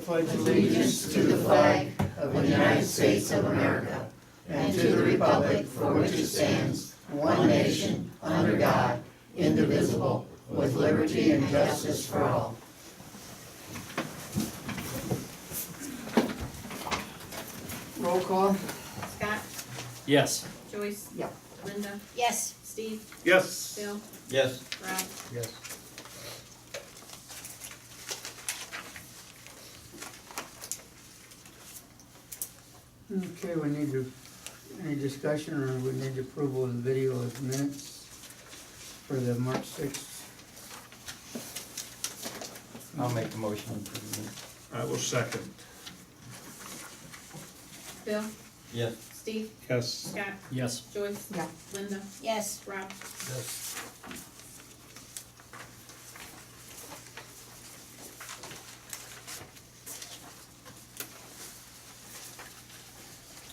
pledge allegiance to the flag of the United States of America and to the republic for which it stands, one nation, under God, indivisible, with liberty and justice for all. Roll call. Scott, Yes. Joyce. Yep. Linda, Yes. Steve, Yes. Bill, Yes. Rob. Yes. Okay, we need to, any discussion or we need approval of the video of minutes for the March 6th? I'll make the motion to approve it. I will second. Bill, Yes. Steve, Yes. Scott, Yes. Joyce. Yeah. Linda, Yes. Rob. Yes.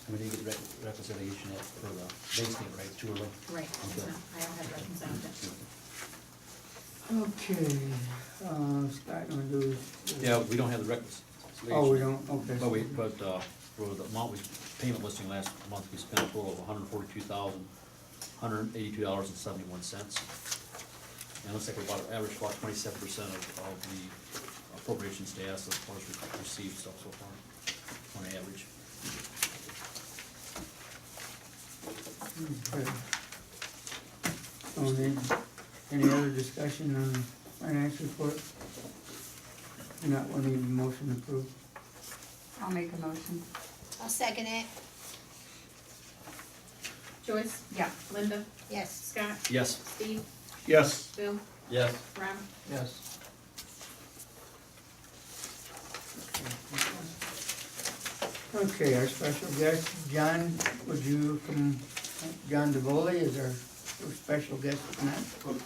And we need to get reconciliation for the basement, right, too early? Right, Okay. I don't have reconciled it. Okay, Scott, you wanna do? Yeah, we don't have the reconciliation. Oh, we don't, okay. But for the amount payment listing last month, we spent a total of $142,182.71. And it looks like we averaged about 27% of the appropriations to us as far as we've received stuff so far, on average. Okay. So we need, any other discussion on the finance report? If not, we'll need a motion approved. I'll make a motion. I'll second it. Joyce, Yeah. Linda, Yes. Scott, Yes. Steve, Yes. Bill, Yes. Rob. Yes. Okay, our special guest, John, would you come, John DeVoli is our special guest tonight.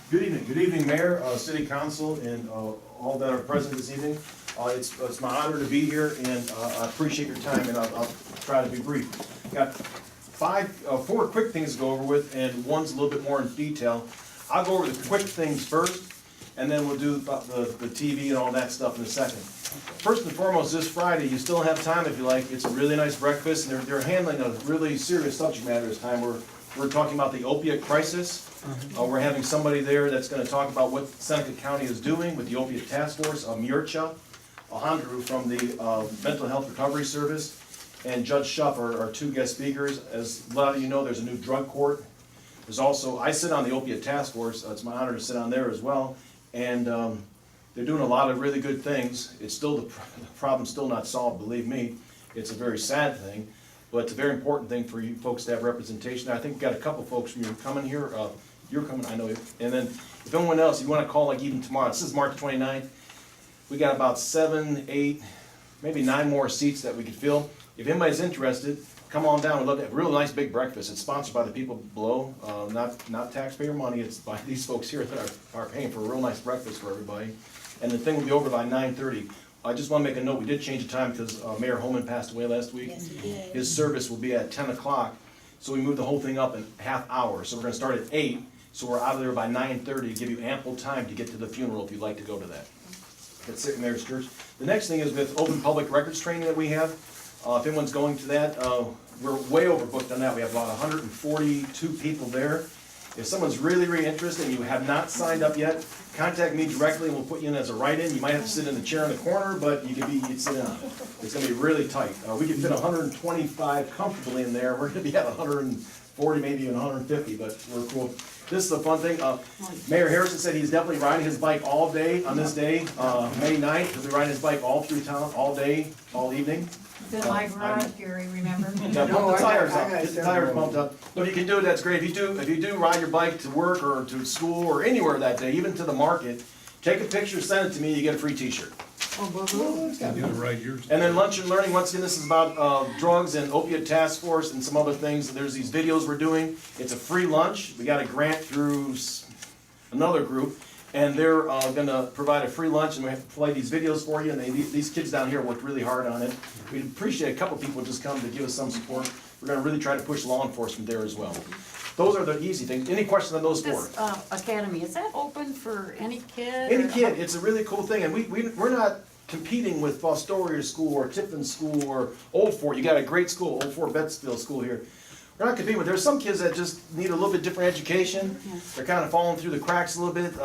Good evening, Mayor, City Council, and all that are present this evening. It's my honor to be here, and I appreciate your time, and I'll try to be brief. Got four quick things to go over with, and one's a little bit more in detail. I'll go over the quick things first, and then we'll do about the TV and all that stuff in a second. First and foremost, this Friday, you still have time if you like. It's a really nice breakfast, and they're handling a really serious subject matter this time. We're talking about the opiate crisis. We're having somebody there that's gonna talk about what Seneca County is doing with the opiate task force, Mircha Alejandro from the Mental Health Recovery Service, and Judge Schuff are two guest speakers. As a lot of you know, there's a new drug court. There's also, I sit on the opiate task force. It's my honor to sit on there as well. And they're doing a lot of really good things. It's still, the problem's still not solved, believe me. It's a very sad thing, but it's a very important thing for you folks to have representation. I think we've got a couple folks from you coming here. You're coming, I know you. And then if anyone else, you wanna call like even tomorrow, this is March 29th. We got about 7, 8, maybe 9 more seats that we could fill. If anybody's interested, come on down. We'd love to have a real nice big breakfast. It's sponsored by the people below, not taxpayer money. It's by these folks here that are paying for a real nice breakfast for everybody. And the thing will be over by 9:30. I just want to make a note, we did change the time because Mayor Holman passed away last week. Yes, he did. His service will be at 10 o'clock, so we moved the whole thing up in a half hour. So we're gonna start at 8, so we're out of there by 9:30 to give you ample time to get to the funeral if you'd like to go to that. At St. Mary's Church. The next thing is with open public records training that we have. If anyone's going to that, we're way overbooked on that. We have about 142 people there. If someone's really, really interested and you have not signed up yet, contact me directly and we'll put you in as a write-in. You might have to sit in the chair in the corner, but you can sit in. It's gonna be really tight. We can fit 125 comfortably in there. We're gonna be at 140, maybe even 150, but we're cool. This is a fun thing. Mayor Harrison said he's definitely riding his bike all day on this day, May 9th. He'll be riding his bike all through town, all day, all evening. It's in my garage, Gary, remember? Yeah, No, pump the I got- tires I up, got get the several. tires pumped up. But if you can do it, that's great. If you do ride your bike to work or to school or anywhere that day, even to the market, take a picture, send it to me, you get a free t-shirt. Oh, boo-hoo. You right, yours. And then lunch and learning, once again, this is about drugs and opiate task force and some other things. There's these videos we're doing. It's a free lunch. We got a grant through another group, and they're gonna provide a free lunch, and we have to play these videos for you, and these kids down here worked really hard on it. We'd appreciate a couple people just come to give us some support. We're gonna really try to push law enforcement there as well. Those are the easy things. Any questions on those four? This academy, is that open for any kid? Any or- kid, it's a really cool thing, and we're not competing with Fostoria School or Tiffin School or Old Fort. You got a great school, Old Fort Bettsville School here. We're not competing with, there's some kids that just need a little bit different education. They're kind of falling through the cracks a little bit,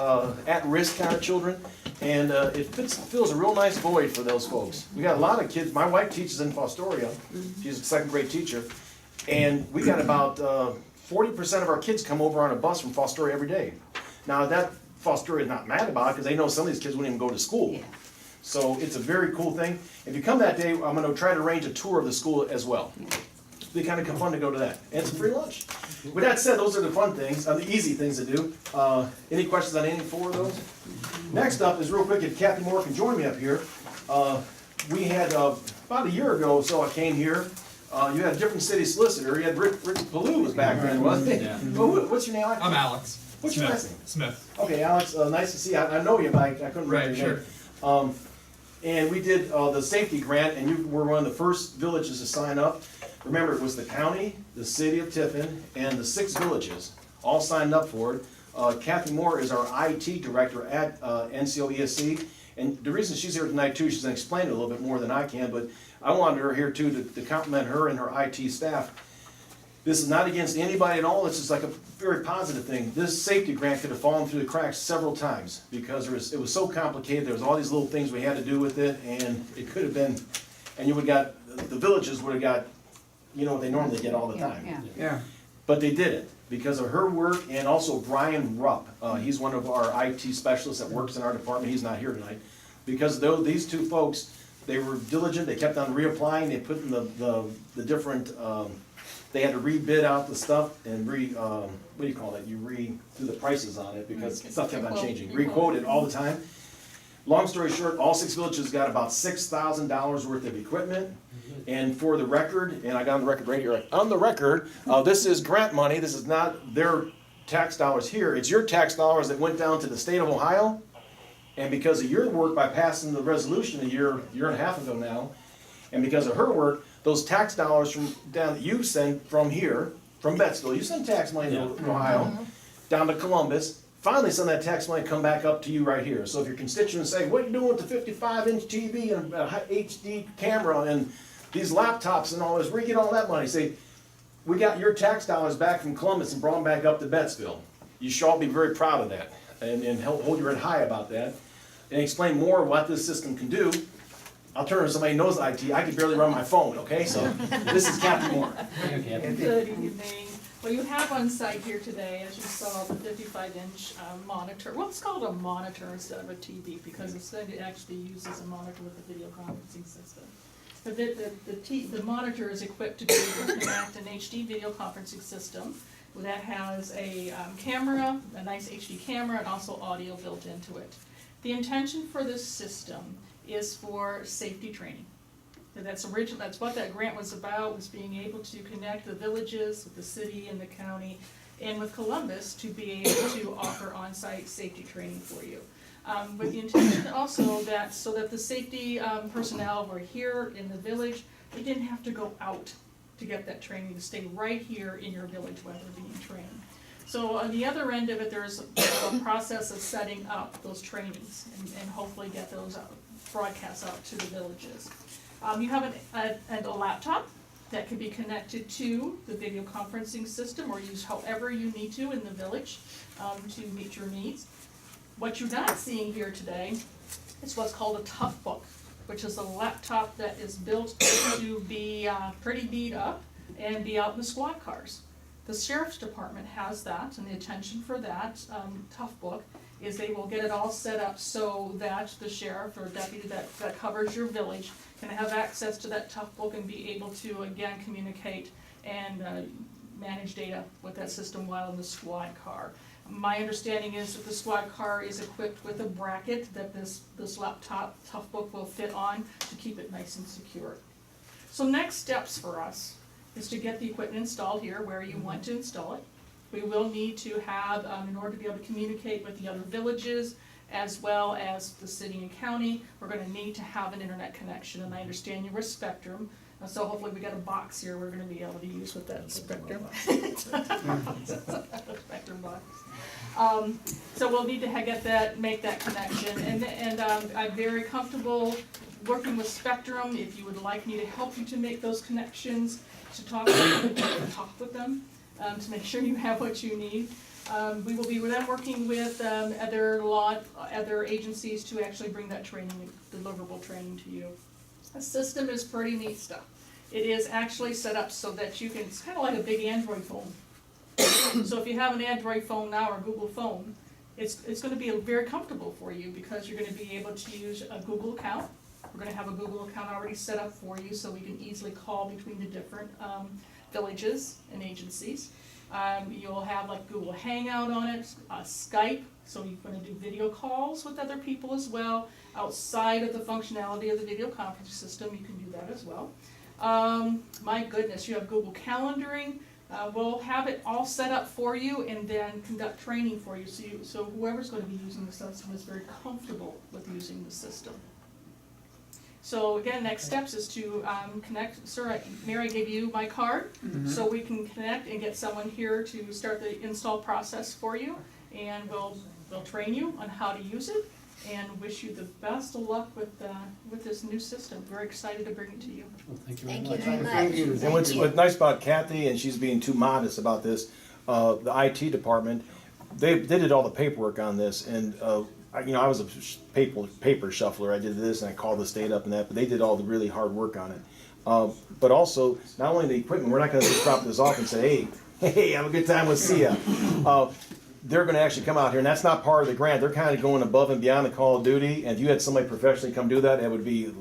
at-risk kind of children. And it fills a real nice void for those folks. We got a lot of kids, my wife teaches in Fostoria, she's a second grade teacher. And we got about 40% of our kids come over on a bus from Fostoria every day. Now that Fostoria is not mad about it, because they know some of these kids wouldn't even go to school. So it's a very cool thing. If you come that day, I'm gonna try to arrange a tour of the school as well. Be kind of fun to go to that. And it's a free lunch. With that said, those are the fun things, the easy things to do. Any questions on any four of those? Next up is real quick, if Kathy Moore can join me up here. We had, about a year ago, so I came here. You had a different city solicitor. You had Rick Ballou was back then, wasn't he? Yeah. Well, what's your name? I'm Alex. What's your last name? Smith. Okay, Alex, nice to see you. I know you, but I couldn't remember Right, your name. And we did the safety grant, and you were one of the first villages to sign up. Remember, it was the county, the city of Tiffin, and the 6 villages all signed up for it. Kathy Moore is our IT director at NCO ESC, and the reason she's here tonight too, she's gonna explain it a little bit more than I can, but I wanted her here too to compliment her and her IT staff. This is not against anybody at all, this is like a very positive thing. This safety grant could have fallen through the cracks several times because it was so complicated, there was all these little things we had to do with it, and it could have been, and you would got, the villages would have got, you know what they normally get all the time. Yeah. But they did it because of her work, and also Brian Rupp. He's one of our IT specialists that works in our department. He's not here tonight. Because though these 2 folks, they were diligent, they kept on reapplying, they put in the different, they had to rebid out the stuff and what do you call that? You do the prices on it because stuff kept on changing. Requote it all the time. Long story short, all 6 villages got about $6,000 worth of equipment. And for the record, and I got on the record right here, on the record, this is grant money, this is not their tax dollars here, it's your tax dollars that went down to the state of Ohio. And because of your work by passing the resolution a year and a half ago now, and because of her work, those tax dollars from down that you send from here, from Bettsville, you send tax money to Ohio, down to Columbus, finally some of that tax money come back up to you right here. So if your constituents say, what are you doing with the 55-inch TV and HD camera and these laptops and all this, where you get all that money? Say, we got your tax dollars back from Columbus and brought them back up to Bettsville. You should all be very proud of that and hold your head high about that and explain more of what this system can do. I'll turn to somebody who knows IT. I can barely run my phone, okay? So this is Kathy Moore. Good evening. Well, you have on site here today, as you saw, the 55-inch monitor. Well, it's called a monitor instead of a TV because it actually uses a monitor with a video conferencing system. The monitor is equipped to connect an HD video conferencing system that has a camera, a nice HD camera, and also audio built into it. The intention for this system is for safety training. That's what that grant was about, was being able to connect the villages with the city and the county and with Columbus to be able to offer on-site safety training for you. With the intention also that, so that the safety personnel were here in the village, they didn't have to go out to get that training, to stay right here in your village while they're being trained. So on the other end of it, there's a process of setting up those trainings and hopefully get those broadcasts out to the villages. You have a laptop that can be connected to the video conferencing system or used however you need to in the village to meet your needs. What you're not seeing here today is what's called a Toughbook, which is a laptop that is built to be pretty beat up and be out in the squad cars. The sheriff's department has that, and the intention for that Toughbook is they will get it all set up so that the sheriff or deputy that covers your village can have access to that Toughbook and be able to, again, communicate and manage data with that system while in the squad car. My understanding is that the squad car is equipped with a bracket that this laptop Toughbook will fit on to keep it nice and secure. So next steps for us is to get the equipment installed here where you want to install it. We will need to have, in order to be able to communicate with the other villages as well as the city and county, we're going to need to have an internet connection, and I understand you're with Spectrum. So hopefully we got a box here we're gonna be able to use with that Spectrum. Spectrum box. So we'll need to get that, make that connection, and I'm very comfortable working with Spectrum. If you would like me to help you to make those connections, to talk with them, to make sure you have what you need. We will be then working with other agencies to actually bring that training, deliverable training to you. The system is pretty neat stuff. It is actually set up so that you can, it's kind of like a big Android phone. So if you have an Android phone now or Google phone, it's gonna be very comfortable for you because you're gonna be able to use a Google account. We're gonna have a Google account already set up for you so we can easily call between the different villages and agencies. You'll have like Google Hangout on it, Skype, so you're gonna do video calls with other people as well. Outside of the functionality of the video conference system, you can do that as well. My goodness, you have Google Calendaring. We'll have it all set up for you and then conduct training for you, so whoever's gonna be using the system is very comfortable with using the system. So again, next steps is to connect. Sir, Mary gave you my card, so we can connect and get someone here to start the install process for you, and we'll train you on how to use it, and wish you the best of luck with this new system. Very excited to bring it to you. Well, thank you very Thank much. you very much. Thank you. And what's nice about Kathy, and she's being too modest about this, the IT department, they did all the paperwork on this, and I was a paper shuffler. I did this and I called the state up and that, but they did all the really hard work on it. But also, not only the equipment, we're not going to just drop this off and say, hey, have a good time, we'll see ya. They're going to actually come out here, and that's not part of the grant. They're kind of going above and beyond the call of duty. And if you had somebody professionally come do that, it would be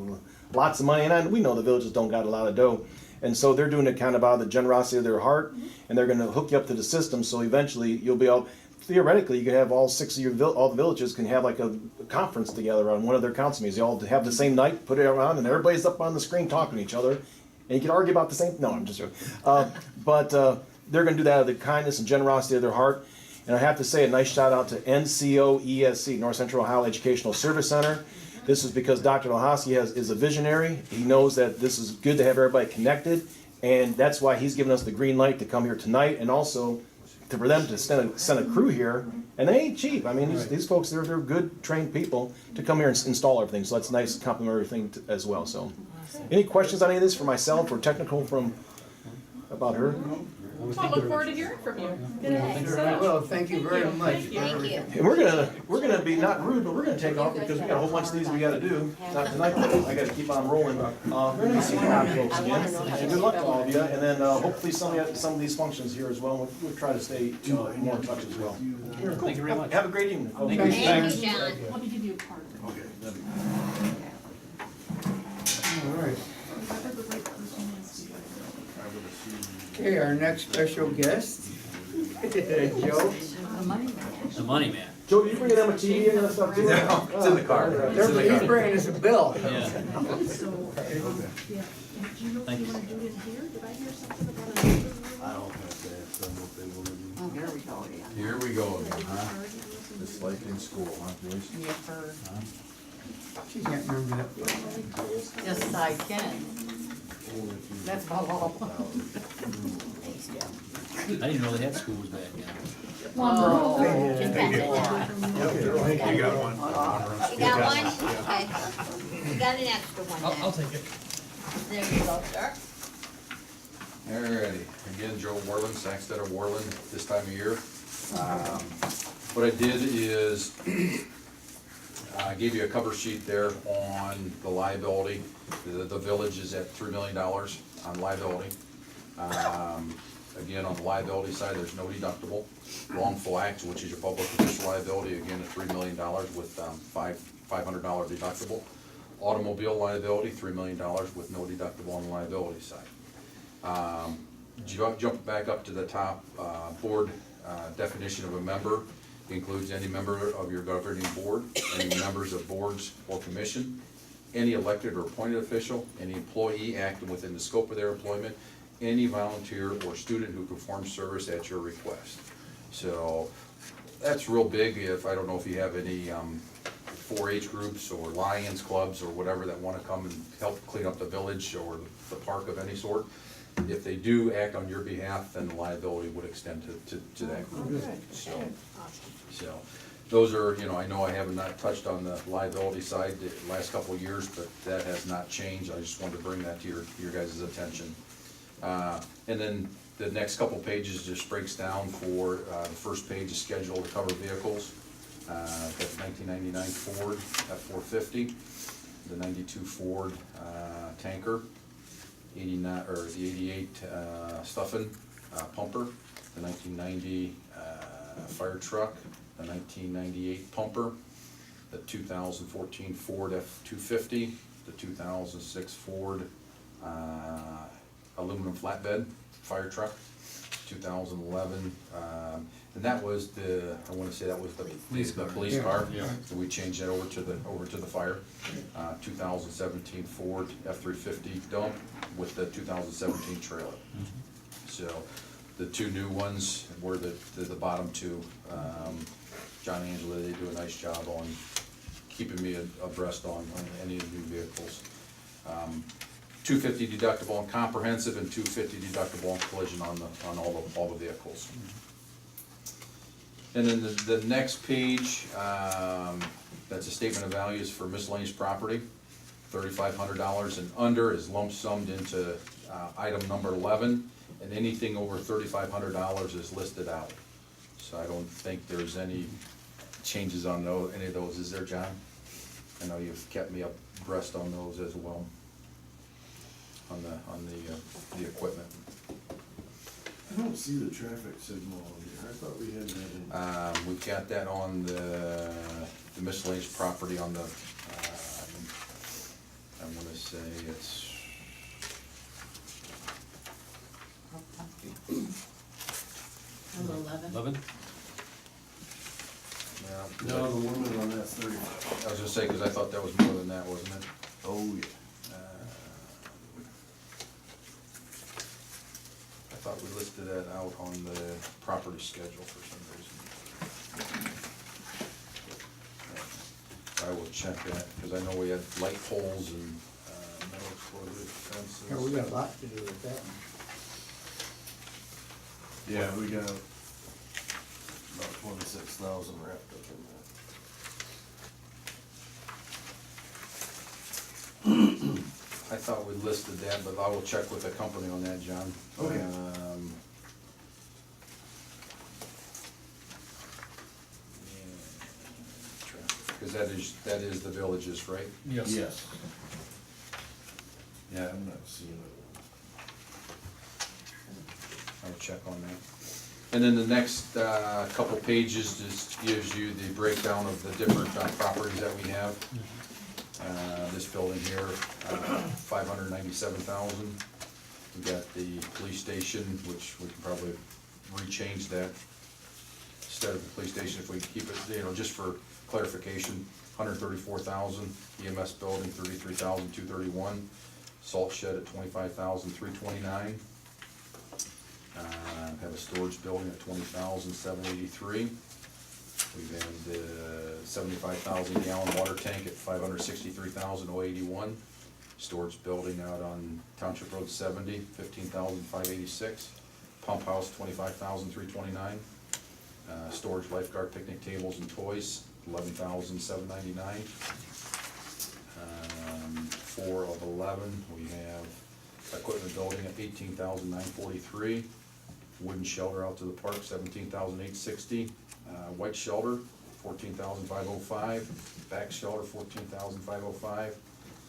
lots of money. And we know the villages don't got a lot of dough. And so they're doing it kind of out of the generosity of their heart, and they're going to hook you up to the system. So eventually you'll be able, theoretically, you could have all 6 of all the villages can have like a conference together on one of their council meetings. They all have the same night, put it around, and everybody's up on the screen talking to each other. And you can argue about the same, no, I'm just joking. But they're going to do that out of the kindness and generosity of their heart. And I have to say a nice shout out to NCOESC, North Central Ohio Educational Service Center. This is because Dr. Lohosky is a visionary. He knows that this is good to have everybody connected, and that's why he's given us the green light to come here tonight, and also for them to send a crew here. And they ain't cheap. I mean, these folks, they're good, trained people to come here and install everything. So that's a nice complimentary thing as well. So, any questions on any of this for myself or technical about her? I look forward to hearing from you. Well, thank you very much. Thank you. Thank you. And we're gonna be not rude, but we're gonna take off because we got a whole bunch of these we gotta do. Not tonight, though. I gotta keep on rolling. Very nice seeing you folks again. And good luck to all of you. And then hopefully some of these functions here as well. We'll try to stay more in touch as well. Thank you very much. Have a great evening. folks. Thank you. Thank you, John. Let me give you a card. All right. Okay, our next special guest, Joe. The money man. Joe, did you bring them a TV and that stuff too? No, it's in the car. He's bringing us a bill. Yeah. So, yeah, do you know if you wanna do it in here? Did I hear something about a neighbor? Oh, here we go, yeah. Here we go again, huh? It's like in school, huh, Joyce? Yes, sir. She can't remember that. Just as I can. That's about all. Thanks, Joe. I didn't know they had schools back then. Oh. Just pass it down. You got one. You got one? Okay. You got an extra one I'll then. take it. There you go, sir. Alrighty, again, Joe Warland, Saxton Warland, this time of year. What I did is, I gave you a cover sheet there on the liability. The village is at $3 million on liability. Again, on the liability side, there's no deductible. Wrongful acts, which is your public official liability, again, at $3 million with $500 deductible. Automobile liability, $3 million with no deductible on the liability side. Jump back up to the top, board definition of a member includes any member of your governing board, any members of boards or commission, any elected or appointed official, any employee acting within the scope of their employment, any volunteer or student who performs service at your request. So that's real big. I don't know if you have any 4-H groups or Lions clubs or whatever that wanna come and help clean up the village or the park of any sort. If they do act on your behalf, then the liability would extend to that Oh, group. good, So, good, awesome. so, those are, you know, I know I have not touched on the liability side the last couple of years, but that has not changed. I just wanted to bring that to your guys' attention. And then the next couple pages just breaks down for, the first page is schedule to cover vehicles. Got 1999 Ford F-450, the 92 Ford tanker, 89, or the 88 Stuffin pumper, the 1990 fire truck, the 1998 pumper, the 2014 Ford F-250, the 2006 Ford aluminum flatbed fire truck, 2011, and that was the, I wanna say that was the police Yeah. car. Yeah. So we changed that over to the fire. 2017 Ford F-350 dump with the 2017 trailer. So, the two new ones were the bottom two. John and Angela, they do a nice job on keeping me abreast on any of the new vehicles. $250 deductible on comprehensive and $250 deductible on collision on all the vehicles. And then the next page, that's a statement of values for miscellaneous property. $3,500 and under is lump summed into item number 11, and anything over $3,500 is listed out. So I don't think there's any changes on any of those, is there, John? I know you've kept me abreast on those as well, on the equipment. I don't see the traffic signal on here, I thought we had that in. We've got that on the miscellaneous property on the, I'm gonna say it's, Number 11. 11? No, the limit on that's 30. I was gonna say, cause I thought that was more than that, wasn't it? Oh, yeah. I thought we listed that out on the property schedule for some reason. I will check that, cause I know we had light poles and, metal explosive fences. Yeah, we got a lot to do with that one. Yeah, we got about 26,000 wrapped up in that. I thought we listed that, but I will check with the company on that, John. Okay. Cause that is the villages, right? Yes. Yes. Yeah, I'm not seeing it. I'll check on that. And then the next couple pages just gives you the breakdown of the different properties that we have. This building here, 597,000. We got the police station, which we can probably rechange that. Instead of the police station, if we keep it, you know, just for clarification, 134,000. EMS building, 33,231. Salt shed at 25,329. Have a storage building at 20,783. We've had the 75,000 gallon water tank at 563,081. Storage building out on Township Road 70, 15,586. Pump house, 25,329. Storage lifeguard picnic tables and toys, 11,799. 4 of 11, we have equipment building at 18,943. Wooden shelter out to the park, 17,860. White shelter, 14,505. Back shelter, 14,505.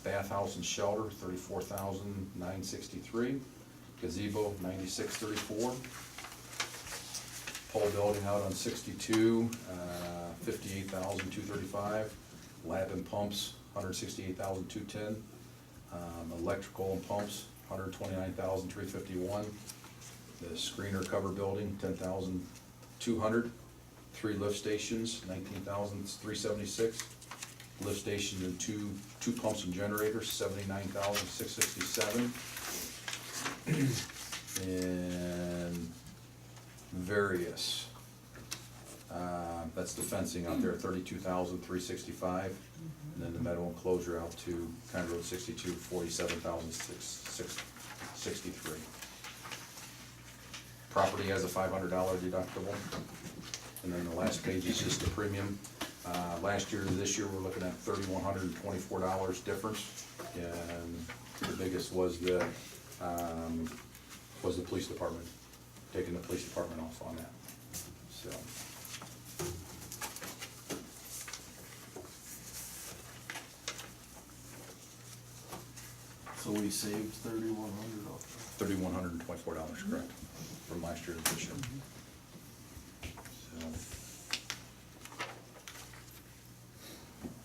Bathhouse and shelter, 34,963. Gazebo, 9634. Pole building out on 62, 58,235. Lab and pumps, 168,210. Electrical and pumps, 129,351. The screener cover building, 10,200. 3 lift stations, 19,376. Lift stations and two pumps and generators, 79,667. And various. That's the fencing out there, 32,365, and then the metal enclosure out to County Road 62, 47,663. Property has a $500 deductible, and then the last page is just the premium. Last year to this year, we're looking at $3,124 difference, and the biggest was the police department, taking the police department off on that, so. So we saved $3,100 off. $3,124, correct, from last year to this year. So,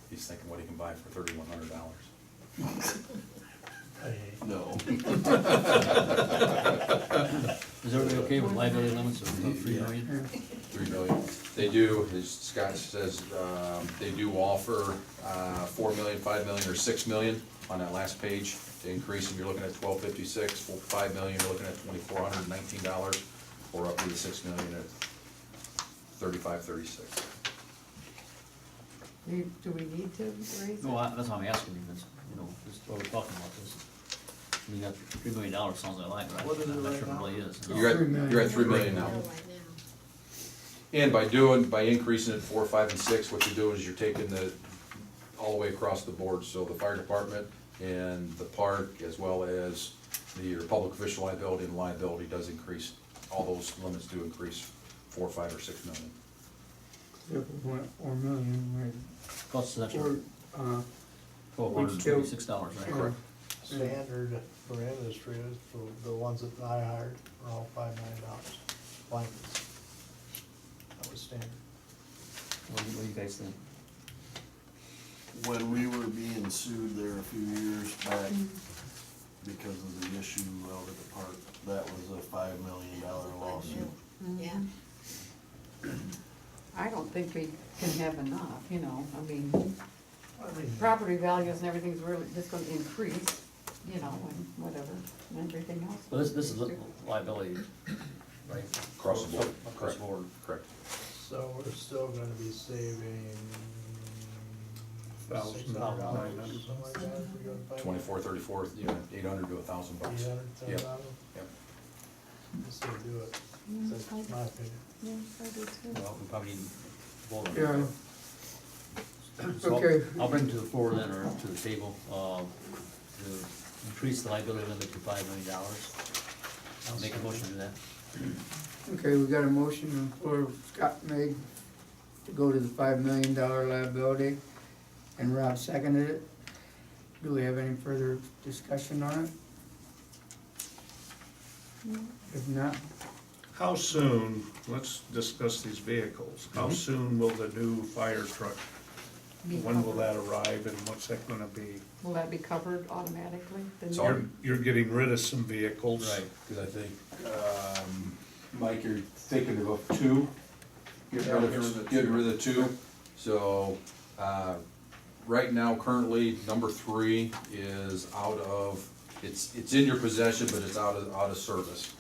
he's thinking what he can buy for $3,100. No. Is everybody okay with liability limits of 3 million? 3 million. They do, as Scott says, they do offer 4 million, 5 million, or 6 million on that last page. To increase them, you're looking at $1,256. For 5 million, you're looking at $2,419, or up to the 6 million at $3,536. Do we need to raise No, it? that's why I'm asking you, this, just what we're talking about this. You got $3 million sounds like a lot, but What is it I'm not right sure it now? really is. You're at 3 million now. And by increasing it 4, 5, and 6, what you're doing is you're taking all the way across the board, so the fire department and the park, as well as your public official liability and liability does increase, all those limits do increase 4, 5, or 6 million. Or million, right? Costs an extra Or, $1,256, right? Correct. Standard for industry is for the ones that I hired are all $5 million blankets. That was standard. What do you guys think? When we were being sued there a few years back because of the issue out at the park, that was a $5 million lawsuit. Yeah. I don't think we can have enough, I mean, I mean, property values and everything's really just gonna increase, and whatever, and everything else. Well, this is liability, right? Across the board. Across the board. Correct. so we're still gonna be saving $1,000, $600, something like that, if we go to 5 million. 24, 34, 800 to $1,000. 800, Yep. 10,000? Yep. Let's do it, that's my opinion. Yeah, I do too. Well, we probably need to vote on Yeah. that. So Okay. I'll bring to the floor then, or to the table, to increase the liability limit to $5 million. I'll make a motion to do that. Okay, we got a motion on the floor, Scott made to go to the $5 million liability, and Rob seconded it. Do we have any further discussion on it? If not, How soon, let's discuss these vehicles, how soon will the new fire truck, when will that arrive and what's that gonna be? Will that be covered automatically? The So new- You're getting rid of some vehicles. Because I think, Mike, you're thinking of 2? Getting rid of 2. So, right now, currently, number 3 is out of, it's in your possession, but it's out of service.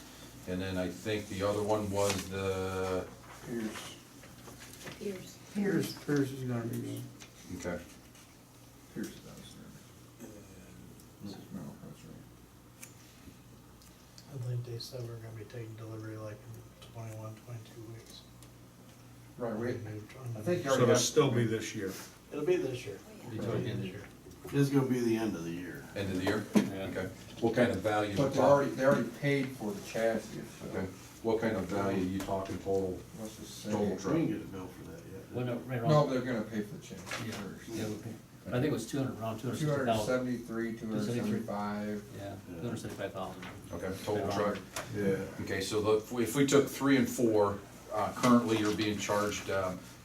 And then I think the other one was the, Here's. Pierce is gonna be, okay, I think they said we're gonna be taking delivery like in 21, 22 weeks. Right, On we, the new- on the I think new- you So already it'll have, still be this year. It'll be this year. Be It'll toward be the end of this the year. It's gonna be the end of the year. end of the year? Yeah. Okay. What kind of value? but they already paid for the chassis, so Okay. What kind of value you talking total? let's just say. Total We truck. didn't get a bill for that yet. Well, no, right No, around, they're gonna pay for the chassis Yeah. first. yeah, I think it was around Two hundred 260,000. 73, 275. Yeah, 275,000. Okay, total truck. Yeah. Okay, so if we took 3 and 4, currently you're being charged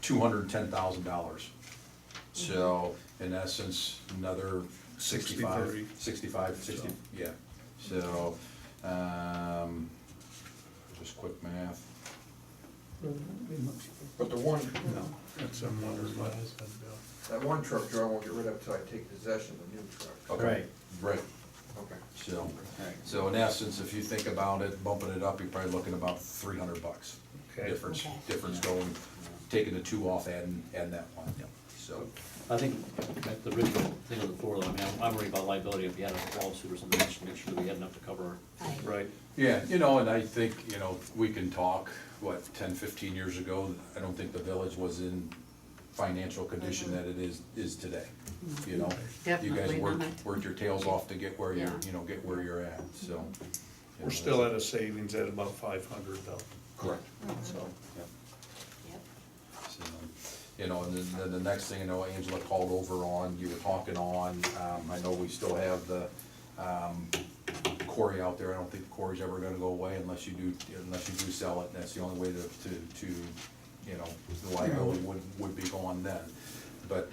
$210,000. So, in essence, another 65, 60, yeah. So, just quick math. won't be much. But the one, That's a wonder, but It's been built. that one truck, Joe, I won't get rid of till I take possession of the new truck. Okay. Right, Okay. so in essence, if you think about it, bumping it up, you're probably looking about $300 Okay. difference Okay. going taking the two off, adding that one, Yep. so. I think at the original thing on the floor, though, I mean, I'm worried about liability if you had a lawsuit or something, just to make sure that we had enough to cover. Right. Yeah, you know, and I think, you know, we can talk, 10, 15 years ago, I don't think the village was in financial condition that it is today, you know? You guys Definitely not. worked your tails off to get where you're, Yeah. you know, get where you're at, so. you We're know, still at a savings at about 500 though, Correct. so. So, you know, and then the next thing, you know, Angela called over on, you were talking on, I know we still have the, quarry out there. I don't think the quarry's ever gonna go away unless you do sell it, and that's the only way to, you know, the liability would be gone then. But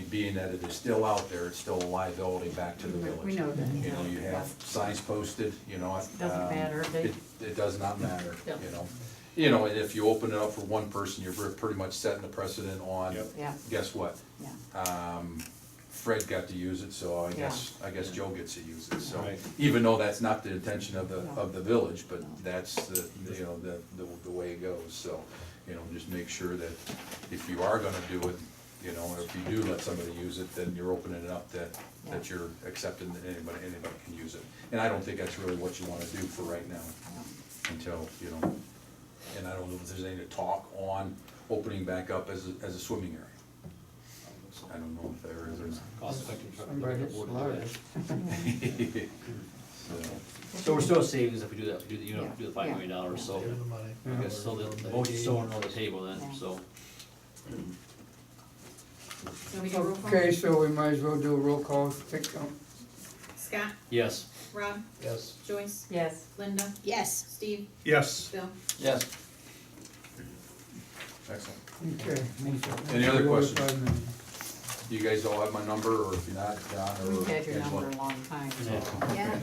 being that it is still out there, it's still a liability back to the village. We know that, You know, you have signs posted, you know. Doesn't matter, It does not matter, Yep. you know. You know, and if you open it up for one person, you're pretty much setting the precedent on, Yep. Yeah, guess what? yeah. Fred got to use it, so I Yeah. guess Joe gets to use it, so. Right. Even though that's not the intention of No. the village, but No. that's you know, the way it goes, so. You know, just make sure that if you are gonna do it, you know, or if you do let somebody use it, then you're opening it up that Yeah. you're accepting that anybody can use it. And I don't think that's really what you wanna do for right now, until, you know, and I don't know if there's any talk on opening back up as a swimming area. I don't know if there is or not. Cost effective. Somebody gets slaughtered. So we're still a savings if we do that, if we do, you know, Yeah. do the $5 million, so. Give the money. I guess still the motion's still on the table then, Yeah. so. So we do roll call? Okay, so we might as well do a roll call, take them. Scott, Yes. Rob, Yes. Joyce, Yes. Linda, Yes. Steve, Yes. Bill. Yes. Excellent. Okay. Any other Go to questions? 5 million. You guys all have my number, or if you're not, John, or We've had your Angela? number a long time, so. Yeah.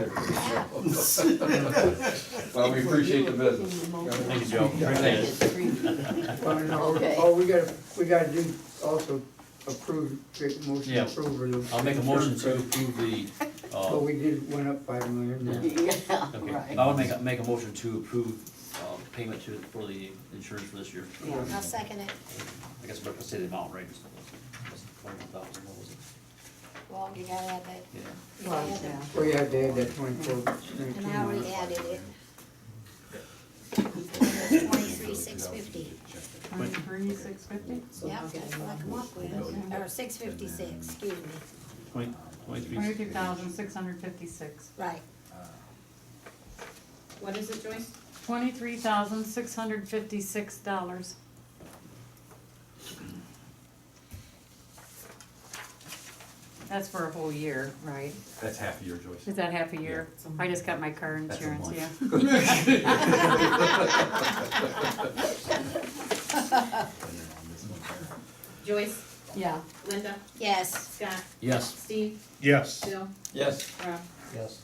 Well, we appreciate the business. Thank you, Joe. Appreciate it. Well, no, Okay. Oh, we gotta do also approve, make a motion to Yeah. approve. or the- I'll make a motion to approve the, But we did, went up 5 million there. Yeah, okay, right. I would make a motion to approve, payment for the insurance for this year. Yeah. I'll second it. I guess we're gonna say the amount, right? Just 21,000, what was it? Well, you gotta add that. Yeah. You gotta Well, add yeah. that. Oh, yeah, they had that 24, And I already added it. 23,650. 23,650? Yep, that's what I come up with, or 656, excuse me, 23. 22,656. right. What is it, Joyce? $23,656. That's for a whole year, right? That's half a year, Joyce. Is that half a year? I just got my car That's a insurance, month. yeah. Joyce, Yeah. Linda, Yes. Scott, Yes. Steve, Yes. Bill, Yes. Rob. Yes.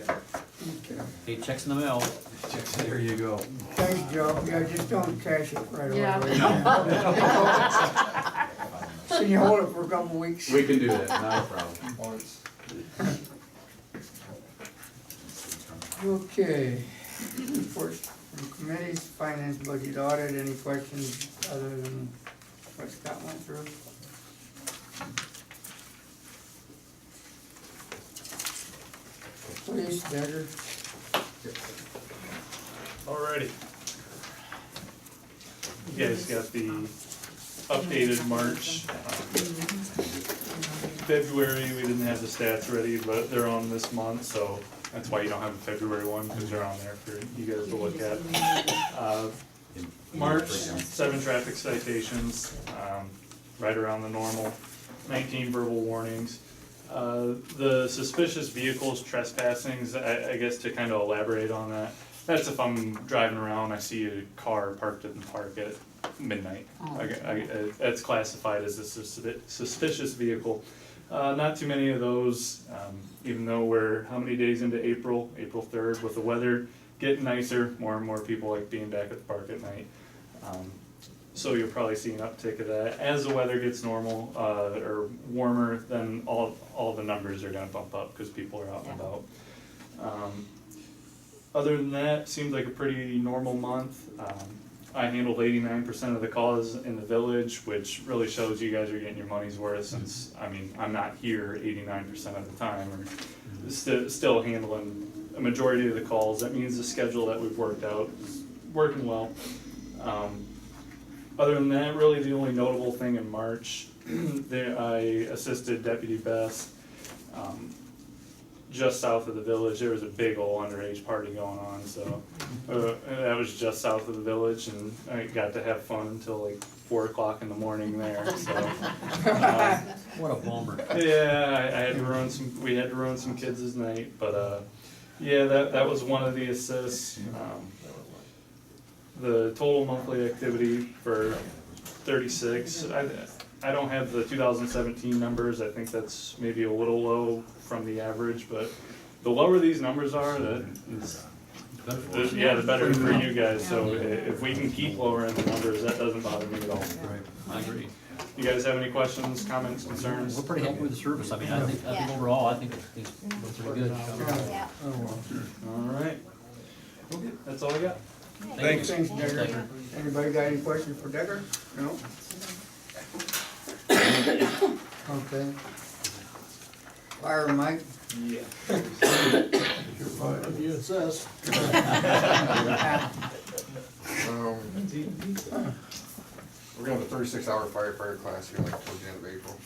Okay. Hey, checks in the mail. There you go. Thanks, Joe. Yeah, just don't cash it right away. Yeah. Can you hold it for a couple weeks? We can do that, not a problem. Okay. Reports from committees, finance budget audit, any questions other than what Scott went through? Please, Dagger. Alrighty. You guys got the updated March. February, we didn't have the stats ready, but they're on this month, so that's why you don't have a February one, because they're on there for you guys to look at. March, 7 traffic citations, right around the normal, 19 verbal warnings. The suspicious vehicles trespassings, I guess to kind of elaborate on that, that's if I'm driving around, I see a car parked in the park at midnight. That's classified as a suspicious vehicle. Not too many of those, even though we're how many days into April 3rd, with the weather getting nicer, more and more people like being back at the park at night. So you'll probably see an uptick of that. As the weather gets normal, or warmer, then all the numbers are gonna bump up because people are out and about. Other than that, seems like a pretty normal month. I handled 89% of the calls in the village, which really shows you guys are getting your money's worth since, I mean, I'm not here 89% of the time, or still handling a majority of the calls. That means the schedule that we've worked out is working well. Other than that, really the only notable thing in March, I assisted Deputy Best, just south of the village. There was a big old underage party going on, so that was just south of the village, and I got to have fun until like 4 o'clock in the morning there. So, What a bummer. yeah, I had to ruin some. We had to ruin some kids' night, but yeah, that was one of the assists. The total monthly activity for 36. I don't have the 2017 numbers. I think that's maybe a little low from the average, but the lower these numbers are, the better for you guys. So if we can keep lowering the numbers, that doesn't bother me at all. Right, I agree. You guys have any questions, comments, concerns? We're pretty happy with the service. I mean, I think overall, I think it's pretty good. Yeah. All right. Okay, that's all I got. Thanks. Thanks, Decker. Decker. Anybody got any questions for Decker? No? Okay. Fire Mike? Yeah. You insist. We're gonna have a 36-hour firefighter class here, like towards the end of April.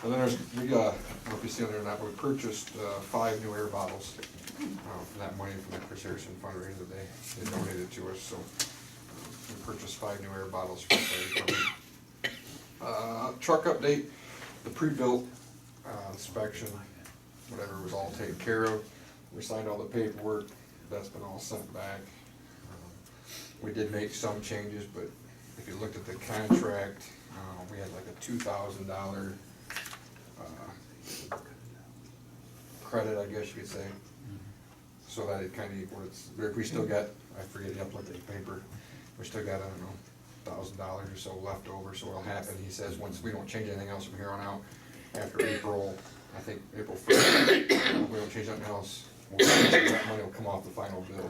And then there's, I don't know if you see on there or not, but we purchased 5 new air bottles from that money from that Chris Harrison fundraiser they donated to us, so we purchased 5 new air bottles for the fire department. Truck update, the pre-built inspection, whatever was all taken care of. We signed all the paperwork, that's been all sent back. We did make some changes, but if you looked at the contract, we had like a $2,000 credit, I guess you could say. So that it kind of equals, we still got, I forget, you have to look at the paper, we still got, I don't know, $1,000 or so left over. So what'll happen, he says, once we don't change anything else from here on out, after April, I think April 1st, if we don't change nothing else, that money will come off the final bill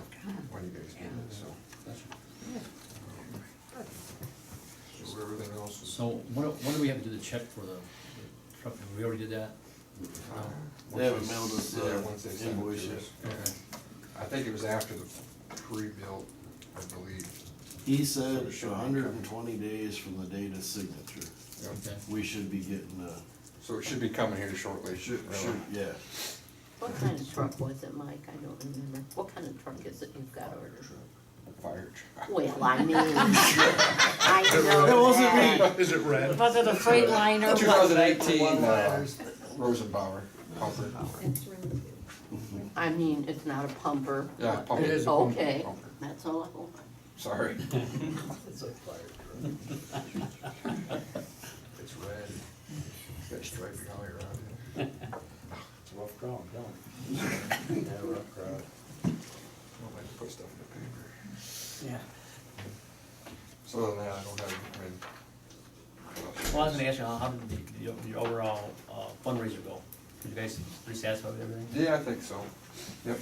when you guys get it, so. So everything else is. So when do we have to do the check for the truck? We already did that? They haven't mailed us Yeah, once they the send it invoice to yet. us. Okay. I think it was after the pre-built, I believe. He said 120 days from the date of signature, Okay. we should be getting So it should be coming here shortly. yeah. What kind of truck was it, Mike? I don't remember. What kind of truck is it you've got ordered? Fire truck. Well, I mean, I know That wasn't that. Is it red? Was it a Freightliner? 2018 Rosenbauer pumper. I mean, it's not a pumper. Yeah, but- pumper. It is a pumper. Okay, Pumper. that's all I want. Sorry. It's a fire truck. It's red. It's got striping all around it. It's a rough crowd, don't it? Yeah, rough crowd. I don't like to put stuff in the paper. Yeah. So other than that, I don't have, I mean. Well, I was gonna ask you, how did your overall fundraiser go? Did you guys pretty satisfied with everything? Yeah, I think so. Yep.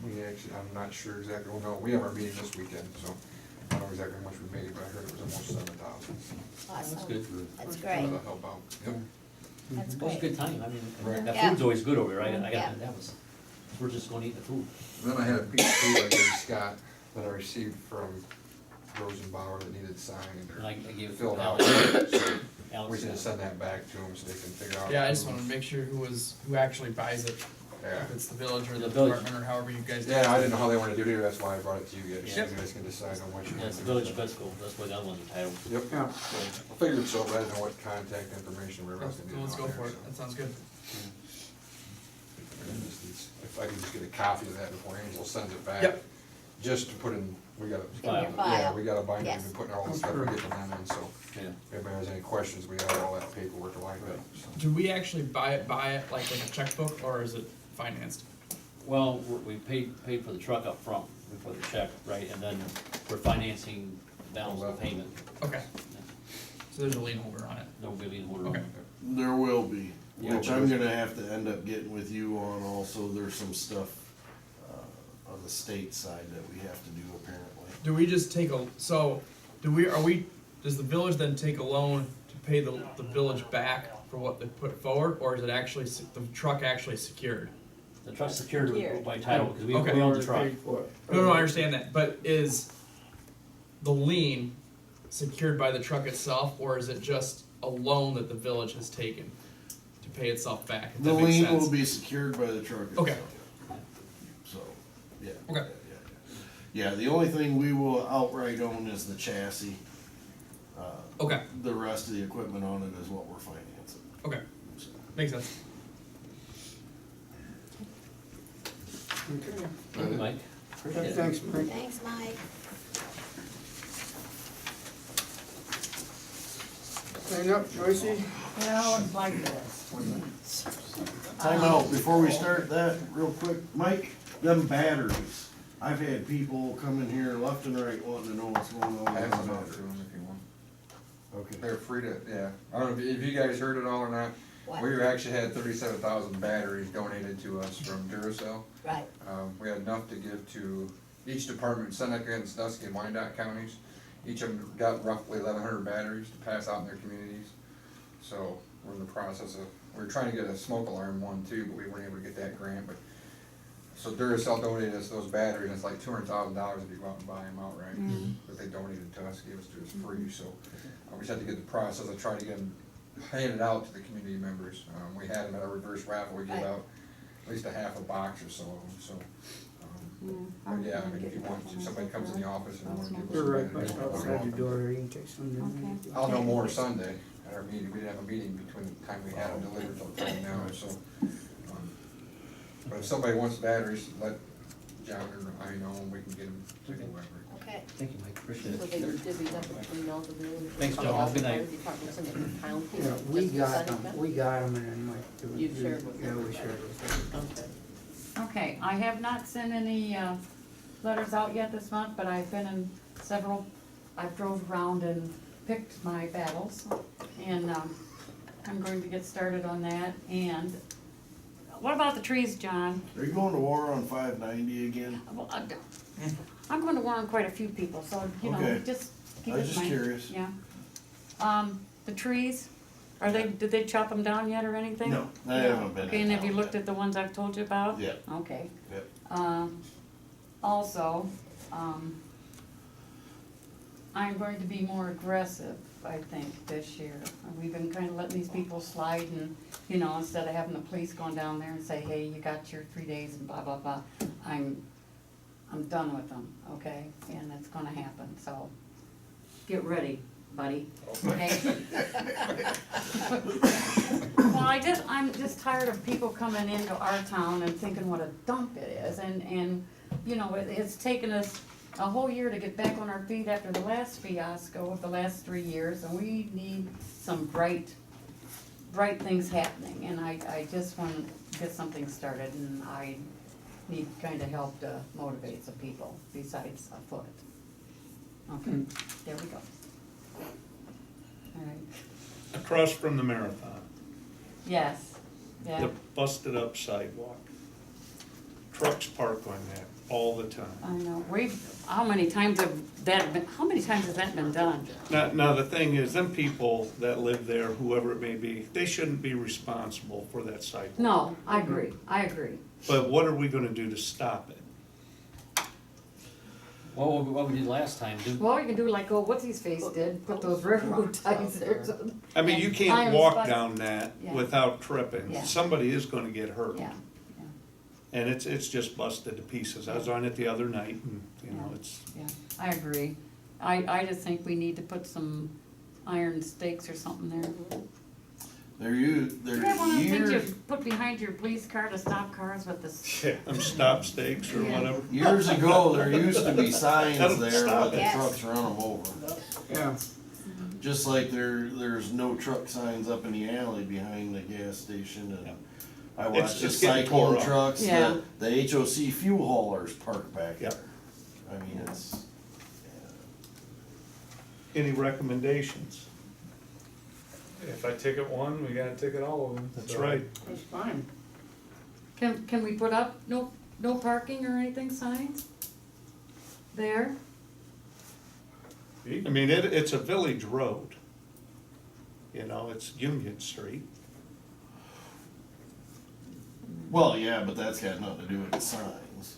We actually, I'm not sure exactly, well, no, we have our meeting this weekend, so I don't know exactly how much we made, but I heard it was almost 7,000. That's good. That's That'll help out. Yep. That's It was a good time. I mean, Right. that Yeah. food's always good over there, right? Yeah. That was, we're just gonna eat the food. And then I had a piece of food I gave Scott that I received from Rosenbauer that needed signed And or I gave it to filled out. Alex. So Alex, we can send that back to them so they can figure out. Yeah, I just wanted to make sure who actually buys it, Yeah. if it's the village or The the village. department or however you guys do it. Yeah, I didn't know how they wanted to do it, that's why I brought it to you guys, so Yep. you guys can decide on what you Yeah, want it's to the do. village fiscal, that's why the other one's entitled. Yep. Yeah. I figured so, but I didn't know what contact information we were So asking. let's go for it, that sounds good. If I could just get a copy of that before Angel sends it back. Yep. Just to put in, we got In your a, file. yeah, we got a binder, Yes. we've been putting all the stuff we're getting them in, so. Yeah. If anybody has any questions, we have all that paperwork lined up, so. Do we actually buy it like a checkbook, or is it financed? Well, we paid for the truck up front, we put the check, right, and then we're financing the balance of the payment. Okay, so there's a lien holder on it. No billing order. Okay. There will be, Yeah. which I'm gonna have to end up getting with you on also. There's some stuff on the the state side that we have to do apparently. Do we just take a, so, does the village then take a loan to pay the village back for what they put forward, or is it actually, the truck actually secured? The truck's secured by title, because we Okay. own the truck. Paid for it. No, I understand that, but is the lien secured by the truck itself, or is it just a loan that the village has taken to pay itself back? If The that makes lien sense. will be secured by the truck itself. Okay. So, yeah. Okay. Yeah, the only thing we will outright own is the chassis. Okay, The rest of the equipment on it is what we're financing. okay, makes sense. Okay. Thank you, Mike. Thanks, Mike. Thanks, Mike. Clean up, Joycey. Well, it's like this. Time out, before we start that, real quick, Mike, them batteries. I've had people come in here left and right wanting to know what's going on I with have the them out to batteries. them if you want. Okay. They're free to, yeah. I don't know if you guys heard it all or not. What? We actually had 37,000 batteries donated to us from Duracell. Right. We had enough to give to each department, Seneca and Sandusky and Wyandotte counties. Each of them got roughly 1,100 batteries to pass out in their communities. So we're in the process of, we were trying to get a smoke alarm one too, but we weren't able to get that grant. But so Duracell donated us those batteries, and it's like $200,000 if you go out and buy them outright. But they donated to us, gave us to us free. So we just had to get the process of trying to get them handed out to the community members. We had them at a reverse raffle. We gave out at least a half a box or so of them. So. But yeah, I mean, if you want, if somebody comes in the office and wants to give us They're some right batteries, outside your door, you can take some down there. I'll know more Sunday at our meeting. We didn't have a meeting between the time we had them delivered till right now, so. But if somebody wants batteries, let John or I know, and we can get them to whoever. Okay. Thank you, Mike, appreciate So it. they divvied up between all the village. Thanks, Joe. Have a good night. Fire departments and the town Yeah, people. we Just got decided them, we got them, and then Mike. You shared with Yeah, them. we shared with them. Okay. Okay, I have not sent any, letters out yet this month, but I've been in several, I've drove around and picked my battles, and, I'm going to get started on that, and what about the trees, John? Are you going to war on 590 again? Well, I'm going to warn quite a few people, so, you know, Okay. just keep I it was in just mind. curious. Yeah. The trees, did they chop them down yet or anything? No, I haven't been. Okay, in and have you town looked yet. at the ones I've told you about? Yeah. Okay. Yep. Also, I'm going to be more aggressive, I think, this year. We've been kind of letting these people slide and, you know, instead of having the police going down there and say, hey, you got your 3 days and blah, blah, blah. I'm done with them, okay? And it's gonna happen, so get ready, buddy, okay? Well, I'm just tired of people coming into our town and thinking what a dump it is, and, you know, it's taken us a whole year to get back on our feet after the last fiasco of the last 3 years, and we need some bright things happening, and I just want to get something started, and I need kind of help to motivate some people besides a foot. Okay, there we go. All right, Across from the marathon, yes, yeah, the busted up sidewalk. Trucks park on that all the time. I know, how many times has that been done? Now, the thing is, them people that live there, whoever it may be, they shouldn't be responsible for that sidewalk. No, I agree, But what are we gonna do to stop it? Well, what we did last time, Well, you can do like, what's his face did, put those railroad ties there. I mean, you And can't iron walk spikes. down that Yeah. without tripping. Yeah. Somebody is gonna get hurt. Yeah, And it's just busted to pieces. I was on it the other night and, you know, it's, yeah, I agree. I just think we need to put some iron stakes or something there. They're You have one of those things years, you put behind your police car to stop cars with this, them stop stakes or Yeah. whatever. years ago, there used to be signs That'll there, stop let the it. trucks run them over. Yeah, Just like there's no truck signs up in the alley behind the gas station, and I watched the it's getting tore cyclone up. trucks, Yeah. the HOC fuel haulers parked back there. Yep. I mean, it's, Any recommendations? If I ticket one, we gotta ticket all of them. That's so. right. that's fine. can we put up no no parking or anything signs? There? I mean, it's a village road. You know, it's Union Street. Well, yeah, but that's got nothing to do with the signs.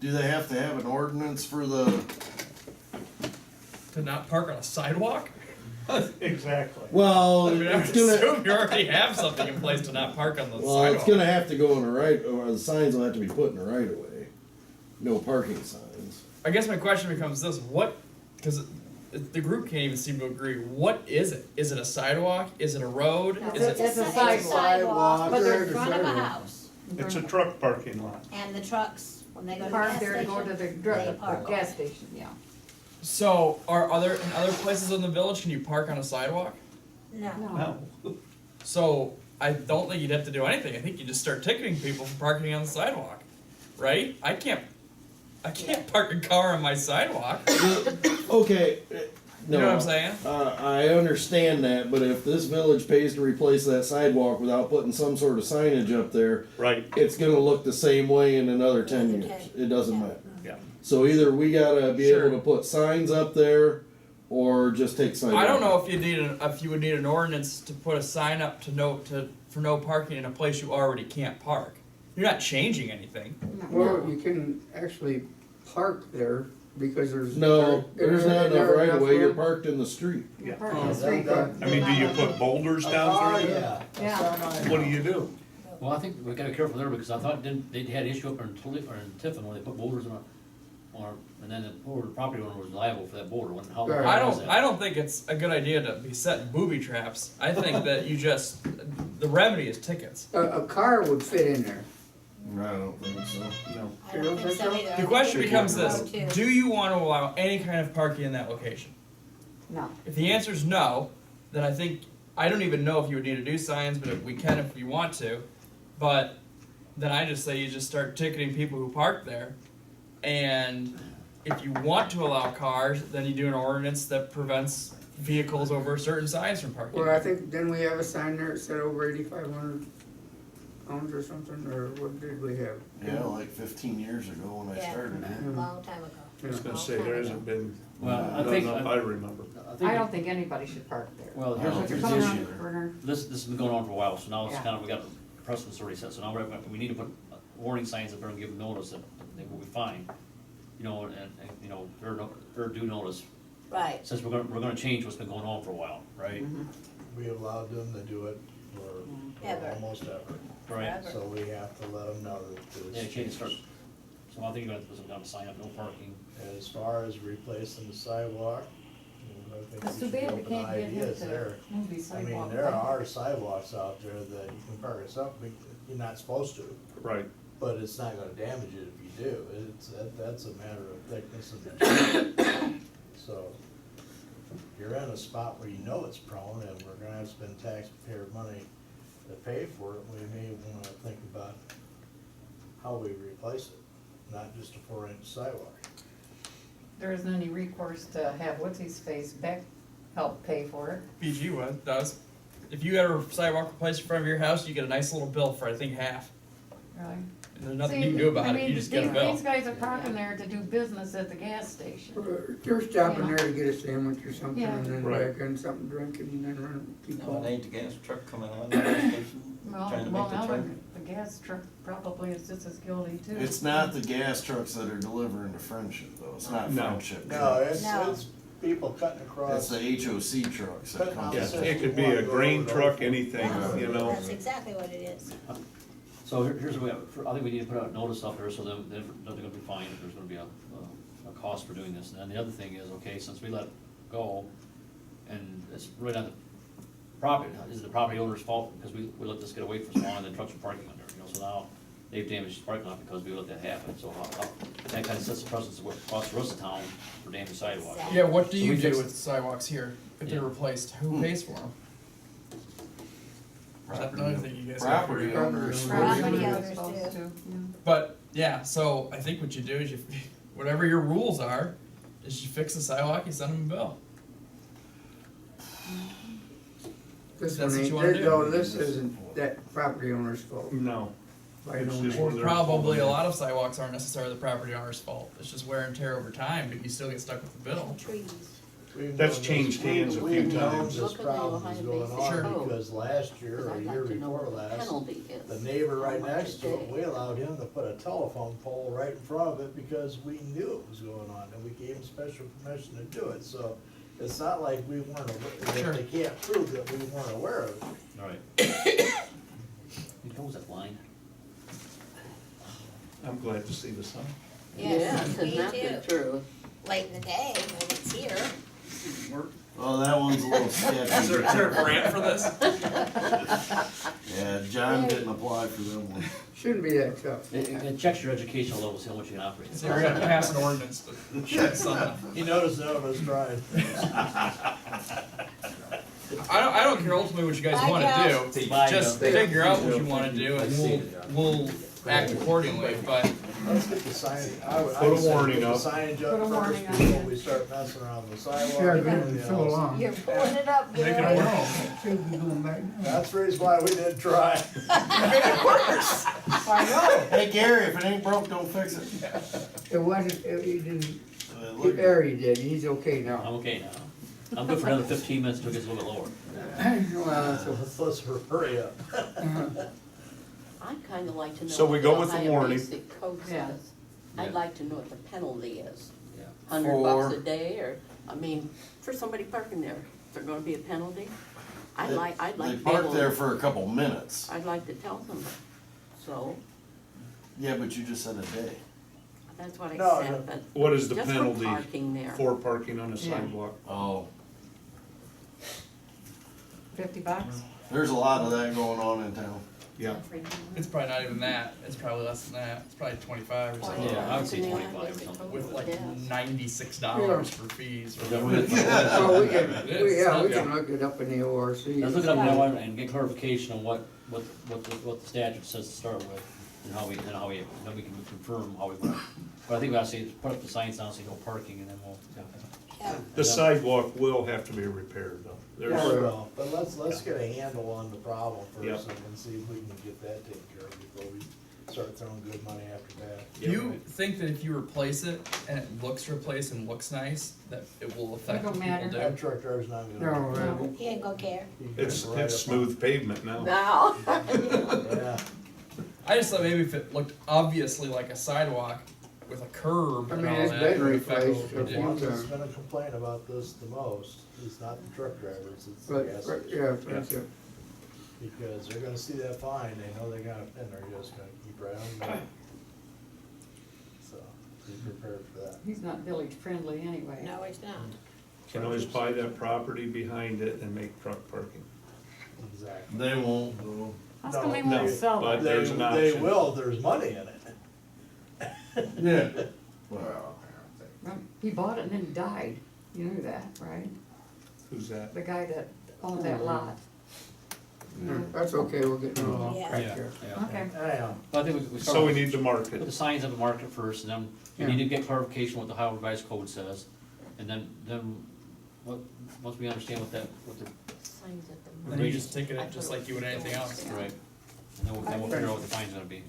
Do they have to have an ordinance for the, To not park on a sidewalk? Exactly. Well, I mean, I it's would gonna, assume you already have something in place to not park on the well, it's sidewalk. gonna have to go in the right, or the signs will have to be put in the right of way. No parking signs. I guess my question becomes this: what? Because the group can't even seem to agree. What is it? Is it a sidewalk? Is it a road? No, Is It's it? a sidewalk. But in there's front of a sidewalk. house, It's a truck parking lot. and the trucks, when they go to the Park gas there to go to the station, they park on gas it. station, yeah. So, are other in other places in the village? Can you park on a sidewalk? No. No. So I don't think you'd have to do anything. I think you just start ticketing people for parking on the sidewalk, right? I can't park a car on my sidewalk. Okay, no. You know what I'm saying? I understand that, but if this village pays to replace that sidewalk without putting some sort of signage up there, Right. it's gonna look the same way in another 10 Another years. 10, It doesn't yeah. matter. Yeah. So either we gotta be Sure. able to put signs up there, or just take signs. I don't out. know if you would need an ordinance to put a sign up for no parking in a place you already can't park. You're not changing anything. Well, you can actually park there because there's. No, there's not enough right of way. You're room. parked in the street. You park Oh, on the street. I mean, do you put boulders down through there? Yeah. Yeah. What do you do? Well, I think we gotta be careful there, because I thought they had an issue up in Tiffin where they put boulders and then the property owner was liable for that boulder. How Right. I don't think it's a good idea to be setting booby traps. I think that the remedy is tickets. A car would fit in there. I don't think so. No. I don't think so either. I The think question it's becomes a this: road too. do you want to allow any kind of parking in that location? No. If the answer is no, then I don't even know if you would need to do signs, but we can if you want to. But then I just say you just start ticketing people who park there, and if you want to allow cars, then you do an ordinance that prevents vehicles over a certain size from parking. Well, I think, didn't we have a sign there that said over 8,500 pounds or something, or what did we have? Yeah, like 15 years ago when I Yeah. started here. A long time ago. I was gonna Long say, time there ago. hasn't been, Well, I none think, I remember. I don't think anybody should park there. well, I here's don't the think Coming issue. around the corner. This has been going on for a while, so now it's Yeah. kind of, we got precedents already set, so now we need to put warning signs up there and give them notice that they will be fined. You know, and you know, their due notice, Right. since we're gonna change what's been going on for a while, right? We allowed them to do it for Ever. almost ever. Right, Forever. So we have to let them know that yeah, this change start, changes. so I think you're gonna have to put some kind of sign up, no parking. As far as replacing the sidewalk, I think It's we too should bad be we open can't get him ideas to there. move these I mean, sidewalk. there are sidewalks out there that you can park at something, you're not supposed to, Right. but it's not gonna damage it if you do. That's a matter of thickness and material. So, if you're in a spot where you know it's prone and we're gonna have to spend taxpayer money to pay for it, we may wanna think about how we replace it, not just a 4-inch sidewalk. There isn't any recourse to have what's his face Beck help pay for it. BG does. If you got a sidewalk replaced in front of your house, you get a nice little bill for I think half. Really? And there's nothing See, you can do about I it. mean, You just get a these- bill. These guys are parking there to do business at the gas station. They're stopping Yeah. there to get a sandwich or something, Yeah. and then Right. back in something, drinking, and then run, keep No, it on. ain't the gas truck coming out of the gas station, Well, trying to well, make the now turn. the gas truck probably is just as guilty too. It's not the gas trucks that are delivering to Friendship though, it's not No. Friendship No, trucks. it's people cutting It's across. the HOC trucks that come. Yeah, it could be a grain truck, anything, you know. That's exactly what it is. So here's what I think we need to put out a notice up there, so then they're gonna be fined if there's gonna be a cost for doing this. And then the other thing is, okay, since we let it go, and it's really not the property, is it the property owner's fault, because we let this get away for so long, and then trucks are parking under, you know, so now they've damaged the parking lot because we let that happen, so that kind of sets the precedence of what costs the rest of town for damaged sidewalks. Exactly. Yeah, what do So you we do fixed- with sidewalks here if they're Yeah. replaced? Who pays for them? That's another thing you guys gotta Property figure out. owners. Property They're owners supposed do. to, yeah. But yeah, so I think what you do is whatever your rules are, is you fix the sidewalk, you send them a bill. This That's one what ain't, you wanna do. no, this isn't that property owner's fault. No. Right It's on just there. where they're Probably a falling lot of sidewalks aren't necessarily the property owner's fault. It's just wear and tear over time, but you still get stuck with the bill. Trees. We've That's known changed this- hands a few We've known times. this Look at the problem is Ohio going Basic Sure. on Code. because last year Because or a I'd year like to know before what the last, penalty is. the neighbor right How much next a to it, day. we allowed him to put a telephone pole right in front of it because we knew it was going on and we gave him special permission to do it, so it's not like we weren't aware, Sure. they can't prove that we weren't aware of it. All right. You know that line? I'm glad to see the sun. Yes, me isn't that the too. truth? Late in the day when it's here. Well, that one's a little Is there a sketchy. grant for this? Yeah, John didn't apply for them one. Shouldn't be that tough. It checks your educational level, see how much you can operate. So we're gonna pass an ordinance to shut sun. He noticed none of us tried. I don't care ultimately what you guys Bye, wanna Cal. do, Bye, just Cal. figure out what you wanna do and we'll act accordingly, but Let's get the sign, I would, Put a I'd say warning put up. the signage Put a up warning first up, before yeah. we start messing around the sidewalk. Yeah, and been everything so else. long. You're pulling it up, make it Gary. work. Should be going back now. That's the reason why we didn't try. I know. Hey Gary, if it ain't broke, don't fix it. It wasn't, he didn't, Look- Harry did, he's okay now. I'm okay now. I'm good for another 15 minutes till it gets a little bit lower. Well, that's Let's hurry up. I'd kinda like to know. So we what go with the Ohio warning. Basic Code Yeah. says. Yeah. I'd like to know what the penalty is. Yeah. $100 a day, or, I mean, for somebody parking there, is there gonna be a penalty? I'd They- like They to be parked able, there for a couple minutes. I'd like to tell them, so, Yeah, but you just said a day. that's what I No, said, but What is the just for penalty parking there. for parking on a Yeah. sidewalk? Oh, $50? there's a lot of that going on in town. Yeah. It's probably not even that, it's probably less than that, it's probably 25 or something. Yeah, I would say In the Ohio 25 or Basic something. Code, With like yes. $96 for fees or Then whatever. we're gonna- So we can, It is, yeah, we yeah. can look it up in the ORC. Let's look it up now and get clarification on what the statute says to start with, and then we can confirm how we want. But I think we gotta say, put up the signs down, say no parking, and then we'll. The sidewalk will have to be repaired though. Yeah, There's, we will, but let's get a handle on the problem Yep. first and see if we can get that taken care of before we start throwing good money after that. Do you think that if you replace it and it looks replaced and looks nice, that it will affect It what don't people matter. do? That truck driver's not gonna. No, He ain't gonna care. He it's drives right up smooth pavement now. Now. on- Yeah, I just thought maybe if it looked obviously like a sidewalk with a curb I and mean, all it's that, been it would affect replaced what a we the do. few ones that's times. gonna complain about this the most is not the truck drivers, it's the But, gas but, station. yeah, that's it. Because they're gonna see that fine, they know they're gonna, and they're just gonna keep right on going. So, be prepared for that. He's not village friendly anyway. No, it's not. Can always buy that property behind it and make truck parking. Exactly. They won't though. How come they No, won't sell but it? there's an They option. will, if there's money in it. Yeah. Well, he bought it and then he died. You knew that, right? Who's that? The guy that owned that lot. That's okay, we're getting along Yeah. right Yeah, there. yeah. Okay. Anyhow, But I think we start. So we with- need to mark Put the it. signs on the market first, and then we Yeah. need to get clarification what the Ohio Revised Code says. And then, once we understand what the, Signs at the. Then you just ticket it just like you would anything else. right, and then we'll figure out what the fine's gonna be.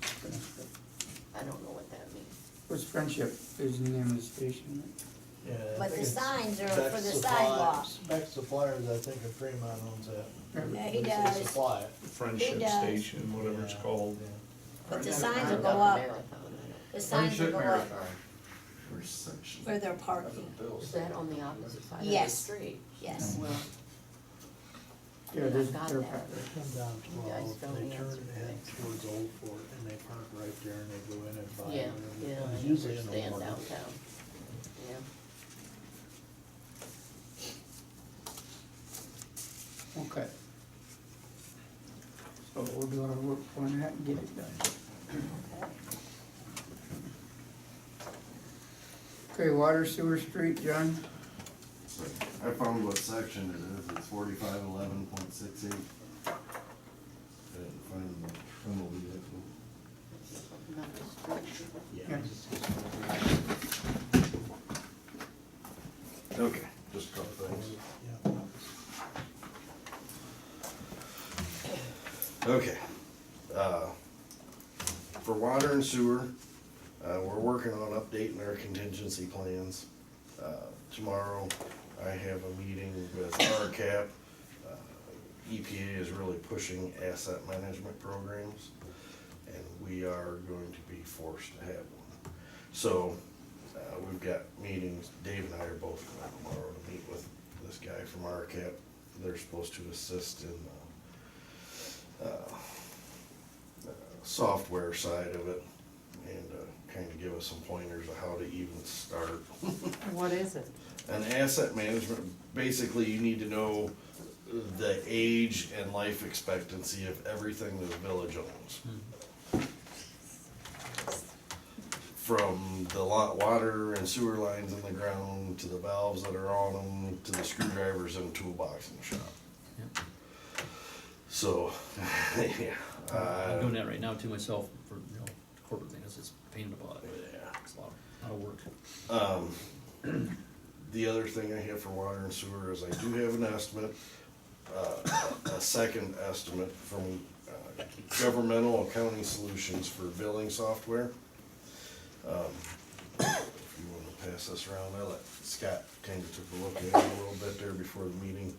I don't know what that means. What's Friendship is the name of the station. yeah. I But think the it's signs are Beck for the Supply- sidewalk. Beck Suppliers, I think, in Fremont owns that. Yeah, he They does. supply it. Friendship does. Station, whatever it's Yeah, called. yeah. But the I've signs will got go the up, marathon, the signs will go up First section. where they're parking. Is that on the opposite side of the Yes. street? Yes. Well, Yeah, there's, I've got they're, that. They come down You guys 12, don't they turn answer and head things. towards Old Fort, and they park right there, and they go in and buy. Yeah, whatever. yeah, It's I usually in the understand morning. downtown. Yeah. okay. So we'll do our work on that and get it done. Okay, water sewer street, John? I found what section it is, it's 4511.68. I didn't find the penalty yet. Something about the street. Yeah. Okay, just a couple things. Yeah. Okay. for water and sewer, we're working on updating our contingency plans. Tomorrow, I have a meeting with RCAP. EPA is really pushing asset management programs, and we are going to be forced to have one. So, we've got meetings, Dave and I are both going tomorrow to meet with this guy from RCAP. They're supposed to assist in software side of it, and kind of give us some pointers of how to even start. What is it? An asset management, basically you need to know the age and life expectancy of everything the village owns. From the water and sewer lines in the ground, to the valves that are on them, to the screwdrivers in the toolbox in the shop. Yep. So, yeah. I'm doing that right now too myself for, you know, corporate things, it's a pain in the butt. Yeah. It's a lot of work. The other thing I have for water and sewer is I do have an estimate, a second estimate from Governmental Accounting Solutions for billing software. If you wanna pass this around, I let Scott kind of took a look at it a little bit there before the meeting.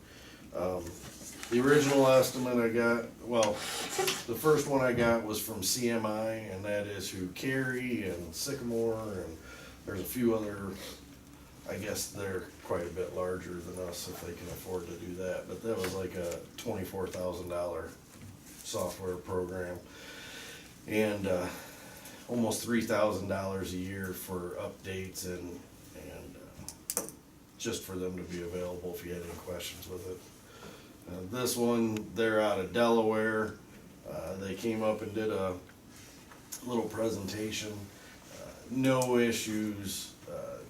The original estimate I got, well, the first one I got was from CMI, and that is who Cary and Sycamore, and there's a few other, I guess they're quite a bit larger than us if they can afford to do that, but that was like a $24,000 software program. And, almost $3,000 a year for updates and just for them to be available if you had any questions with it. This one, they're out of Delaware. They came up and did a little presentation. No issues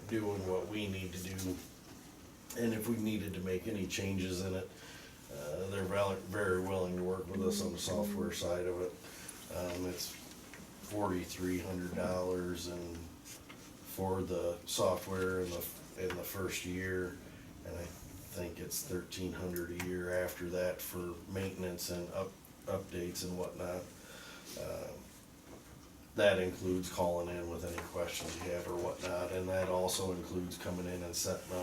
doing what we need to do. And if we needed to make any changes in it, they're very willing to work with us on the software side of it. It's $4,300 and for the software in the first year, and I think it's $1,300 a year after that for maintenance and updates and whatnot. That includes calling in with any questions you have or whatnot, and that also includes coming in and setting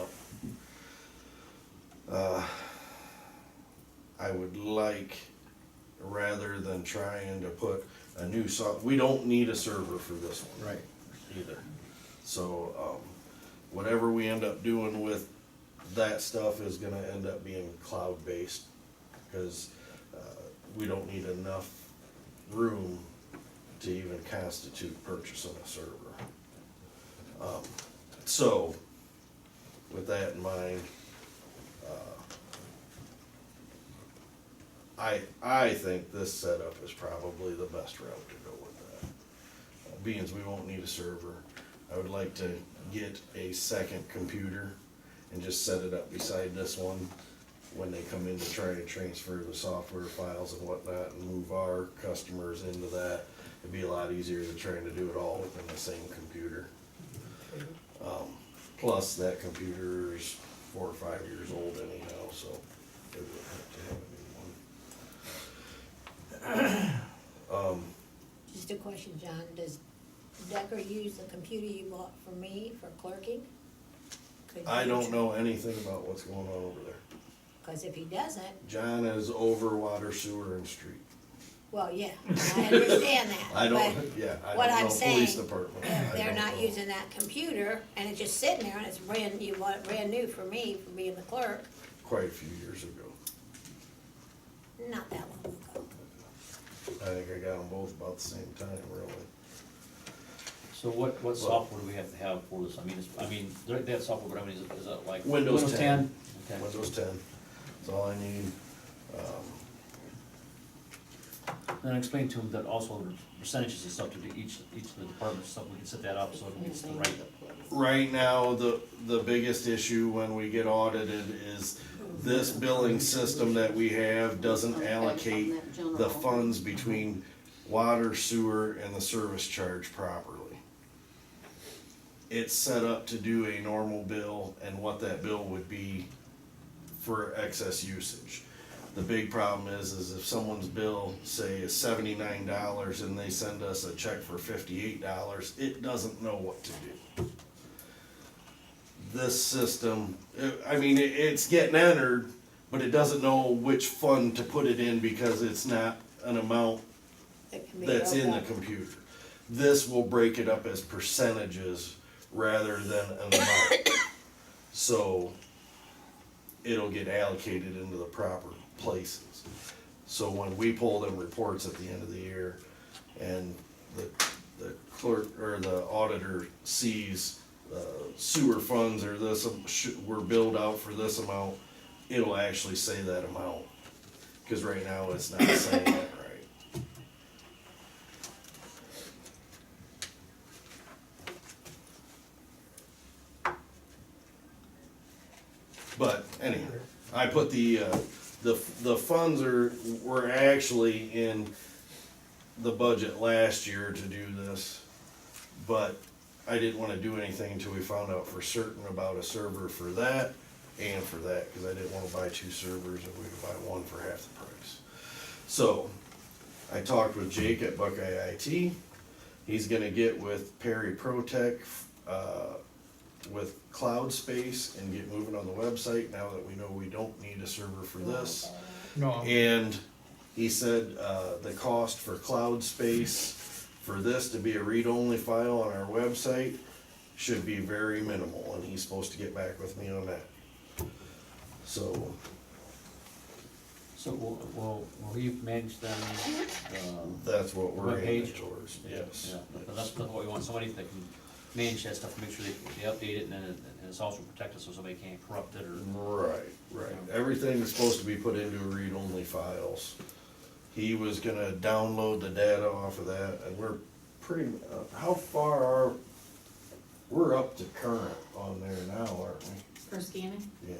up. I would like, rather than trying to put a new we don't need a server for this one. Right. Either. So, whatever we end up doing with that stuff is gonna end up being cloud-based, because, we don't need enough room to even constitute purchasing a server. So, with that in mind, I think this setup is probably the best route to go with that. Being as we won't need a server, I would like to get a second computer and just set it up beside this one when they come in to try to transfer the software files and whatnot and move our customers into that. It'd be a lot easier than trying to do it all within the same computer. Plus, that computer's 4 or 5 years old anyhow, so they would have to have a new one. Just a question, John, does Decker use the computer you bought for me for clerking? Could I you don't know anything about what's going on over there. Cause if he doesn't, John is over water, sewer, and street. well, yeah, I understand that. I don't, but yeah, I what don't I'm know police saying, department. if I they're don't not know. using that computer and it's just sitting there and it's you bought it brand new for me, for being the clerk, Quite a few years ago. not that long ago. I think I got them both about the same time, really. So what software do we have to have for this? I mean, that software, but I mean, is it like? Windows 10. Okay. Windows 10, that's all I need. And explain to them that also the percentages and stuff to each of the departments, so we can set that up so it's the right. Right now, the biggest issue when we get audited is this billing system that we have doesn't allocate the funds between water, sewer, and the service charge properly. It's set up to do a normal bill and what that bill would be for excess usage. The big problem is if someone's bill, say, is $79 and they send us a check for $58, it doesn't know what to do. This system, it's getting entered, but it doesn't know which fund to put it in because it's not an amount It can be that's in the broke up. computer. This will break it up as percentages rather than an amount. So it'll get allocated into the proper places. So when we pull them reports at the end of the year and the clerk or the auditor sees sewer funds or this, were billed out for this amount, it'll actually say that amount. Cause right now it's not saying that right. But anyhow, I put the funds were actually in the budget last year to do this, but I didn't wanna do anything until we found out for certain about a server for that and for that, cause I didn't wanna buy two servers if we could buy one for half the price. So, I talked with Jake at Buckeye IT, he's gonna get with Perry ProTech, with Cloud Space and get moving on the website now that we know we don't need a server for this. No. And he said, the cost for Cloud Space for this to be a read-only file on our website should be very minimal, and he's supposed to get back with me on that. So, So will he manage them, that's what we're aiming webpage? towards, yes. Yeah, but that's what we want, somebody that can manage that stuff, make sure they update it, and then and it's also protected so somebody can't corrupt it or. Right. Everything is supposed to be put into read-only files. He was gonna download the data off of that, and we're pretty, how far are, we're up to current on there now, aren't we? For scanning, Yeah.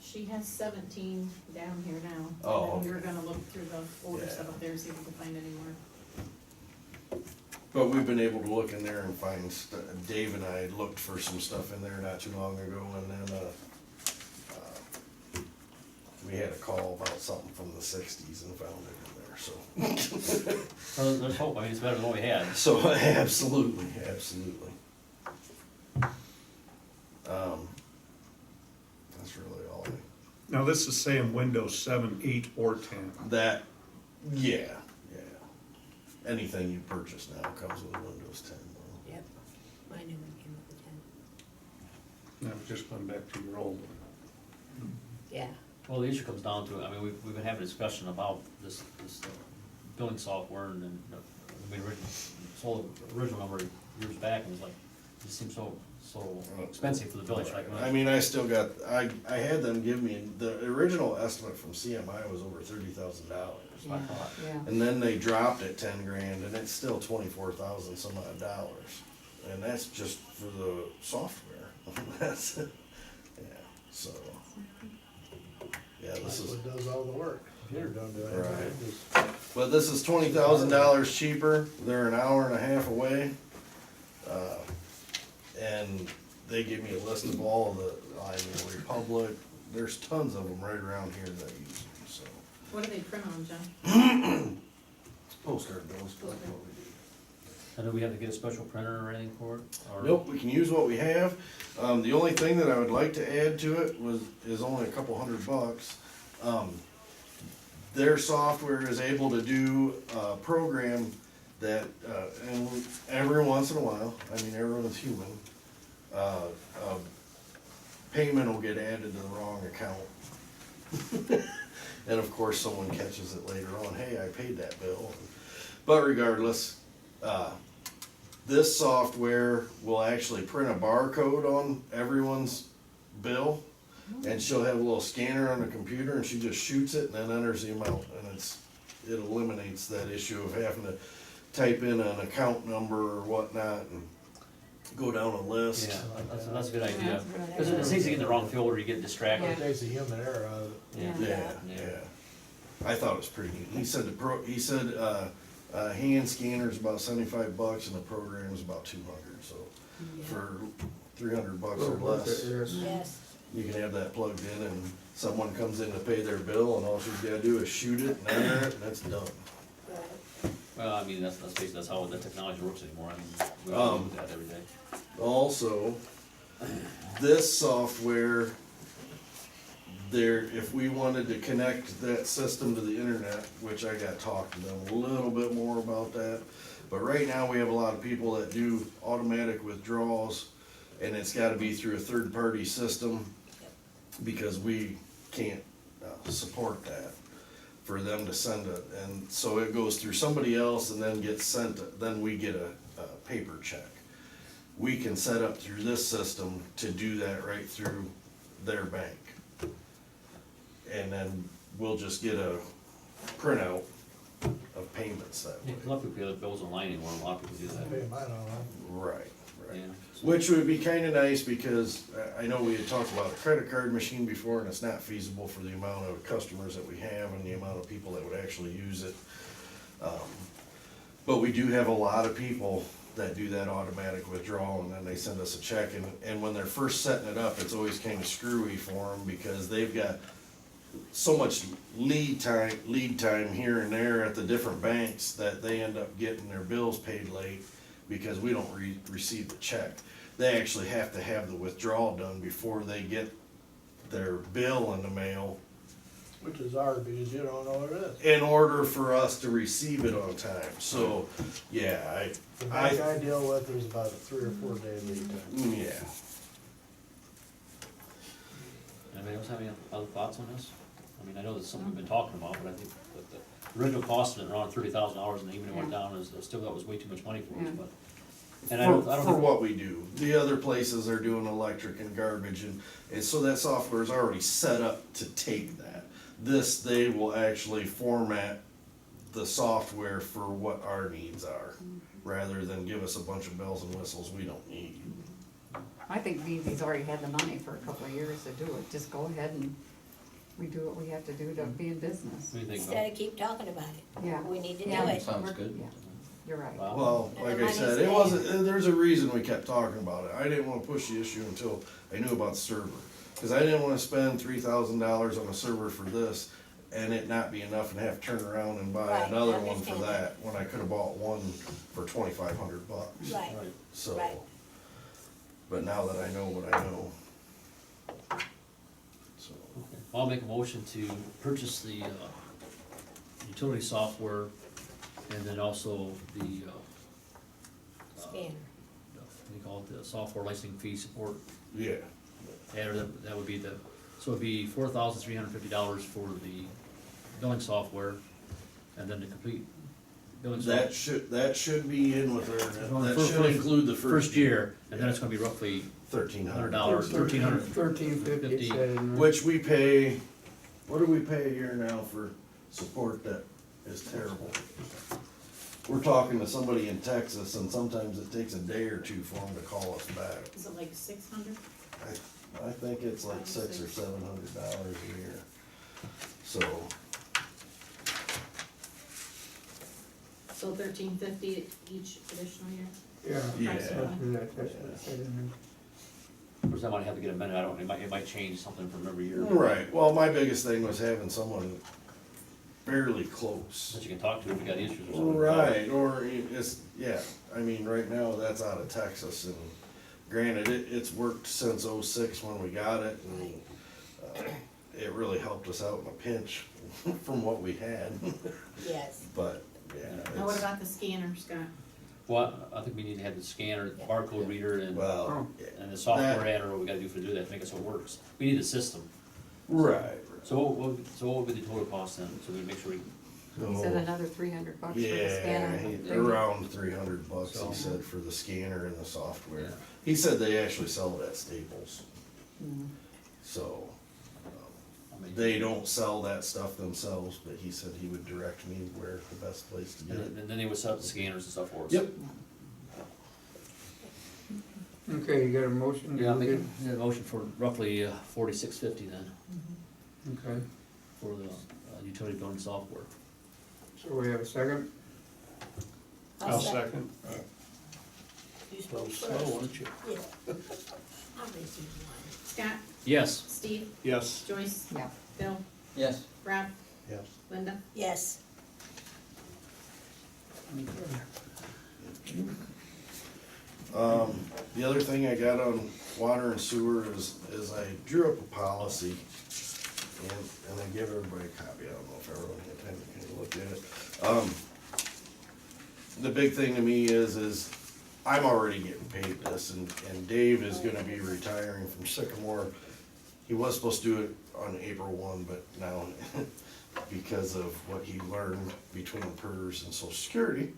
she has 17 down here now. Oh, And then we were okay. gonna look through the older Yeah. stuff up there, see if we can find any more. But we've been able to look in there and find, Dave and I had looked for some stuff in there not too long ago, and then, we had a call about something from the 60s and found it in there, so. So there's hope, I mean, it's better than what we had. So, absolutely. That's really all Now, this is saying Windows 7, 8, or 10. that, yeah. Anything you purchase now comes with Windows 10. though. Yep, my new one came with the 10. Now, just going back to your old one. Yeah, Well, the issue comes down to, I mean, we've been having a discussion about this billing software and, we sold the original number years back and it was like, it just seems so expensive for the village, like. I mean, I still got, I had them give me, the original estimate from CMI was over $30,000. yeah, yeah. And then they dropped it 10 grand and it's still 24,000 some odd dollars. And that's just for the software. That's, yeah, so. Yeah, this That's is, what does all the work. You're done doing Right. it. Just- but this is $20,000 cheaper. They're an hour and a half away. And they give me a list of all of the, Republic, there's tons of them right around here that use them, so. What do they print on, John? Postcard bills, like what we do. And do we have to get a special printer or anything for it? Or- Nope, we can use what we have. The only thing that I would like to add to it is only a couple $100. Their software is able to do a program that, and every once in a while, I mean, everyone's human, payment will get added to the wrong account. And of course, someone catches it later on, hey, I paid that bill. But regardless, this software will actually print a barcode on everyone's bill, and she'll have a little scanner on the computer, and she just shoots it and then enters the amount, and it eliminates that issue of having to type in an account number or whatnot and go down a list. Yeah, that's a good Yeah, idea. that's a good idea. Because it's easy to get in the wrong folder, you get distracted. Yeah. It takes a human error out of it. Yeah. I thought it was pretty neat. He said hand scanner's about $75 and the program's about $200, so for $300 or less, Yes, you can have that plugged in and someone comes in to pay their bill and all she's gotta do is shoot it and enter it and it's done. Well, I mean, that's basically, that's how the technology works anymore, I mean, we all do that every day. Also, this software, if we wanted to connect that system to the internet, which I got talked to them a little bit more about that. But right now, we have a lot of people that do automatic withdrawals, and it's gotta be through a third-party system, because we can't support that, for them to send it. And so it goes through somebody else and then gets sent, then we get a paper check. We can set up through this system to do that right through their bank. And then we'll just get a printout of payments that Yeah, way. 'cause a lot of people pay their bills online anymore, a lot of people do that. Pay mine online. Right, right. Yeah. Which would be kinda nice, because I know we had talked about a credit card machine before, and it's not feasible for the amount of customers that we have and the amount of people that would actually use it. But we do have a lot of people that do that automatic withdrawal, and then they send us a check, and when they're first setting it up, it's always kinda screwy for them, because they've got so much lead time here and there at the different banks, that they end up getting their bills paid late, because we don't receive the check. They actually have to have the withdrawal done before they get their bill in the mail, Which is hard because you don't know what it is. in order for us to receive it on time. So, yeah, The bank I deal with, there's about a 3 or 4 day lead time. yeah. Anybody else have any other thoughts on this? I mean, I know that's something we've been talking about, but I think that the original cost of it around $30,000, and even it went down, is still, that was way too much money for us, but. And I don't For think- what we do. The other places are doing electric and garbage, and so that software is already set up to take that. This, they will actually format the software for what our needs are, rather than give us a bunch of bells and whistles we don't need. I think BV's already had the money for a couple of years to do it, just go ahead and we do what we have to do to be in business. What do you think, Bill? Instead of keep talking about it. Yeah. We need to do Yeah. it. Sounds good. Yeah, you're right. Wow. Well, And like the I money's said, it there. wasn't, there's a reason we kept talking about it. I didn't wanna push the issue until I knew about the server. Cause I didn't wanna spend $3,000 on a server for this, and it not be enough and have to turn around and buy Right, another I one for understand that, when I could've bought one for $2,500. Right, Right. So, Right. but now that I know what I know. So, Okay. I'll make a motion to purchase the utility software, and then also the, scanner. what do you call it, the software licensing fee support. yeah, And that would be so it'd be $4,350 for the billing software, and then the complete billing software. that should be in with her, Well, that for- should for include the First year, and then it's gonna be roughly $1,300. $1,350 it said in there. Which we pay, what do we pay a year now for support that is terrible? We're talking to somebody in Texas, and sometimes it takes a day or two for them to call us back. Is it like 600? I think it's like $600 or $700 a year. So, So 1350 each additional year? Yeah. Yeah. That's what it said in there. Of course, I might have to get a minute, it might change something from every year. right, well, my biggest thing was having someone fairly close. That you can talk to if you got issues or something. Right, or it's, yeah, I mean, right now, that's out of Texas, and granted, it's worked since '06 when we got it, and it really helped us out in a pinch from what we had, Yes. but, yeah. Now what it's- about the scanner, Scott? Well, I think we need to have the scanner, Yeah. barcode reader, and Well, the software adder, what we gotta do to do that, to make it so it works. We need a system. right. So what would be the total cost then, so we make sure we, He said another $300 for the Yeah, scanner. around $300, So- he said, for the scanner and the software. Yeah. He said they actually sell it at Staples, Mhm. so, I mean. they don't sell that stuff themselves, but he said he would direct me where the best place to get it. And then they would set up the scanners and stuff for us. Yep. Okay, you got a motion? Yeah, I'll make a motion for roughly $46.50 then, Okay, for the utility billing software. so we have a second? I'll second. You spoke Slow, first. aren't you? Yeah. I'll raise you one. Scott, Yes. Steve, Yes. Joyce, Yeah. Bill, Yes. Rob, Yes. Linda. Yes. The other thing I got on water and sewer is I drew up a policy, and I gave everybody a copy, I don't know if everyone had time to kind of look at it. The big thing to me is I'm already getting paid this, and Dave is gonna be retiring from Sycamore. He was supposed to do it on April 1, but now, because of what he learned between PERS and Social Security,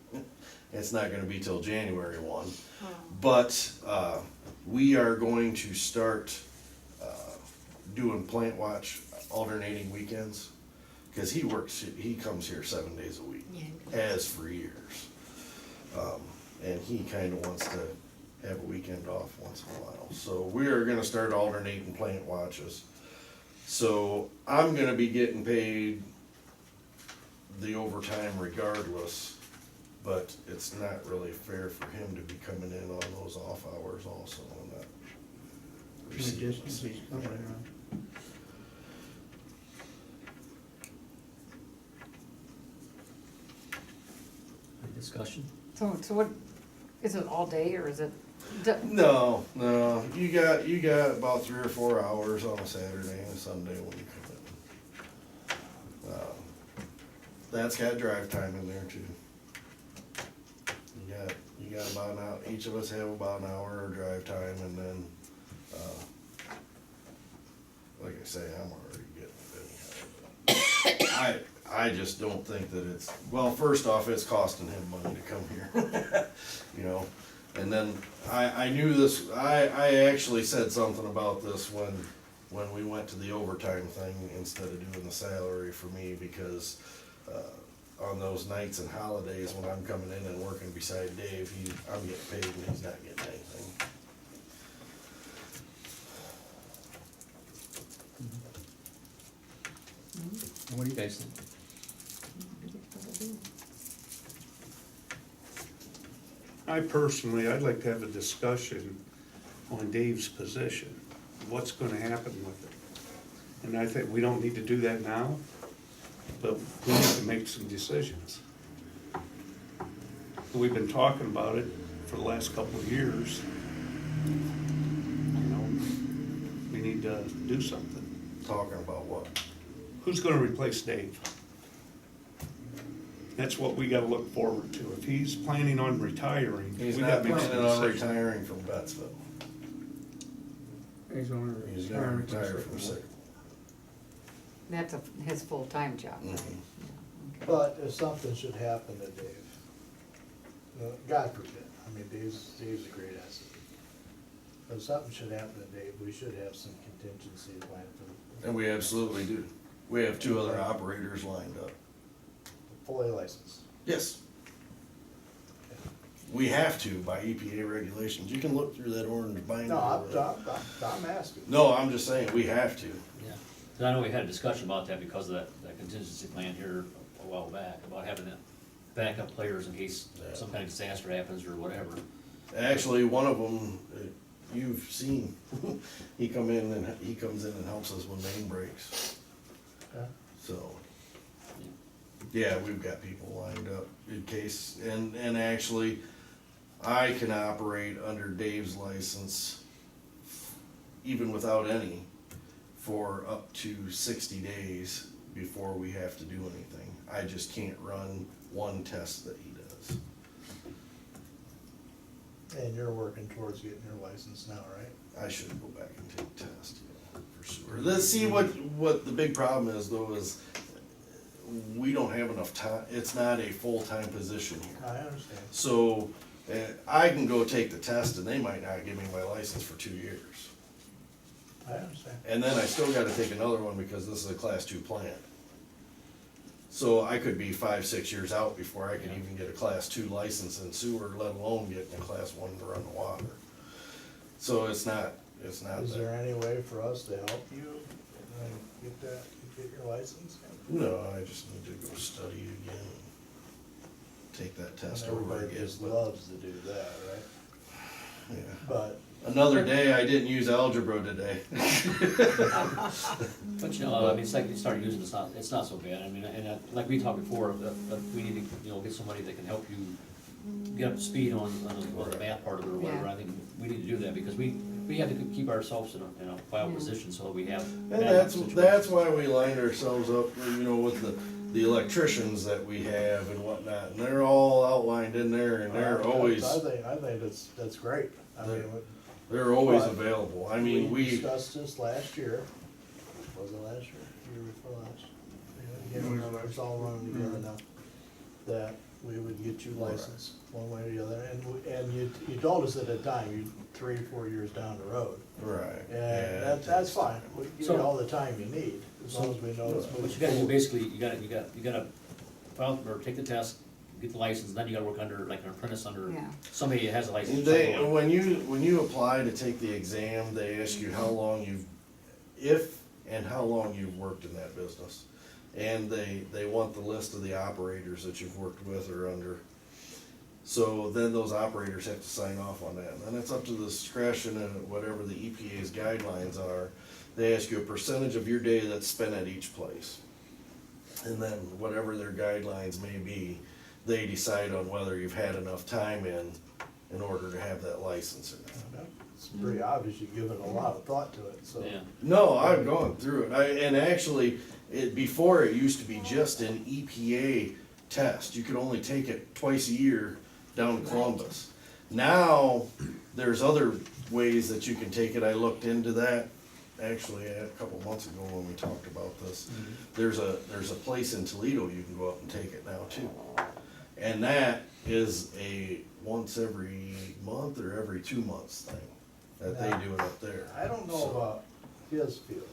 it's not gonna be till January 1. But we are going to start doing plant watch alternating weekends, because he comes here 7 days a week, has for years. And he kinda wants to have a weekend off once in a while. So we are gonna start alternating plant watches. So I'm gonna be getting paid the overtime regardless, but it's not really fair for him to be coming in on those off hours also on that. The distance he's covering around. Any discussion? So what, is it all day or is it? No, you got about 3 or 4 hours on a Saturday and a Sunday when you come in. That's got drive time in there too. You got about an hour, each of us have about an hour of drive time, and then, like I say, I'm already getting it anyhow. I just don't think that it's, well, first off, it's costing him money to come here, you know? And then I knew this, I actually said something about this when we went to the overtime thing instead of doing the salary for me, because, on those nights and holidays when I'm coming in and working beside Dave, I'm getting paid and he's not getting anything. What do you guys think? I personally, I'd like to have a discussion on Dave's position, what's gonna happen with it. And I think we don't need to do that now, but we need to make some decisions. We've been talking about it for the last couple of years. You know, we need to do something. Talking about what? Who's gonna replace Dave? That's what we gotta look forward to. If he's planning on retiring, we He's gotta not make some planning on decisions. retiring from Bettsville. He's gonna He's gonna retire from Sycamore. That's his full-time job. Mhm. But if something should happen to Dave, God forbid, I mean, Dave's a great asset. But if something should happen to Dave, we should have some contingency plan for And we absolutely do. We have 2 other operators lined up. fully licensed. Yes. We have to by EPA regulations. You can look through that orange binder. No, I'm asking. No, I'm just saying, we have to. Yeah. 'Cause I know we had a discussion about that because of that contingency plan here a while back, about having that backup players in case some kind of disaster happens or whatever. Actually, one of them, you've seen, he comes in and helps us when main breaks. Yeah. So, yeah, we've got people lined up in case, and actually, I can operate under Dave's license, even without any, for up to 60 days before we have to do anything. I just can't run one test that he does. And you're working towards getting your license now, right? I should go back and take a test, for sure. Let's see what the big problem is though, is we don't have enough time, it's not a full-time position here. I understand. So, I can go take the test and they might not give me my license for 2 years. I understand. And then I still gotta take another one because this is a class 2 plant. So I could be 5, 6 years out before I could even get a class 2 license in sewer, let alone getting a class 1 to run the water. So it's not Is that. there any way for us to help you get your license? No, I just need to go study again. Take that test And over everybody again. just but- loves to do that, right? but Another day, I didn't use algebra today. But you know, I mean, it's like you start using it, it's not so bad, I mean, and like we talked before, that we need to, you know, get somebody that can help you get up to speed on the math part of it or whatever, I think we need to do that, because we have to keep ourselves in a viable position, so that we have. And backup that's situations. why we lined ourselves up, you know, with the electricians that we have and whatnot, and they're all outlined in there, and they're always, I think that's great. I mean, they're always but available. I mean, we we, discussed this last year. Was it last year? Year before last? Yeah, remember, it's all running together now. That we would get you licensed one way or the other, and you told us at the time, you 3 or 4 years down the road. right. And that's fine, we give So- you all the time you need, as long as we know it's moving What you gotta do, forward. basically, you gotta file, or take the test, get the license, and then you gotta work under, like an apprentice under Yeah. somebody that has a license. They, when you apply to take the exam, they ask you how long how long you've worked in that business. And they want the list of the operators that you've worked with or under. So then those operators have to sign off on that. And then it's up to the discretion and whatever the EPA's guidelines are. They ask you a percentage of your day that's spent at each place. And then whatever their guidelines may be, they decide on whether you've had enough time in order to have that license or not. It's pretty obvious you've given a lot of thought to it, so. Yeah. No, I've gone through it. And actually, before it used to be just an EPA test. You could only take it twice a year down to Columbus. Now, there's other ways that you can take it. I looked into that actually a couple months ago when we talked about this. There's a place in Toledo you can go up and take it now too. And that is a once every month or every 2 months thing that they do it up there. I don't know about his field.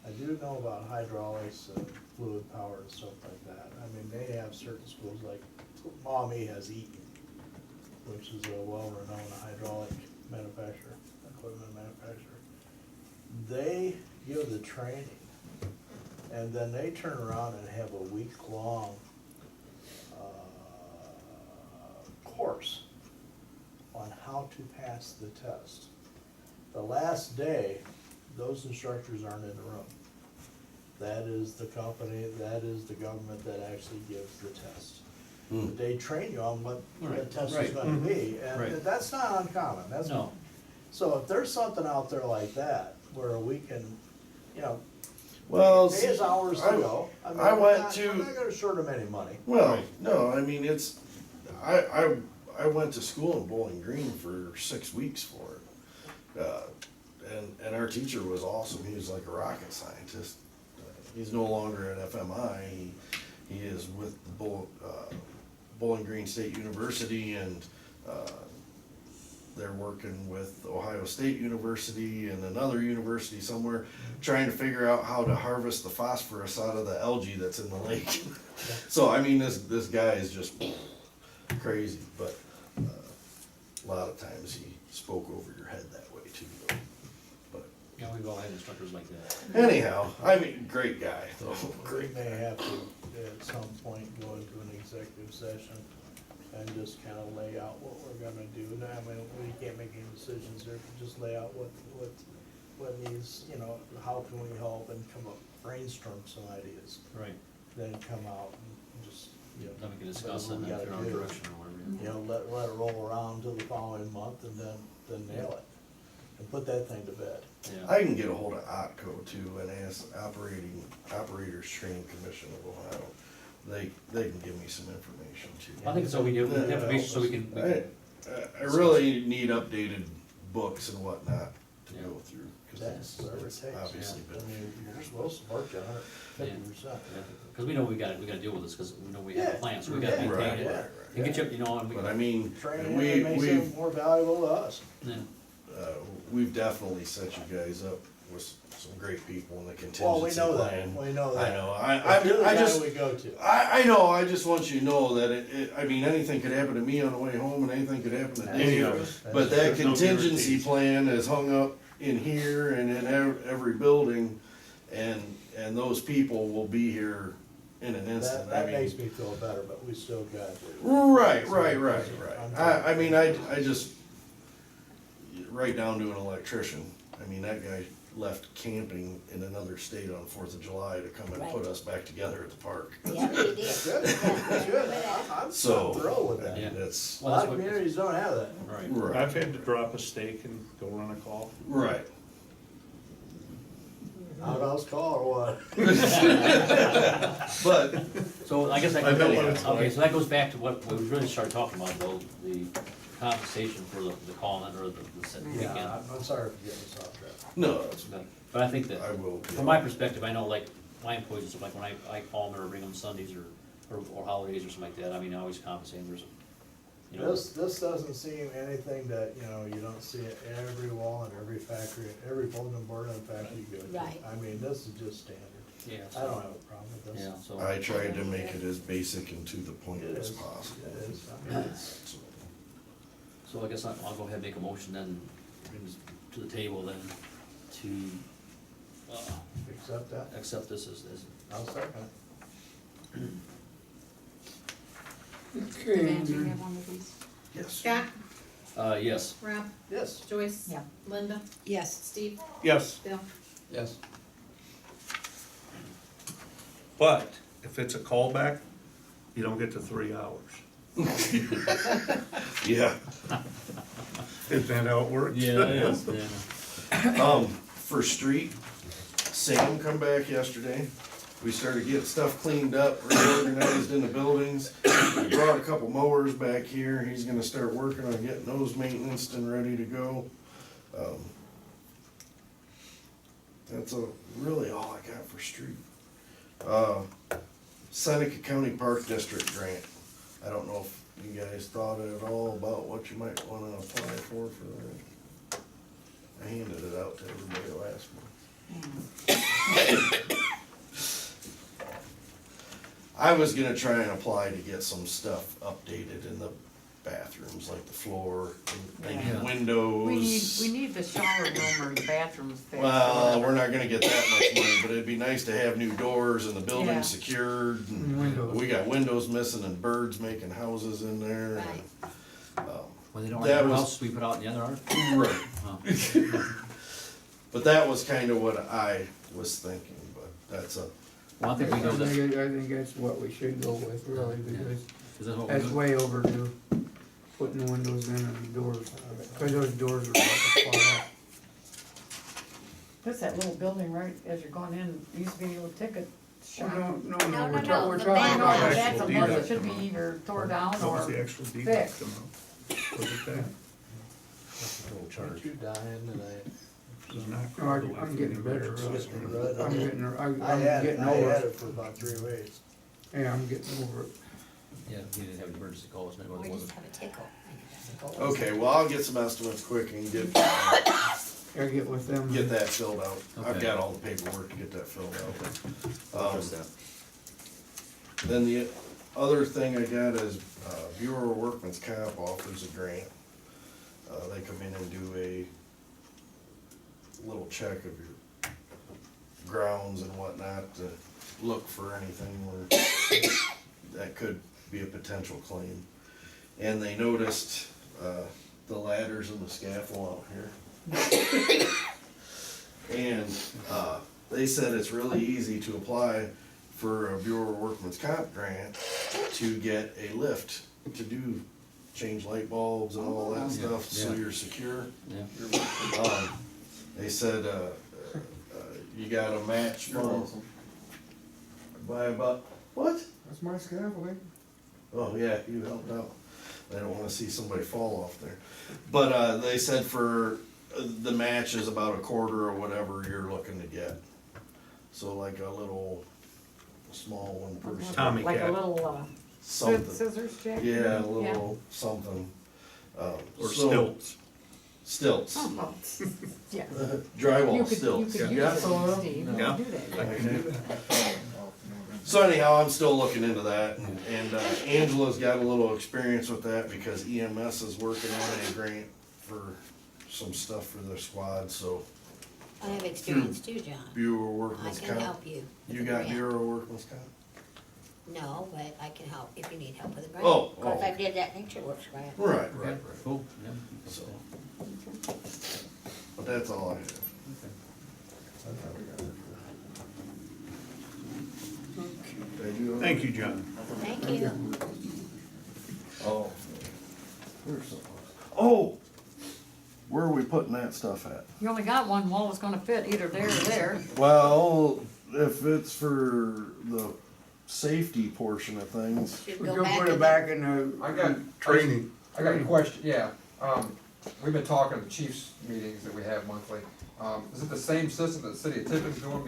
I do know about hydraulics and fluid power and stuff like that. I mean, they have certain schools, like Maumee has Eaton, which is a well-renowned hydraulic manufacturer, equipment manufacturer. They give the training, and then they turn around and have a week-long course on how to pass the test. The last day, those instructors aren't in the room. That is the company, that is the government that actually gives the test. But they train you on what the Right, test is right. gonna be, and Right. that's not uncommon, that's. No. So if there's something out there like that, where we can, you know, Well, pay his hours to go, I mean, I we're went not- to- we're not gonna short him any money. Well, no, I mean, I went to school in Bowling Green for 6 weeks for it. And our teacher was awesome. He was like a rocket scientist. He's no longer at FMI. He is with the Bowling Green State University, and they're working with Ohio State University and another university somewhere, trying to figure out how to harvest the phosphorus out of the algae that's in the lake. So, I mean, this guy is just crazy, but a lot of times he spoke over your head that way too, though. But Yeah, we've all had instructors like that. anyhow, I mean, great guy, though. We may have to, at some point, go into an executive session and just kind of lay out what we're gonna do. Now, I mean, we can't make any decisions here, but just lay out what needs, you know, how can we help, and come up, brainstorm some ideas. Right. Then come out and just, you know. Then we can discuss what it we and gotta figure out do. direction or whatever. You know, let it roll around till the following month, and then nail it, and put that thing to bed. Yeah. I can get a hold of OTCO too and ask Operators Training Commission of Ohio. They can give me some information too. I think it's so we do, information so we can. I really need updated books and whatnot to Yeah. go through, cause That's whatever it it's takes. obviously I been. mean, you're supposed to support you 150%. Cause we know we gotta deal with this, cause we know we have a plan, so we gotta Yeah. maintain Right, it. right, And get you, you know, and we. But I mean, Training makes we've, it more valuable to us. Yeah. we've definitely set you guys up with some great people in the contingency Well, we know that, plan. we know that. I know, But you're the I guy just, we go to. I know, I just want you to know that I mean, anything could happen to me on the way home and anything could happen to That's Dave. true. But that There's no contingency guarantees. plan is hung up in here and in every building, and those people will be here in an instant. I That mean, makes me feel better, but we still got to. Right. I mean, I just, right down to an electrician. I mean, that guy left camping in another state on 4th of July to come and put Right. us back together at the park. Yeah, he did. Good, that's good. I'm So, thrilled with I that. mean, Yeah. it's, A Well, lot that's of what, communities don't have that. right. right, I've had to drop a steak and go run a call. right. Outhouse call or what? But, So I guess that I goes, know what it's okay, like. so that goes back to what we really started talking about, though, the compensation for the calling or the weekend. Yeah, I'm sorry for getting us off track. no, that's, But I think that, I will. from my perspective, I know like my employees and stuff, like when I call them or bring them Sundays or holidays or something like that, I mean, I always compensate them, there's a, you know. This doesn't seem anything that, you know, you don't see at every wall in every factory, every bulletin board in a factory you go to. Right. I mean, this is just standard. Yeah, I don't so, have a problem with this. yeah, so. I tried to make it as basic and to the point It as is. possible. It is. I mean, it's, So I guess I'll go ahead and make a motion then, bring this to the table then, to, accept that. accept this as, I'll second it. Okay, Dan, do you have one of these? Yes. Scott, yes. Rob, Yes. Joyce. Yeah. Linda, Yes. Steve, Yes, Bill. Yes. but if it's a callback, you don't get the 3 hours. Yeah. Isn't that how it works? Yeah, it is, yeah. For street, Sam come back yesterday. We started getting stuff cleaned up, reorganized in the buildings. We brought a couple mowers back here. He's gonna start working on getting those maintenanced and ready to go. That's really all I got for street. Seneca County Park District grant. I don't know if you guys thought at all about what you might wanna apply for that. I handed it out to everybody last month. I was gonna try and apply to get some stuff updated in the bathrooms, like the floor and Yeah. windows. We need the shower room or the bathrooms fixed. Well, we're not gonna get that much money, but it'd be nice to have new doors and the building Yeah. secured. and windows. We got windows missing and birds making houses in there. Right. When they don't That like our was- house, we put out in the other art? Right. Oh. But that was kinda what I was thinking, but that's a, Well, I think we know that, I think that's what we should go with, really, because is that what we're that's doing? way overdue, putting the windows in and the doors, cause those doors are about to fall off. There's that little building right as you're going in, used to be a little ticket Oh, shop. no, No, we're no, talking, no, we're the talking I know, about but Actual that's a mess, deduct it should be amount. either tore down What or was the actual deduct fixed. amount? Was it that? Aren't you dying tonight? It's not No, quite the way I'm from getting the better, original really. system. I'm getting I over had it. it for about 3 weeks. Yeah, I'm getting over it. Yeah, you didn't have an emergency call, it's not what Or it just was. have a tickle. okay, well, I'll get some estimates quick and get Gotta get with them. that filled out. I've Okay. got all the paperwork to get that filled out. Just that. Then the other thing I got is Bureau of Workman's Comp offers a grant. They come in and do a little check of your grounds and whatnot to look for anything where that could be a potential claim. And they noticed the ladders and the scaffold out here. And they said it's really easy to apply for a Bureau of Workman's Comp grant to get a lift to do, change light bulbs and all that stuff, so Yeah. you're secure. Yeah. They said, you got a match from, by about, what? That's my scaffolding. Oh, yeah, you helped out. I don't wanna see somebody fall off there. But, they said for, the match is about a quarter or whatever you're looking to get. So like a little, small one person. Tommy Like a cat. little, Something. scissors, Jack? Yeah, a little something. Or So- stilts. Stilts. Oh, well, yeah. Drywall You could stilts. use Yeah. those, Steve, you Yeah. can do that. I can do that. So anyhow, I'm still looking into that, and Angela's got a little experience with that because EMS is working on a grant for some stuff for their squad, so I have experience too, John. Bureau of I Workman's can Comp. help you. with You the got grant. Bureau of Workman's Comp? No, but I can help if you need help with the grant. Oh, Of course, oh. I did that Nature Works grant. Right, Okay, cool, yeah. So, but that's all I have. Thank you, John. Thank you. Oh. Oh, where are we putting that stuff at? You only got one wall that's gonna fit either there or there. Well, if it's for the safety portion of things, Should We go could back put to it back in the I got, Training. I got a question, yeah. We've been talking at the chiefs meetings that we have monthly. Is it the same system that the city of Tiffin's doing?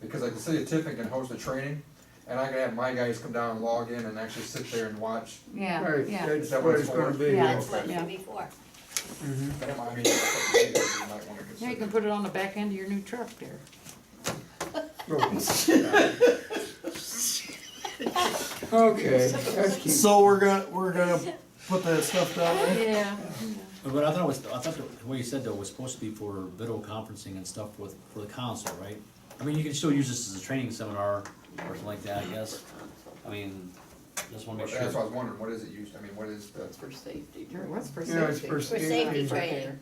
Because like the city of Tiffin can host a training, and I can have my guys come down and log in and actually sit there and watch. Yeah, Right, yeah. that's Is that what what it's it's gonna for? be. Yeah. That's what it Yeah. should be for. Mhm. But I mean, that's something you might wanna Yeah, you consider. can put it on the back end of your new truck there. Okay, let's keep, so we're gonna put that stuff down there? Yeah. But I thought the way you said though was supposed to be for video conferencing and stuff for the council, right? I mean, you can still use this as a training seminar or something like that, I guess. I mean, just wanna make sure. That's what I was wondering, what is it used, I mean, what is the? For safety. What's for yeah, it's safety? for For safety safety. training.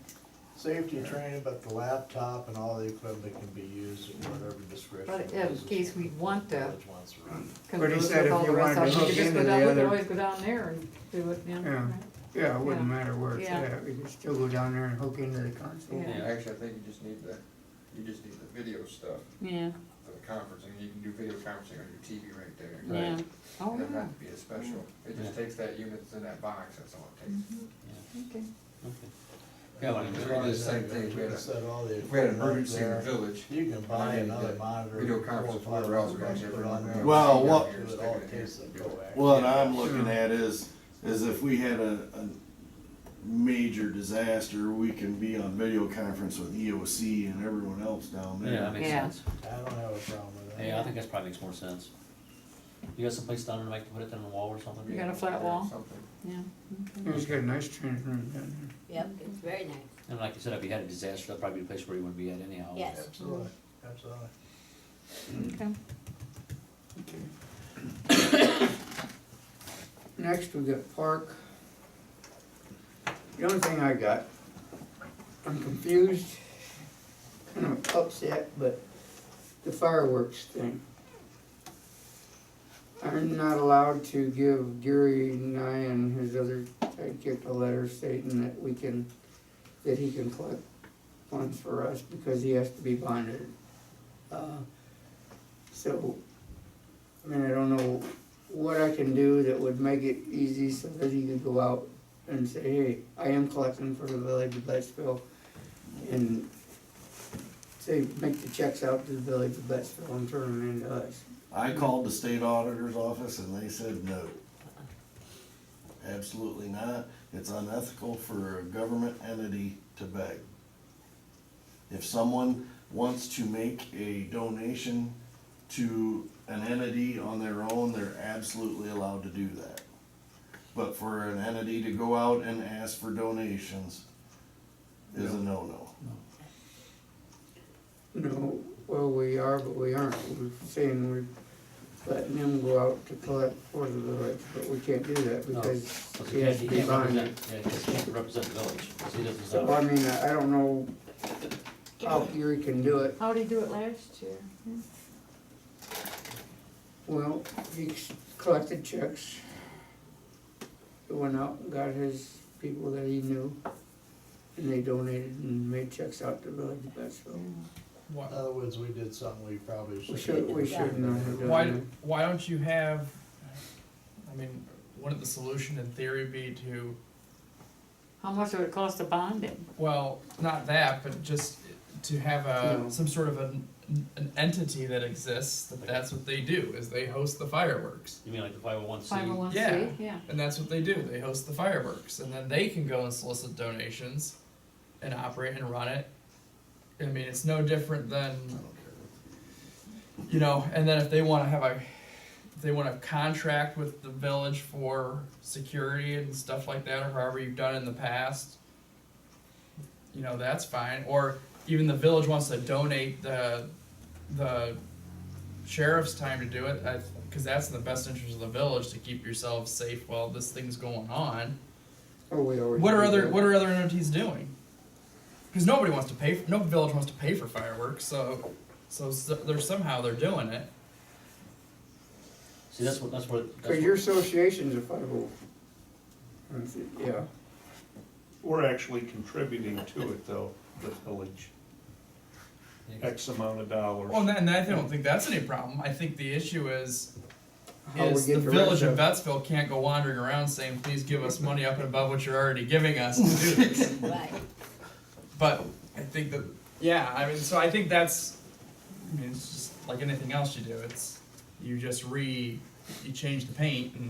Safety training, but the laptop and all the equipment can be used at whatever discretion. But the in business case we want to village wants to run. But he converse said with if all you the rest wanted of to them, we hook could just into go down, the we could other- always go down there and do it, yeah. Yeah. right. Yeah, it wouldn't Yeah. matter where it's Yeah. at, we could still go down there and hook into the console. Yeah. Actually, I think you just need the video stuff Yeah, for the conferencing, you can do video conferencing on your TV right there. yeah. Oh, It doesn't yeah. have to be a special, it just Yeah. takes that unit that's in that box, that's all it takes. Okay. Okay. Yeah, well, I mean, We did the same thing, we had a, Set all the if we had an equipment up emergency in the there. village. You can buy and another the monitor. Video for conference, $4 or whatever else, $5 we actually put put on on there. there. Well, what- Do it all it takes to go back. What I'm looking at is if we had a major disaster, we can be on video conference with EOC and everyone else down there. Yeah, that makes Yeah. sense. I don't have a problem with that. Yeah, I think that probably makes more sense. You got someplace down there to put it down on the wall or something? You got a flat wall? Something. Yeah. Yeah, He's got a nice training room down Yep, it's very nice. And like you said, if you had a disaster, that'd probably be the place where you wouldn't be at anyhow. Yes. Absolutely, absolutely. Okay. there. Next, we got park. The only thing I got, I'm confused, kind of upset, but the fireworks thing. I'm not allowed to give Gary and I and his other sidekick a letter stating that that he can collect funds for us because he has to be bonded. So, I mean, I don't know what I can do that would make it easy so that he could go out and say, hey, I am collecting for the village of Bettsville. And say, make the checks out to the village of Bettsville and turn them into us. I called the state auditor's office and they said no. Absolutely not. It's unethical for a government entity to beg. If someone wants to make a donation to an entity on their own, they're absolutely allowed to do that. But for an entity to go out and ask for donations is a no-no. No, well, we are, but we aren't. We're saying we're letting him go out to collect for the village, but we can't do that No, because because he has to he be can't bonded. represent, yeah, he can't represent the village, 'cause he doesn't. So, I mean, I don't know how Gary can do it. How'd he do it last year? Well, he collected checks. He went out and got his people that he knew, and they donated and made checks out to Village of Bettsville. In other words, we did something we probably We should. should not have done Why, that. why don't you have, I mean, wouldn't the solution in theory be to, How much would it cost to bond him? well, not that, but just to have No. some sort of an entity that exists, that's what they do, is they host the fireworks. You mean like the 501c? 501c, Yeah. yeah. And that's what they do, they host the fireworks, and then they can go and solicit donations and operate and run it. I mean, it's no different than, you know, and then if they wanna have if they wanna contract with the village for security and stuff like that, or however you've done in the past, you know, that's fine, or even the village wants to donate the sheriff's time to do it, cause that's in the best interest of the village to keep yourselves safe while this thing's going on. Oh, we always. What are do other, that. what are other entities doing? Cause nobody wants to pay, no village wants to pay for fireworks, so they're somehow they're doing it. See, that's what. Cause your association's a 50. Yeah, We're actually contributing to it though, the village. X amount of dollars. Well, and I don't think that's any problem. I think the issue is How we the get the village of rest Bettsville can't go wandering around saying, please give us money up and above what you're already giving us to do this. Right. But I think that, yeah, I mean, so I think that's, I mean, it's just like anything else you do. It's, you just you change the paint and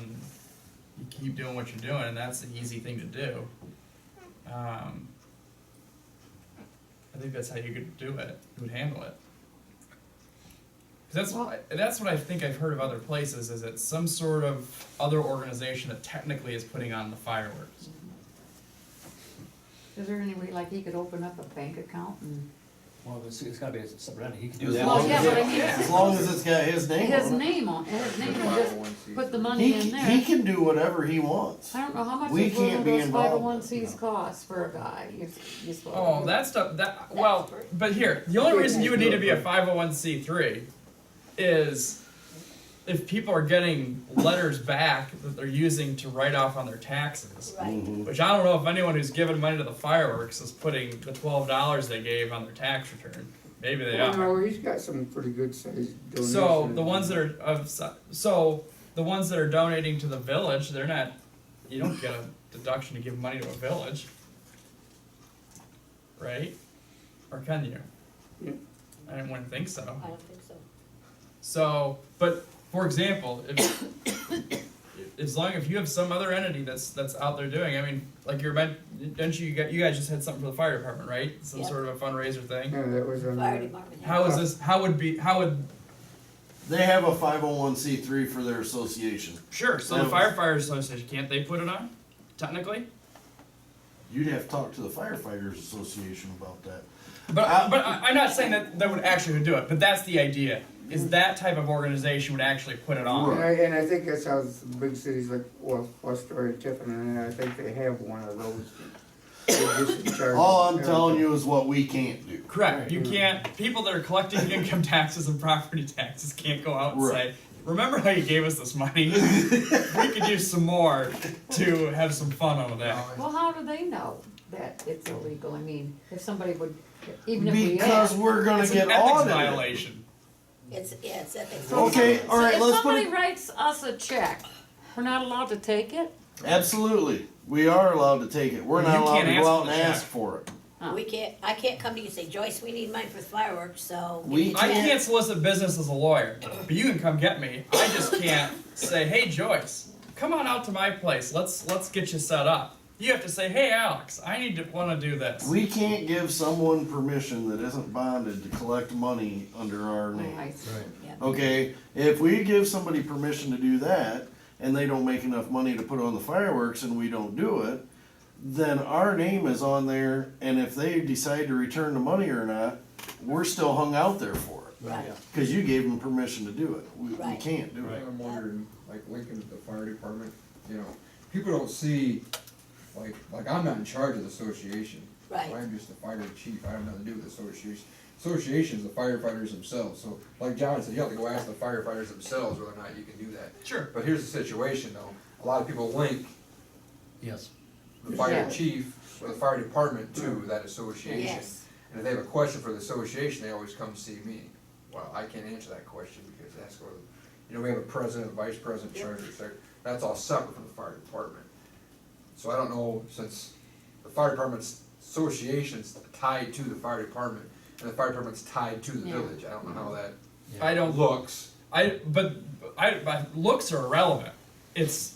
you keep doing what you're doing, and that's the easy thing to do. I think that's how you could do it, you would handle it. 'Cause that's what I think I've heard of other places, is it's some sort of other organization that technically is putting on the fireworks. Is there any way, like, he could open up a bank account and? Well, it's gotta be a separate entity, he can do As that. Well, yeah, but I mean, as long as it's got his name his on it. name on, his name, and just put the money in He there. can do whatever he wants. I don't know, how much We is one can't of be those involved. 501Cs cost for a guy? You're supposed to Oh, do. that stuff, well, but here, the only reason you would need to be a 501c3 is if people are getting letters back that they're using to write off on their taxes. Right. Which I don't know if anyone who's given money to the fireworks is putting the $12 they gave on their tax return. Maybe they well, are. no, he's got some pretty good sized donations. So the ones that are the ones that are donating to the village, they're not, you don't get a deduction to give money to a village. Right? Or can you? Yeah. I wouldn't think so. I don't think so. So, but for example, if you have some other entity that's out there doing, I mean, like you guys just had something for the fire department, right? Some Yep. sort of a fundraiser thing. Yeah, that was on Fire the, department. How is this? How would They have a 501c3 for their association. sure? So the firefighters association, can't they put it on? Technically. You'd have to talk to the firefighters association about that. But I'm not saying that would actually do it, but that's the idea, is that type of organization would actually put it on. and I think that's how some big cities like, well, Astoria, Tiffin, and I think they have one of those. They're just in charge All of I'm telling everything. you is what we can't do. Correct, you can't, people that are collecting income taxes and property taxes can't go out and Right. say, remember how you gave us this money? We could use some more to have some fun over there. Well, how do they know that it's illegal? I mean, if somebody would, even if we Because asked. we're gonna It's get an ethics audited. violation. It's ethics. Okay, all right, If let's put somebody it. writes us a check, we're not allowed to take it? Absolutely, we are allowed to take it. We're You not allowed can't to ask go out for and the ask check. for it. I can't come to you and say, Joyce, we need money for fireworks, so. We I can't solicit business as a lawyer, but you can come get me. I just can't say, hey Joyce, come on out to my place, let's get you set up. You have to say, hey Alex, I wanna do this. We can't give someone permission that isn't bonded to collect money under our Oh, name. I see. Yeah. Okay, if we give somebody permission to do that, and they don't make enough money to put on the fireworks and we don't do it, then our name is on there, and if they decide to return the money or not, we're still hung out there for it. Right. Cause you gave them permission to do it. We Right. can't do it. I'm wondering, like Lincoln, the fire department, you know, people don't see, like I'm not in charge of the association. Right. I'm just the fire chief, I have nothing to do with the association. Association's the firefighters themselves, so like John said, you have to go ask the firefighters themselves whether or not you can do that. Sure. But here's the situation though, a lot of people link Yes. the fire Yeah. chief or the fire department to that association. Yes. And if they have a question for the association, they always come see me. Well, I can't answer that question because that's what, we have a president, vice president, treasurer, secretary, that's all separate from the fire department. So I don't know, since the fire department's association's tied to the fire department, and the fire department's tied to the Yeah. village, I don't know how that I don't looks. but looks are irrelevant. It's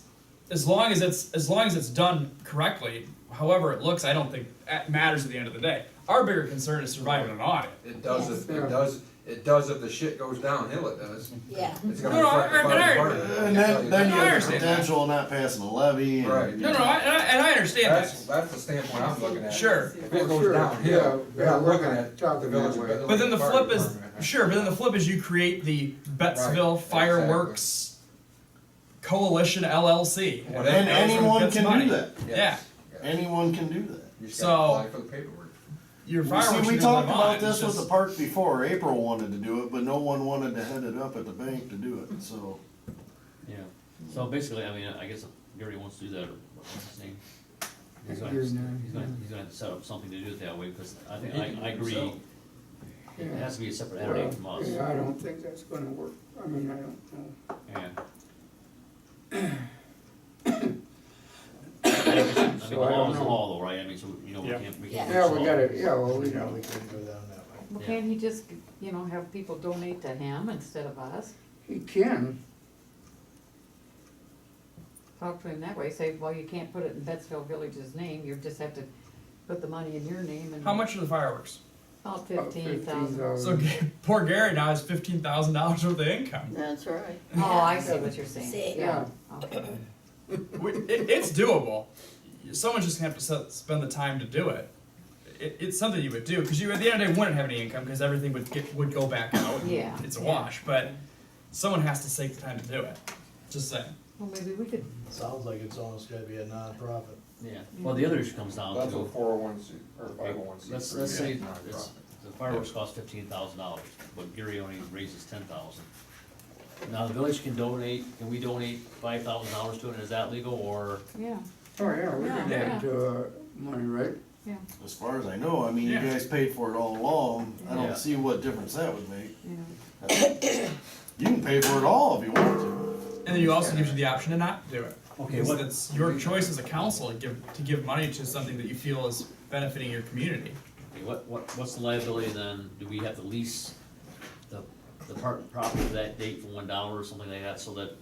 as long as it's done correctly. However it looks, I don't think it matters at the end of the day. Our bigger concern is surviving an audit. It does, Yes. it does if the shit goes downhill, it does. Yeah. It's gonna No, affect the I- fire I- department. And I can tell you then you I have the understand that. potential of not passing a levy. And, Right. No, I understand that. That's the standpoint I'm looking at. Sure. If it goes Sure, downhill, yeah, we're not we're looking not at the talking village. that way. we're But then looking the at flip is department. sure. But then the flip is you create the Bettsville Right, fireworks Coalition LLC. And that goes and anyone gets can money. do that. Yeah, Anyone can do that. You just So- gotta apply for the paperwork. your Well, fireworks. see, we are gonna talked live on. about It's this with just- the park before. April wanted to do it, but no one wanted to head it up at the bank to do it, so. Yeah, so basically, I mean, I guess if Gary wants to do that, or what's his name? He's gonna, Gary, he's no, gonna, he's gonna have to set up something to do it that way, because I think, I agree. It has to be a separate entity from us, Yeah, I don't think that's gonna work, I mean, I don't know. yeah. I mean, the So I don't law is the know. law though, right, I mean, so, you know, we Yeah. can't. Yeah. Yeah, we gotta, yeah, well, we Yeah, know. we can go down that way. Well, Yeah. can't he just, you know, have people donate to him instead of us? He can, Talk to him that way, say, well, you can't put it in Betsville Village's name, you just have to put the money in your name and. How much are the fireworks? About about 15,000. So poor Gary now has $15,000 worth of income. That's right. Oh, I see what you're saying, See. yeah, okay. It's doable. Someone's just gonna have to spend the time to do it. It's something you would do, because you at the end of the day wouldn't have any income, because everything would go back out. Yeah. It's a wash, but someone has to take the time to do it. Just saying. Well, maybe we could, Sounds like it's almost gotta be a nonprofit. Yeah, well, the other issue comes down That's a to, 401c, or 501c. let's say it's, the fireworks cost $15,000, but Gary only raises $10,000. Now, the village can donate, can we donate $5,000 to it, is that legal, or? yeah, oh, yeah, we can Yeah. add, money, right? yeah, As far as I know, I mean, you Yeah. guys paid for it all along. I Yeah. don't see what difference that would make. yeah. You can pay for it all if you want to. And then you also gives you the option to not do it. Okay, Because what- it's your choice as a council to give money to something that you feel is benefiting your community. Okay, what's the liability then? Do we have to lease the property to that date for $1 or something like that, so that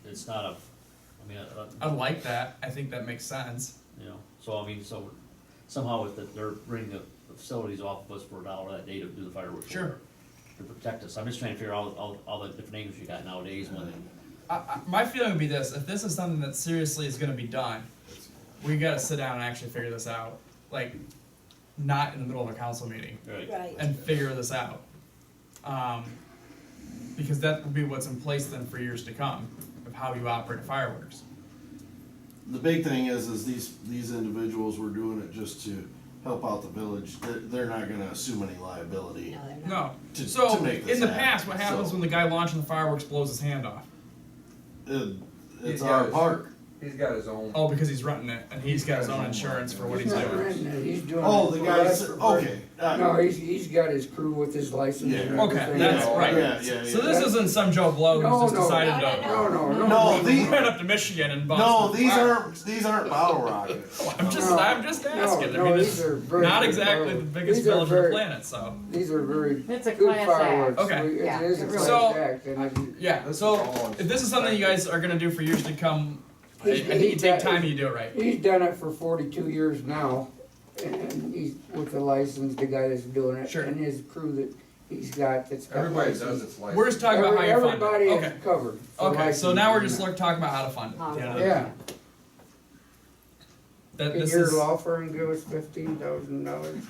it's not a, I mean, I like that. I think that makes sense. you know, so I mean, so somehow if they're bringing the facilities off of us for $1 that day to do the fireworks. Sure. To protect us. I'm just trying to figure out all the different angles you got nowadays when My feeling would be this: if this is something that seriously is going to be done, we got to sit down and actually figure this out. Like, not in the middle of a council meeting, right. Right. and figure this out. Because that will be what's in place then for years to come of how you operate fireworks. The big thing is these individuals were doing it just to help out the village. They're not gonna assume any liability. No, they're not. No. To So make this in the happen, past, what happens so. when the guy launching the fireworks blows his hand off? It's He's our got park. He's got his own. Oh, because he's renting it and he's got his own insurance for what he's He's not doing. renting it, he's doing it. Oh, the for guy's, us for okay. free. No, he's got his crew with his license and Yeah. Okay, everything. that's Yeah, right. yeah, So this isn't some Joe Blow No, who's just no. decided No, to. No, No, He these, ran up to Michigan and bought. no, some these fireworks. aren't bottle rockets. I'm just No. asking. I No, mean, these it's are very not good exactly the fireworks. biggest These are village on the very- planet, so. These are very It's a good class fireworks. act. Okay. It Yeah, is a it class really- So- act, and Yeah, This is so all if this is something you guys are gonna do for years to come, I think you take time and you do it right. he's done it for 42 years now, and he's with the license, the guy that's doing it, Sure. and his crew that he's got that's got Everybody license. does its life. We're just talking about how you fund Everybody it. is Okay. covered. for Okay, so now we're just licensing. talking about how to fund it. How to Yeah. fund it. Yeah, That can this your is, law firm give us $15,000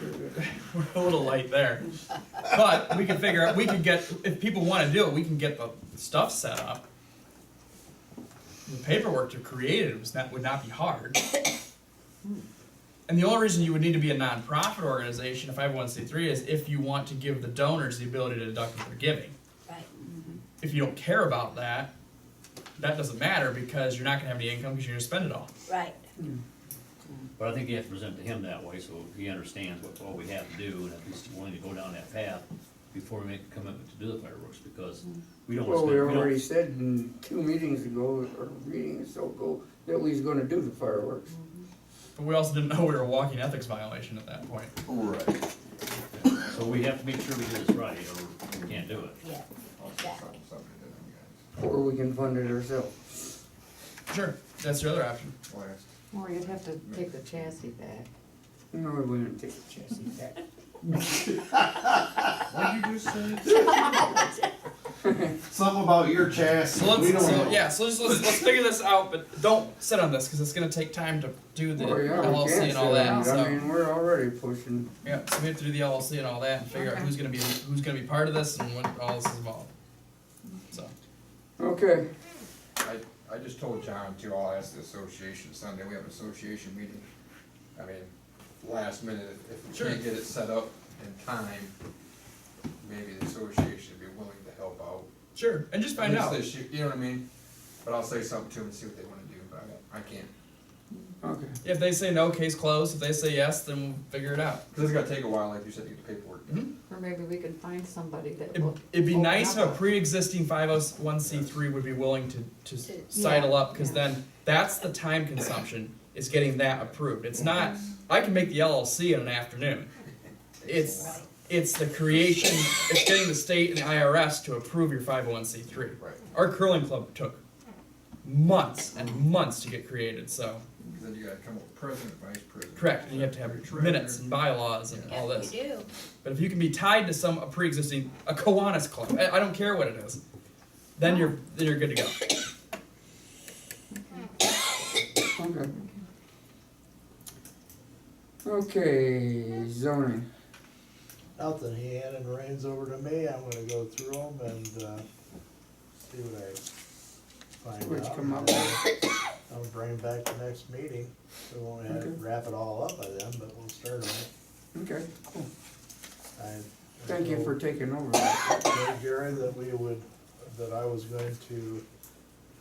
we're a little light there. But we can figure out, we can get, if people wanna do it, we can get the stuff set up. The paperwork to create it would not be hard. And the only reason you would need to be a nonprofit organization, if 501c3, is if you want to give the donors the ability to deduct what they're giving. Right. If you don't care about that, that doesn't matter because you're not gonna have any income because you're gonna spend it all. Right. But I think you have to present to him that way, so he understands what we have to do, and if he's willing to go down that path before we make a commitment to do the fireworks, because we don't wanna Well, spend, we we don't. already said in 2 meetings ago, or meetings so ago, that we was gonna do the fireworks. But we also didn't know we were a walking ethics violation at that point. Right. So we have to make sure we do this right, or we can't do it. Yeah. Exactly. Or we can fund it ourselves. Sure, that's your other option. Last. Or you'd have to take the chassis back. No, we didn't take the chassis back. What did you just say? Something about your chassis. So We don't let's, know. yeah, so let's figure this out, but don't sit on this, cause it's gonna take time to do the Well, yeah, we LLC can't and all sit that, down. I so. mean, we're already pushing. Yeah, so we have to do the LLC and all that and figure out Okay. who's gonna be part of this and what all this is involved. So, Okay, I I just told John too, I'll ask the association Sunday, we have an association meeting. I mean, last minute, if we can't get it set up in time, maybe the association would be willing to help out. Sure, and just find At least out. this year, you know what I mean? But I'll say something to them and see what they wanna do, but I can't. Okay. If they say no, case closed. If they say yes, then we'll figure it out. Cause it's gonna take a while, like you said, to get the paperwork done. Or maybe we can find somebody that It'd, will. it'd be open nice up if a pre-existing 501c3 would be willing to To- sidle Yeah, up, because yeah. then that's the time consumption, is getting that approved. It's not, I can make the LLC in an afternoon. It's the creation, it's getting the state and the IRS to approve your 501c3. Right. Our curling club took months and months to get created, so, Cause then you gotta come up with president, vice president. correct, and you have to have minutes and bylaws and all Yeah, this. you do. But if you can be tied to a pre-existing, a Kiwanis club, I don't care what it is, then you're good to go. Okay. Okay, zoning. Nothing, he handed the reins over to me, I'm gonna go through them and, see what I find What'd you out. come up I'll bring them back to next meeting, so we won't have to Okay. wrap it all up by then, but we'll start on it. Okay, cool. I Thank you for told taking over. Gary that I was going to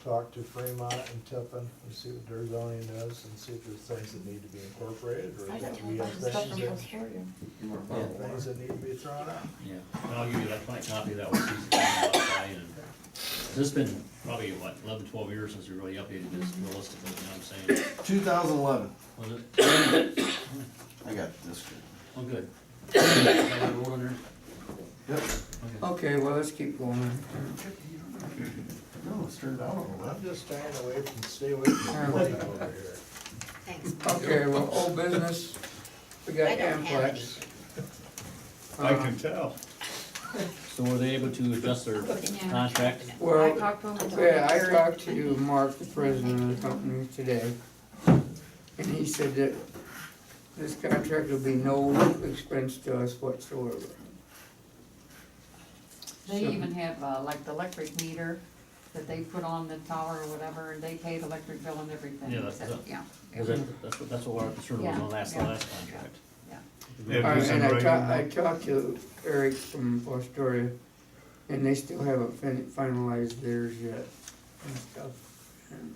talk to Fremont and Tiffin and see what their zoning is and see if there's things that need to be incorporated or I if got we have stuff things from that, us for you. things that need to be thrown out. Yeah, and I'll give you that electronic copy of that was easy to modify, and this has been probably, what, 11, 12 years since we really updated this realistically, you know what I'm saying? 2011, Was it? I got this. Oh, good. Got that rolled in there? Yep. Okay. Okay, well, let's keep going. No, it's turned out. I'm just staying stay away from the lake over here. Thanks. Okay, well, old business, we got I don't have Amplex. I can tell. So were they able to adjust their Yeah. contract? I Well, talked to him. until yeah, I next week. talked to Mark, the president of the company today, and he said that this contract will be no expense to us whatsoever. They So- even have, like the electric meter that they put on the tower or whatever, and they paid electric bill and everything. Yeah, that's- So, yeah. Because that's what our concern was on the last contract. Yeah. It was in And writing. I talked to Eric from Fostoria, and they still haven't finalized theirs yet and stuff. And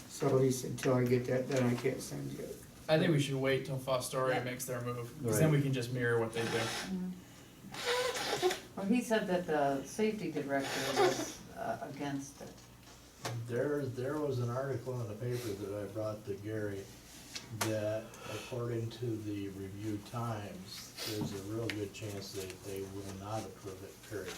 so he said, till I get that done, I can't send you it. I think we should wait till Fostoria Yeah. makes their move, because then Right. we can just mirror what they do. Well, he said that the safety director was against it. There was an article in the paper that I brought to Gary that according to the Review Times, there's a real good chance that they will not approve it, period.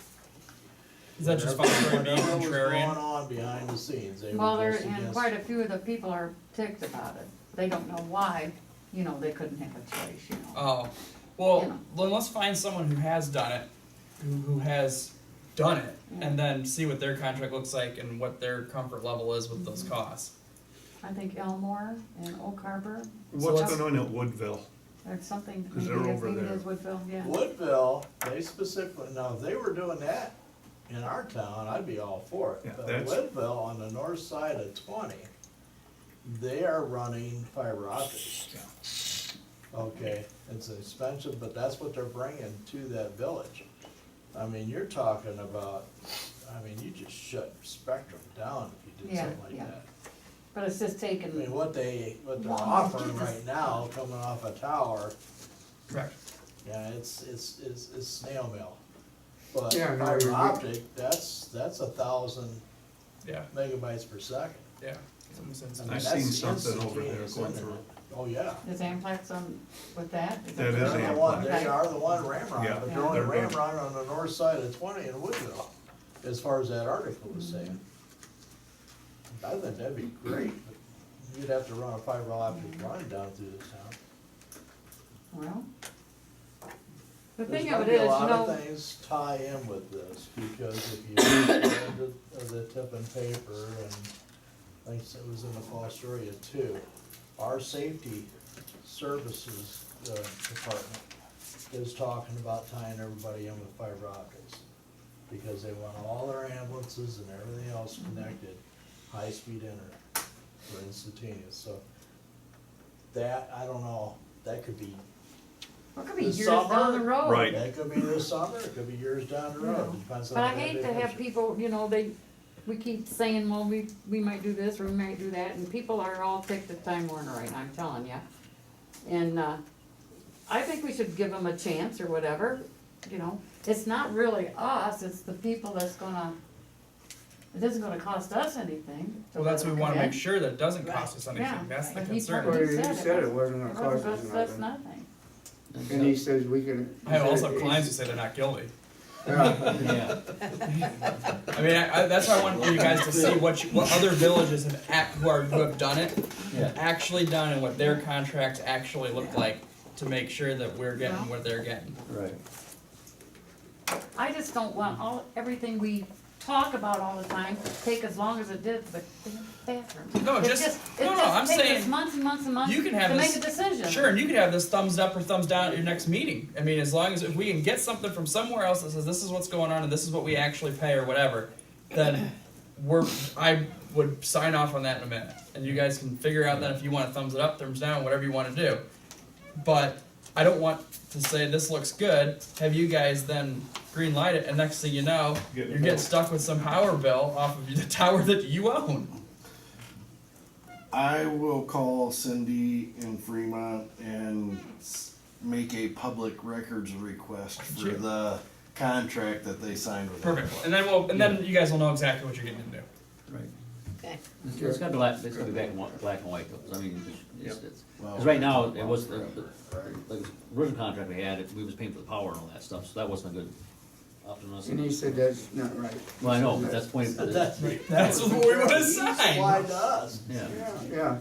Is that just Fostoria being Whatever was contrarian? going on behind the scenes, they Well, were there, just and against. quite a few of the people are ticked about it. They don't know why, you know, they couldn't have a choice, you know. Oh, well, You know. then let's find someone who has done it, who has done it, and then see what their contract looks like and what their comfort level is with those costs. I think Elmore and Oak Harbor, What's let's- going on at Woodville? there's something, 'Cause maybe they're it over maybe it there. is Woodville, yeah. Woodville, they specifically, now, if they were doing that in our town, I'd be all for it. Yeah, But that's- Woodville, on the north side of 20, they are running fiber optics. Okay, it's expensive, but that's what they're bringing to that village. I mean, you're talking about, you just shut Spectrum down if you did Yeah, something like yeah. that. But it's just taken. I mean, what they're Long to offering get this right now, coming off a tower, Correct. yeah, it's snail mail. But Yeah, no, fiber you're- optic, that's 1,000 Yeah, megabytes per second. yeah. Some sense. I mean, I've that's seen something over there instantaneous going internet. through. Oh, yeah. Is Amplex on with that? That They're is the Amplify. one, they Okay. are the one Ramrod, Yeah, but they're only they're good. Ramrod on the north side of 20 in Woodville, as far as that article was saying. I think that'd be great, but you'd have to run a fiber optic line down through this town. Well, the There's thing gonna of it be is, a you lot know, of things tie in with this, because if you read the Tiffin paper, and I think it was in the Fostoria too, our safety services department is talking about tying everybody in with fiber optics, because they want all their ambulances and everything else connected. high-speed internet for instantaneous, so that, I don't know, that could be It could be this years down summer. the road. Right. That could be this summer, it could be years down the road, depends on. But I the hate to have definition. people, you know, we keep saying, well, we might do this or we might do that, and people are all ticked at Time Warner right now, I'm telling ya. And, I think we should give them a chance or whatever, you know, it's not really us, it's the people that's gonna, it isn't gonna cost us anything. to Well, that's let what we it wanna come make in. sure that it doesn't cost us Yeah, anything, that's the but he concern. Well, probably he said it wasn't gonna cost us That's nothing. nothing. And he says we can. I have also clients who say they're not guilty. Yeah. Yeah. I mean, that's why I wanted you guys to see what other villages who have done it, Yeah. actually done, and what their contracts actually look like, to make sure that we're getting what they're getting. Right. I just don't want everything we talk about all the time take as long as it did for the bathroom. No, It just- it no, no, just I'm takes us saying months and months and months you can have to this- make a decision. Sure, and you can have this thumbs up or thumbs down at your next meeting. I mean, as long as if we can get something from somewhere else that says this is what's going on and this is what we actually pay or whatever, then I would sign off on that in a minute. And you guys can figure out then if you want to thumbs it up, thumbs down, whatever you want to do. But I don't want to say this looks good, have you guys then green light it, and next thing you know, you're getting stuck with some power bill off of the tower that you own. I will call Cindy in Fremont and make a public records request for Sure. the contract that they signed with. Perfect. Everport. And then you guys will know exactly what you're getting into. Right. Okay. It's gotta be it's gotta be black and white, though, 'cause I mean, it's, Well, cause right now, it was, the original contract we had, we was paying for the power and all that stuff, so that wasn't a good option. And he said that's not right. Well, I know, but that's the point. But that's what we want to Apply sign. to us. Yeah, Yeah.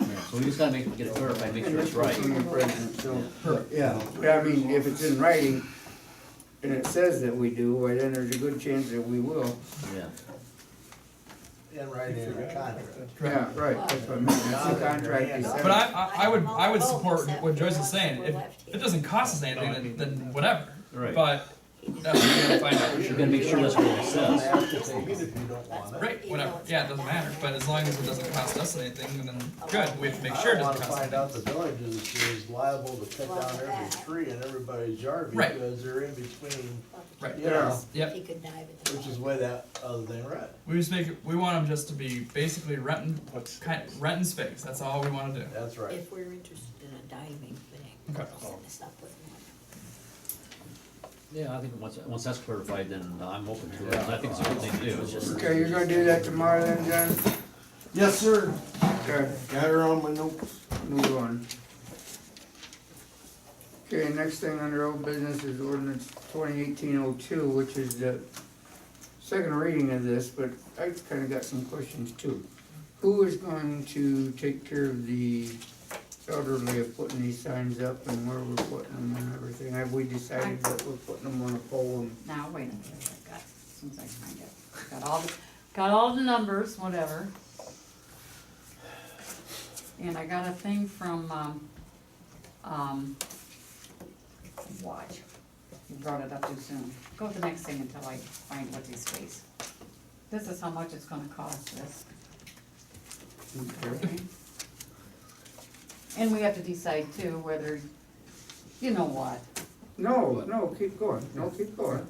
yeah, so we just gotta get it clarified, make sure it's right. From the president, so, yeah, but I mean, if it's in writing, and it says that we do, well, then there's a good chance that we will. Yeah. In writing in a contract. Yeah, right, that's what I mean, it's a contract, he said. But I would support what Joyce is saying. If it doesn't cost us anything, then whatever. Right. But that's what we're gonna find out for We're sure. gonna make sure that's what it says. Have to take it if you don't want it. Right, whatever. Yeah, it doesn't matter. But as long as it doesn't cost us anything, then good. We have to make sure it I don't doesn't wanna cost find anything. out the village is liable to cut down every tree in everybody's yard Right. because they're in between, Right. you know, Yep. If he could dive in the which is the water. way that other thing read. We want them just to be basically renting space. That's all we want to do. That's right. If we're interested in a diving thing, Okay. set us up with one. Yeah, I think once that's clarified, then I'm open to it, and I think it's a good thing to do, it's just. Okay, you're gonna do that tomorrow then, John? Yes, sir. Okay, Got her on my notes. move on. Okay, next thing under old business is ordinance 2018-02, which is the second reading of this, but I kinda got some questions too. Who is going to take care of the elderly of putting these signs up and where we're putting them and everything? Have we decided that we're putting them on a pole and? Now, wait a minute, I got, as soon as I find it, got all the numbers, whatever. And I got a thing from, watch, you brought it up too soon. Go to the next thing until I find what these space. This is how much it's gonna cost us. Okay. And we have to decide too whether, you know what, No, keep going, keep going.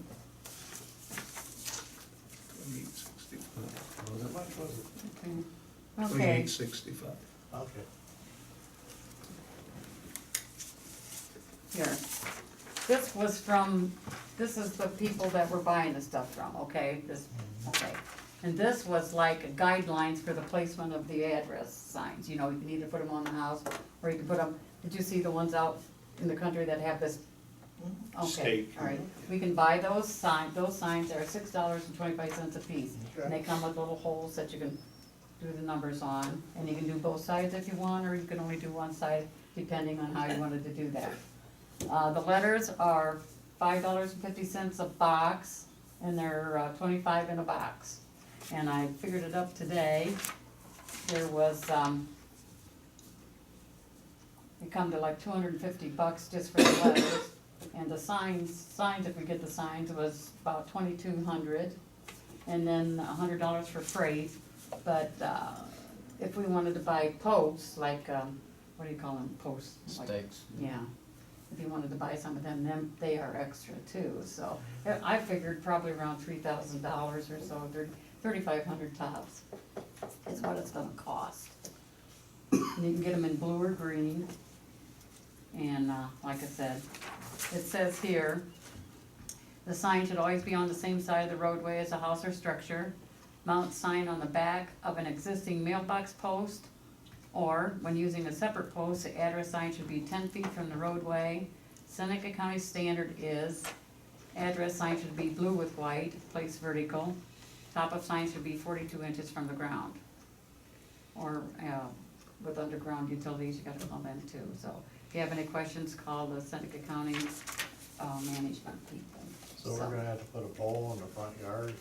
okay. $28.65. Okay. Here, this was from, this is the people that we're buying the stuff from, okay, okay. And this was like guidelines for the placement of the address signs, you know, you can either put them on the house, or you can put them, did you see the ones out in the country that have this? Okay, Stake. alright, we can buy those signs are $6.25 a piece. And they come with little holes that you can do the numbers on, and you can do both sides if you want, or you can only do one side, depending on how you wanted to do that. The letters are $5.50 a box, and they're 25 in a box. And I figured it up today. There was, it come to like $250 just for the letters. And the signs, if we get the signs, was about $2,200. And then $100 for freight. But, if we wanted to buy posts, like, what do you call them, posts? Like- Stakes. Yeah, if you wanted to buy some of them, they are extra too, so, I figured probably around $3,000 or so, 3,500 tops is what it's gonna cost. And you can get them in blue or green, and, like I said, it says here, the sign should always be on the same side of the roadway as a house or structure. Mount sign on the back of an existing mailbox post, or when using a separate post, the address sign should be 10 feet from the roadway. Seneca County standard is, address sign should be blue with white, placed vertical. Top of sign should be 42 inches from the ground. Or, with underground utilities, you gotta call them too, so if you have any questions, call the Seneca County, management people. So we're gonna have to put a pole in the front yard?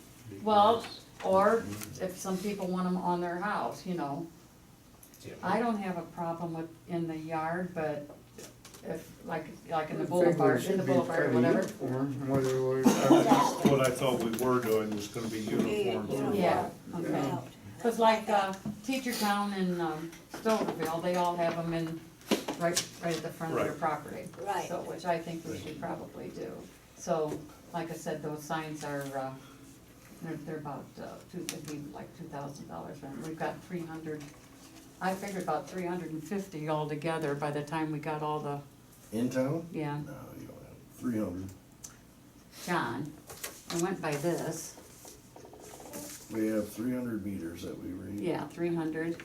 Well, because- or if some people want them on their house, you know. Yeah. I don't have a problem with in the yard, but if, like in the I think we boulevard, should in the be boulevard, fairly whatever. uniform, whether we're, What I thought we were doing was gonna be uniform. throughout. Yeah, okay. Cause like, Teacher Town and, Stoverville, they all have them in, right at the front of their Right. property. Right. So, which I think we should probably do. So, like I said, those signs are, they're about, it'd be like $2,000, and we've got 300, I figured about 350 altogether by the time we got all the, In town? yeah, No, you don't have 300. John, I went by this, We have 300 meters that we read. yeah, 300.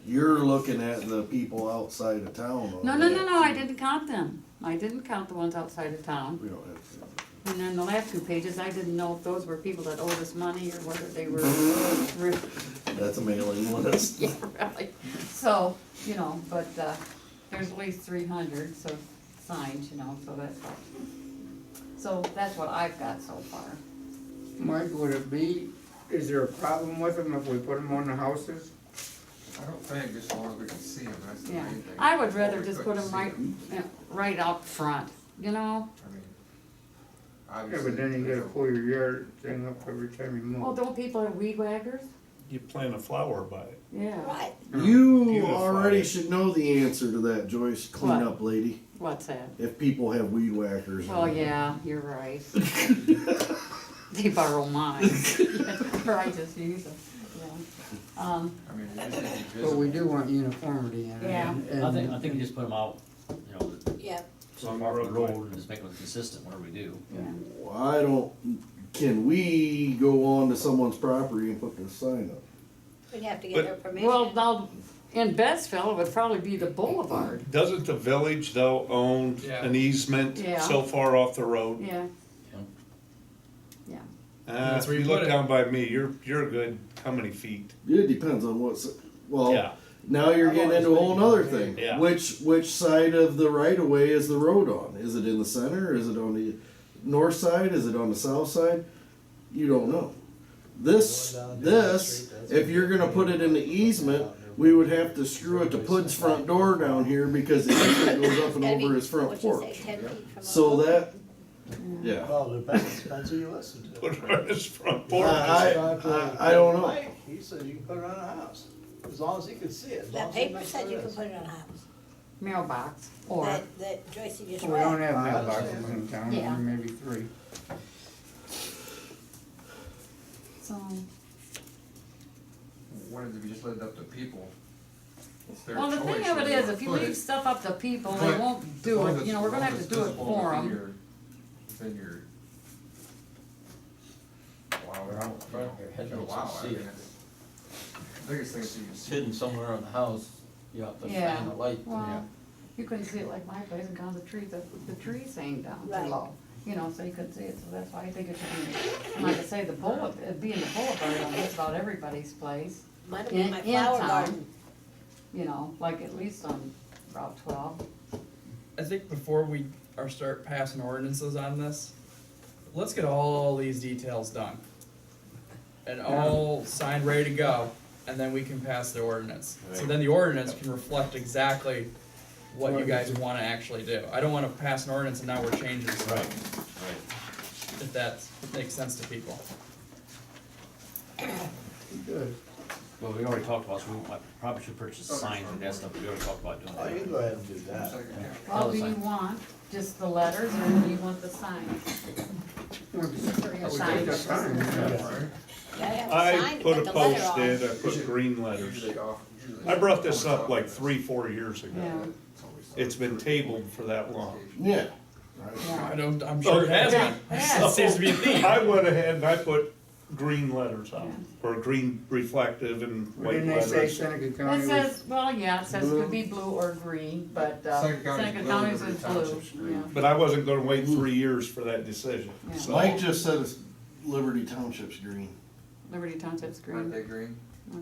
You're looking at the people outside of town. on No, that. I didn't count them. I didn't count the ones outside of town. We don't have 300. And then the last 2 pages, I didn't know if those were people that owed us money or whether they were, That's a mailing list. yeah, really. So, you know, but, there's at least 300, so signs, you know, so that's what I've got so far. Mike, would it be, is there a problem with them if we put them on the houses? I don't think, as long as we can see them, that's the Yeah, main thing. I would rather Or we just couldn't put them see right out front, you know? I mean, Yeah, obviously. but then you gotta pull your yard thing up every time you Oh, move. don't people have weed whackers? You plant a flower by it. Yeah. Right. You Beautiful. already should know the answer to that, Joyce, What? cleanup lady. What's that? If people have weed whackers. Oh, yeah, you're right. They borrow mine. Or I just use them, yeah. I mean, you just need to be But we visible. do want uniformity in it. Yeah. I think you just put them out, you know, Yeah, so far from the road and just make them consistent, whatever we do. Well, can we go on to someone's property and put this sign up? we'd have to But- get their permission. Well, now, in Bestville, it would probably be the boulevard. Doesn't the village though own Yeah. an easement Yeah. so far off the road? Yeah. Yeah. That's where If you you look put it. down by me, you're a good, how many feet? It depends on what's, well, Yeah, now you're I've getting always into a whole been nother okay. thing. Yeah. Which side of the right of way is the road on? Is it in the center? Is it on the north side? Is it on the south side? You don't know. This, Going down this, Street, that's if you're gonna put it in the easement, we would have to screw it to Pud's front door down here because the easement goes up and Gotta be, over his front what'd you say, porch. 10 feet from the So road? that, yeah. Well, depends who you listen to. put it on his front porch. I don't know. Mike, he said you can put it on a house, as long as he can see it. as long That as he paper knows said where you it could is. put it on a house. Mailbox, or, That Joyce just We don't read. have I mailboxes understand. in town, Yeah. maybe 3. so, What if you just let it up to people? It's their well, the choice thing of it whether is, they if you put leave it. stuff up to people, they But won't do as long it, as you know, we're gonna as have to it's do it visible for within them. your- Within your. Wow, Or out front of your head, Oh, you wow, can I see mean, it. the biggest thing is you can It's see. hidden somewhere on the house, you have to Yeah. shine a light. Well, you couldn't see it like my place, and the trees, the trees hang down too Right. low, you know, so you couldn't see it, so that's why I think it should be, and like I say, the it'd be in the boulevard on just about everybody's place. Might have been In- my in flower town. garden. You know, like at least on Route 12. I think before we start passing ordinances on this, let's get all these details done. And all signed, ready to go, and then we can pass the ordinance. So then the ordinance can reflect exactly what you guys wanna actually do. I don't wanna pass an ordinance and now we're changing stuff. If that makes sense to people. Good. Well, we already talked about, so I probably should purchase signs and that stuff, we already talked about doing Oh, you that. can go ahead and do that. Well, do you want just the letters or do you want the signs? I put a post in, I put green letters. I brought this up like 3-4 years Yeah. ago. It's been tabled for that long. Yeah. I'm sure it has been. It seems to be a theme. I went ahead and I put green letters up, or green reflective and white Didn't they say letters. Seneca It County was? says, well, yeah, it says it could be blue or green, but, Seneca County's Seneca blue, County's Liberty is blue, Township's green. yeah. But I wasn't gonna wait 3 years for that decision, Yeah. so. Mike just said it's Liberty Township's green. Liberty Township's Aren't green. they green?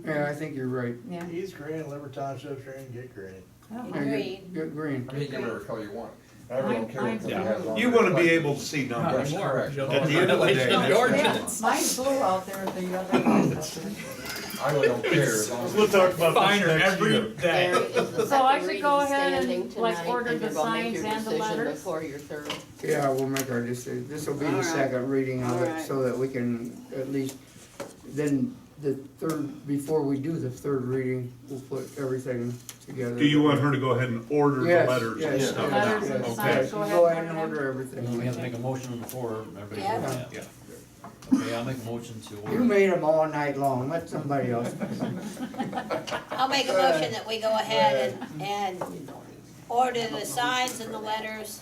Yeah, I think you're right. Yeah. He's green, Liberty Township's green, get green. Oh, Yeah, get green. I mean, you can get whatever color you want. I don't care what color you have. You wanna be able to see Not numbers. anymore, correct. because At the end of the day, you'll that's- ordinance. Mine's blue out there, the other one's up I really don't care as long as. We'll talk about Finer this next every year. day. there. So I should go ahead and like order the signs and the letters? Before your third. Yeah, we'll make our decision. This will be the All right. second reading of it, All so that we can at least, then the third, before we do the third reading, we'll put everything together. Do you want her to go ahead and order the Yes, letters and yes, stuff? Letters and yes, signs, yes. go Go ahead ahead and and order And then we everything. have to make a motion on the floor, everybody. Yeah. vote, yeah. Okay, I'll make a motion to order. You made them all night long, let somebody else. I'll make a motion that we go ahead and order the signs and the letters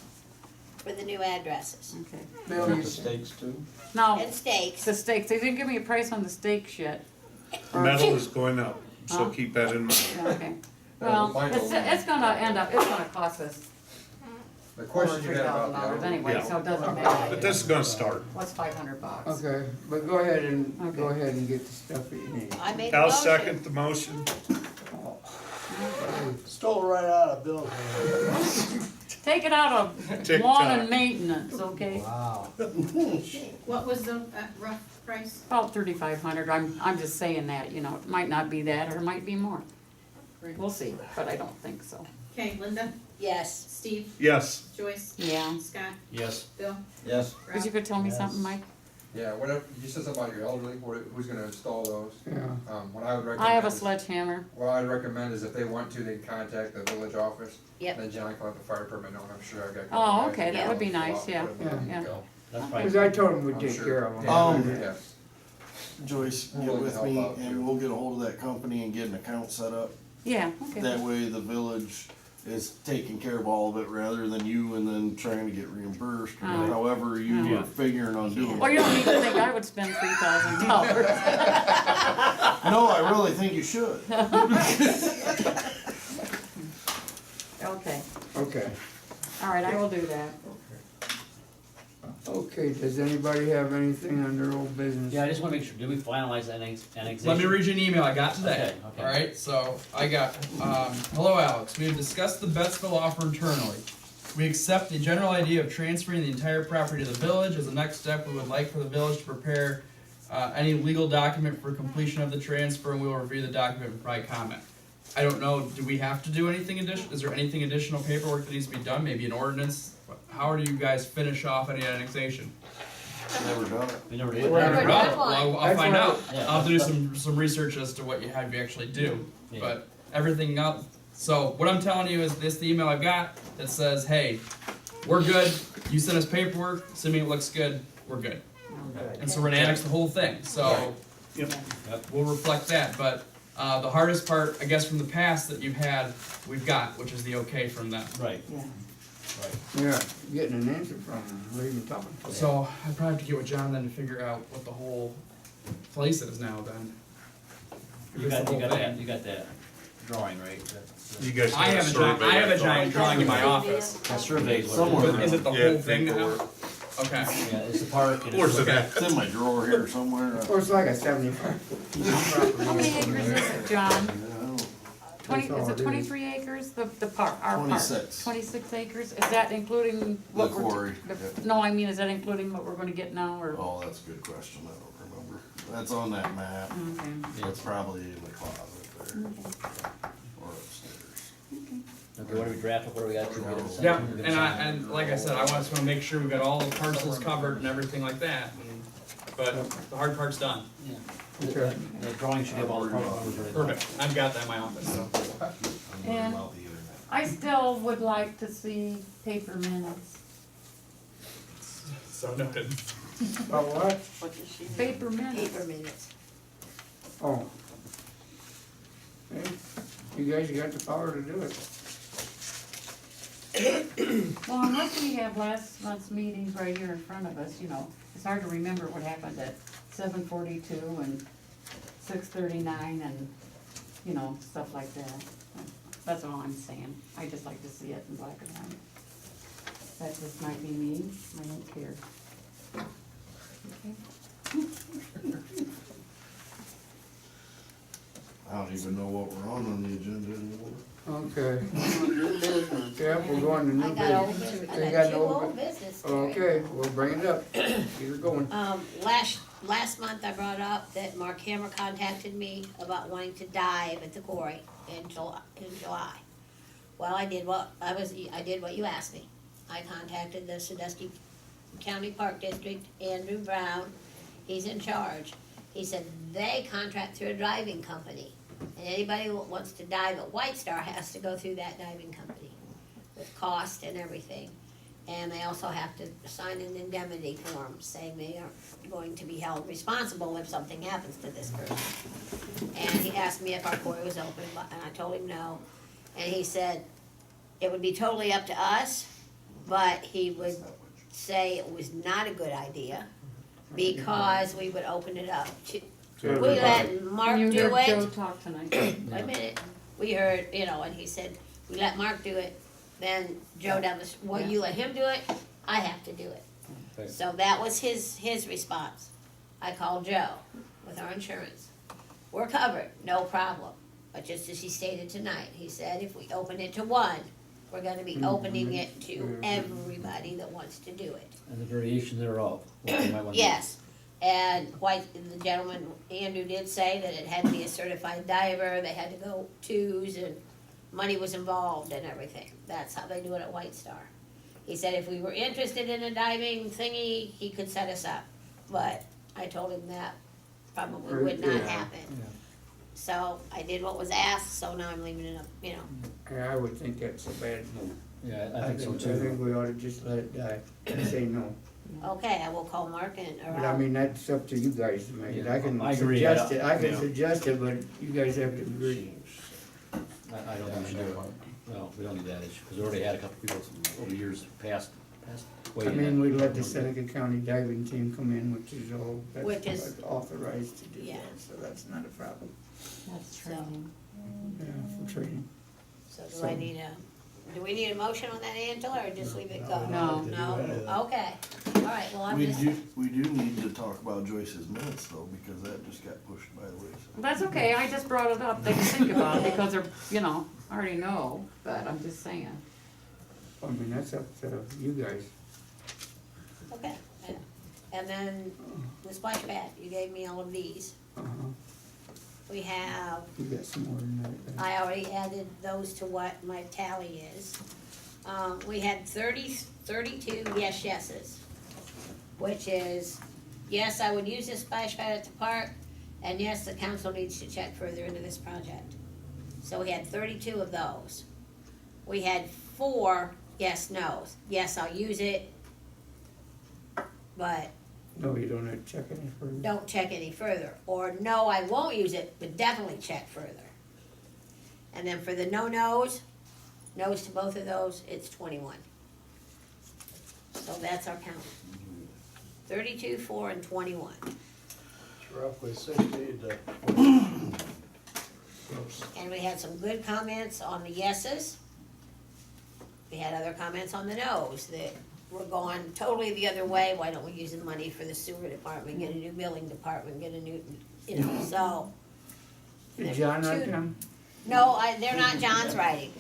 for the new addresses. Okay. Bill, you said- Stakes too? No, And stakes. the steaks, they didn't give me a price on the steaks yet. Metal is going up, so Huh? keep that in mind. Yeah, okay. Well, it's gonna end up, it's gonna cost us The over question you $3,000 had about the envelope. anyway, Yeah. so it doesn't matter. But this is gonna start. What's $500? Okay, but go ahead and, go Okay. ahead and get the stuff that you need. I made a I'll motion. second the motion. Stole right out of Bill's hand. Take it out of lawn TikTok. and maintenance, okay? Wow. What was the rough price? About 3,500, I'm just saying that, you know, it might not be that, or it might be more. We'll see, but I don't think so. Okay, Linda, Yes. Steve, Yes, Joyce, Yeah, Scott, Yes. Bill, Yes. but Rob. you could tell me Yes. something, Mike? Yeah, whatever, you said something about your elderly, who's gonna install those? Yeah, What I would recommend. I have a is- sledgehammer. What I'd recommend is if they want to, they can contact the village office. Yep. Then John can let the fire department know, and I'm sure I've got. a couple Oh, guys okay, that that would be will fill nice, out, yeah, put them ready to yeah. go. That's cause probably, I told him we'd I'm take sure. care of them. Um, Yes, Joyce, We're get willing to with help me out, too. and we'll get a hold of that company and get an account set up. Yeah, okay. That way the village is taking care of all of it rather than you and then trying to get reimbursed or Oh. however you Yeah. were figuring on doing Well, it. you don't need to think I would spend $3,000. No, I really think you should. Okay, Okay, all right, I will do that. okay, does anybody have anything under old business? yeah, I just wanna make sure, did we finalize that annexation? Let me read you an email I got today. Okay, okay. Alright, so I got, hello Alex, we have discussed the Bettsville offer internally. We accept the general idea of transferring the entire property to the village. As a next step, we would like for the village to prepare any legal document for completion of the transfer, and we will review the document and provide comment. I don't know, do we have to do anything additional? Is there anything additional paperwork that needs to be done? Maybe an ordinance? How do you guys finish off any annexation? Never done it. We never did. Never Well, done one. I'll That's find what I- out. Yeah. I'll have to do some research as to what you have you actually do. Yeah. But everything up. So what I'm telling you is this: the email I've got that says, "Hey, we're good. You sent us paperwork. Assuming it looks good, we're good." And so we're gonna annex the whole thing. So Yep. we'll reflect that. But the hardest part, I guess, from the past that you've had, we've got, which is the okay from them. Right, Yeah. right. Yeah, getting an answer from them, what are you talking to? So I probably have to get with John then to figure out what the whole place is now. Then. You Just got, the you whole got thing. that, you got that drawing, right? That's, you guys I have a have a giant, survey. I have a I thought. giant drawing in my office. that survey's what it Somewhere. is. Is it the Yeah, whole thing now? paperwork. Okay. Yeah, it's the park and Where's it's. it at? It's in my drawer here somewhere. Or it's like a 75. How many acres is it, John? Yeah, 20, That's all is it it is. 23 acres, the park, our park? 26. 26 acres, is that including what The we're? quarry, the- yeah. No, I mean, is that including what we're gonna get now, or? Oh, that's a good question. I don't remember. That's on that map. Okay. It's probably in the closet there. Or upstairs. Okay, what do we draft up, what do we got to get it sent? Yeah, We'll get it and signed. and like I said, I just wanna make sure we got all the parcels covered and everything like that. But the hard part's done. Yeah. Okay. The drawing should have all the part numbers right there. Perfect, I've got that in my office, so. And I still would like to see paper minutes. So noted. About what? Paper minutes. Paper minutes. Oh. Hey, you guys got the power to do it. Well, unless we have last month's meetings right here in front of us, you know, it's hard to remember what happened at 7:42 and 6:39 and, you know, stuff like that. That's all I'm saying. I just like to see it in black and white. That just might be me, I don't care. Okay. I don't even know what we're on the agenda anymore. Okay. Yeah, we're going to I new got old business. business, They I got got two no old bu- business. Okay, we'll bring it up. Keep it going. Last month I brought up that Mark Hammer contacted me about wanting to dive at the quarry in July. Well, I did what you asked me. I contacted the Sandusky County Park District, Andrew Brown, he's in charge. He said they contract through a diving company, and anybody who wants to dive at White Star has to go through that diving company with cost and everything. And they also have to sign an indemnity form saying they are going to be held responsible if something happens to this person. And he asked me if our quarry was open, and I told him no. And he said it would be totally up to us, but he would say it was not a good idea because we would open it up to, we let Mark You do heard Joe it. talk tonight. Wait a minute, we heard, you know, and he said, we let Mark do it, then Joe down the, well, you let him do it, I have to do it. Okay. So that was his response. I called Joe with our insurance. We're covered, no problem. But just as he stated tonight, he said if we open it to one, we're gonna be opening it to everybody that wants to do it. And the variation thereof. what we might want to do. Yes, and the gentleman, Andrew did say that it had to be a certified diver, they had to go twos, and money was involved and everything. That's how they do it at White Star. He said if we were interested in a diving thingy, he could set us up, but I told him that probably would not Yeah. happen. So I did what was asked, so now I'm leaving it up, you know. Yeah, I would think that's a bad move. Yeah, I think so I too. think we ought to just let it die and say no. Okay, I will call Mark and, or But I mean, that's up to you guys to make it. I can I agree. suggest it, I can Yeah. suggest it, but you guys have to agree. I don't think we should do it. No, we don't need that issue, because we already had a couple people over years past way. I mean, we let the Seneca County diving team come in, which is all, Which that's is- authorized to do Yeah. that, so that's not a problem. That's training. Yeah, for training. so do we need a motion on that, Angela, or just leave it go? No. No, okay, all right, well, I'm We just. do need to talk about Joyce's minutes though, because that just got pushed by the wayside. That's okay, I just brought it up, they can think about it, because they're, you know, I already know, but I'm just saying. I mean, that's up to you guys. Okay, yeah. And then the splash pad, you gave me all of these. Uh-huh. We have, You got some more than that. I already added those to what my tally is. We had 32 yeses, which is, yes, I would use this splash pad at the park, and yes, the council needs to check further into this project. So we had 32 of those. We had 4 yes, no's. Yes, I'll use it, but No, you don't have to check any further. don't check any further. Or no, I won't use it, but definitely check further. And then for the no's to both of those, it's 21. So that's our count. 32, 4, and 21. It's roughly 60 to. And we had some good comments on the yeses. We had other comments on the no's that we're going totally the other way. Why don't we use the money for the sewer department, get a new building department, get a new, you know, so. Did John write them? No, they're not John's writing.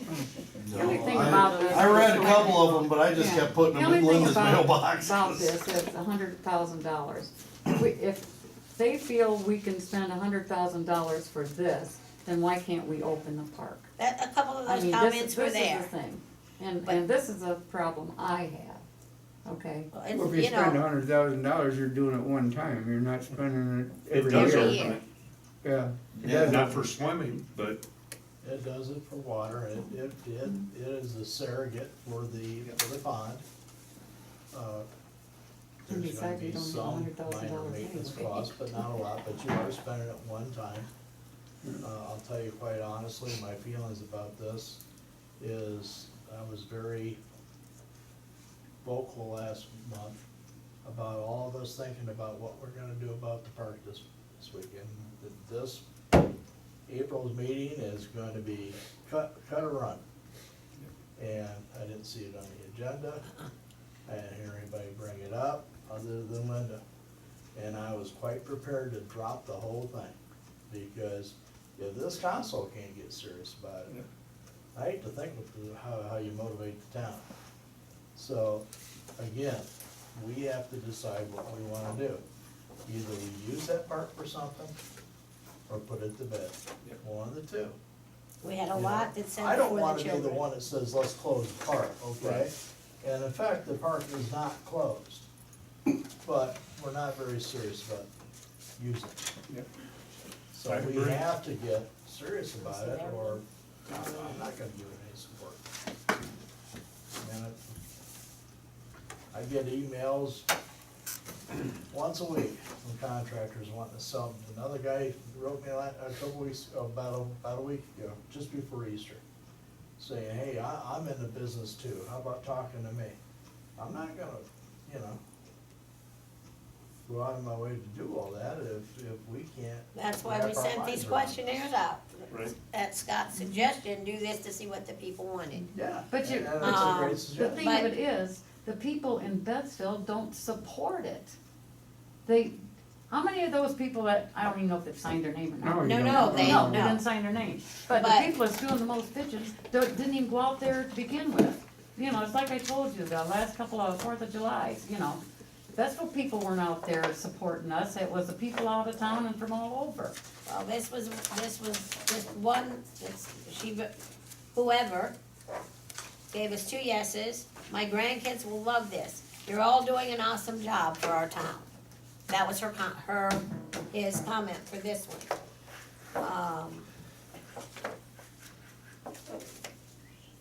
The only thing about this. I read a couple of them, but I just kept putting them in Linda's mailbox. About this, it's $100,000. If they feel we can spend $100,000 for this, then why can't we open the park? A couple of I those mean, comments were this is there. the thing, and this is a problem I have. Okay. Well, Well, if it's, you you spend know, $100,000, you're doing it one time, you're not spending it It every does year. Every open year. it. Yeah. Yeah, not for swimming, but It does it for water, it is a surrogate for the pond. And There's gonna besides, you be don't need some $100,000 minor maintenance anyway. costs, but not a lot, but you are spending it one time. I'll tell you quite honestly, my feelings about this is, I was very vocal last month about all of us thinking about what we're gonna do about the park this weekend. This April's meeting is going to be cut or run. And I didn't see it on the agenda. I didn't hear anybody bring it up other than Linda. And I was quite prepared to drop the whole thing, because if this council can't get serious about it, I hate to think of how you motivate the town. So, again, we have to decide what we wanna do. Either we use that park for something, or put it to bed. One of the two. we had a You lot know, that said I don't for the wanna be the children. one that says, let's close the park, okay? And in fact, the park is not closed, but we're not very serious about using it. Yep. So I we agree. have to get serious about it, or I'm not gonna give it any support. And I get emails once a week from contractors wanting to sell them. Another guy wrote me a couple weeks, about a week ago, just before Easter, saying, hey, I'm in the business too, how about talking to me? I'm not gonna, you know, go out of my way to do all that if we can't. That's why we wrap our sent minds these around it. questionnaires out. Right. At Scott's suggestion, do this to see what the people wanted. Yeah. But you- And it's a great The suggestion. thing of it is, the people in Bettsville don't support it. They, how many of those people that, I don't even know if they've signed their name or not. No, you No, don't. they No, don't they know. didn't sign their name. But the But- people that's doing the most bitching didn't even go out there to begin with. You know, it's like I told you, the last couple of 4th of Julys, you know, Bettsville people weren't out there supporting us. It was the people out of town and from all over. Well, this was just one, whoever gave us 2 yeses. My grandkids will love this. You're all doing an awesome job for our town. That was his comment for this one.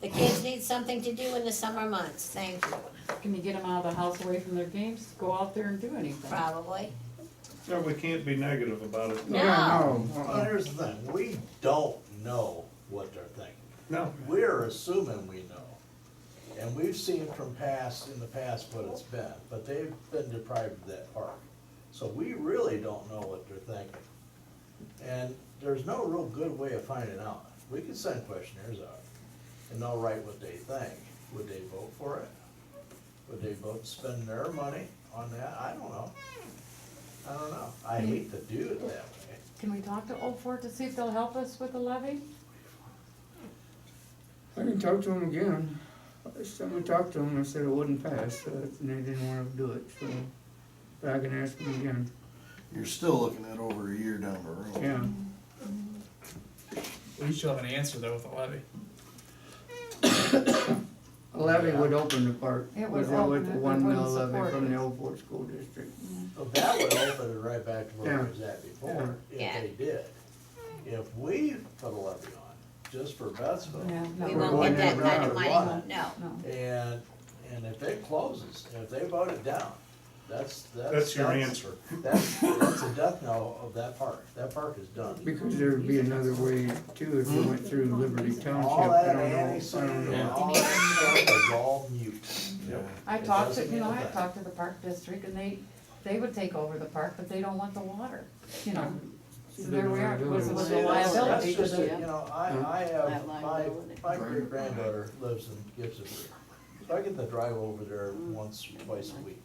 The kids need something to do in the summer months, thank you, Can you get them out of the house away from their games? Go out there and do anything. probably. No, we can't be negative about it. No. Yeah, no. Well, here's the thing, we don't know what they're thinking. No, We're assuming we know. And we've seen in the past what it's been, but they've been deprived of that park. So we really don't know what they're thinking. And there's no real good way of finding out. We could send questionnaires out, and they'll write what they think. Would they vote for it? Would they vote to spend their money on that? I don't know. I hate to do it that way. Can we talk to Old Fort to see if they'll help us with the levy? I can talk to them again. Last time I talked to them, I said it wouldn't pass, and they didn't wanna do it, so. But I can ask them again, You're still looking at over a year down the road. yeah. We still have an answer though with the levy. A levy would open the park, It would with the open it, it 1 mil wouldn't levy support from the it. Old Fort School District. So that would open it right back to where Yeah. it was at before, Yeah. if they did. If we put a levy on, just for Bettsville. Yeah, no. We We're won't going get that down kind the of money, road. no. No. And if it closes, if they vote it down, that's. that's your answer. That's a death knell of that park. That park is done. Because there'd be another way too if you went through Liberty Township. All I that don't know. annexing I don't know. and all that stuff is all mute. I It talked to, doesn't mean I that. talked to the park district and they would take over the park, but they don't want the water, you know. So there we are, was See, a that's liability to just the. it, you know, I have, my great granddaughter lives in Gibson. So I get to drive over there once, twice a week.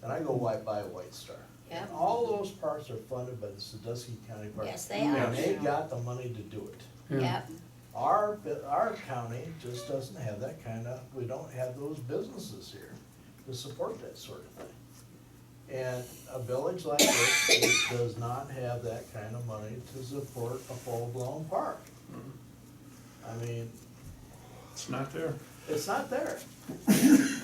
And I go right by White Star. Yep. And all those parks are funded by the Sandusky County Park. Yes, they are. And they got the money to do it. Yep, Our county just doesn't have that kind of, we don't have those businesses here to support that sort of thing. And a village like this does not have that kind of money to support a full-blown park. I mean, It's not there. It's not there.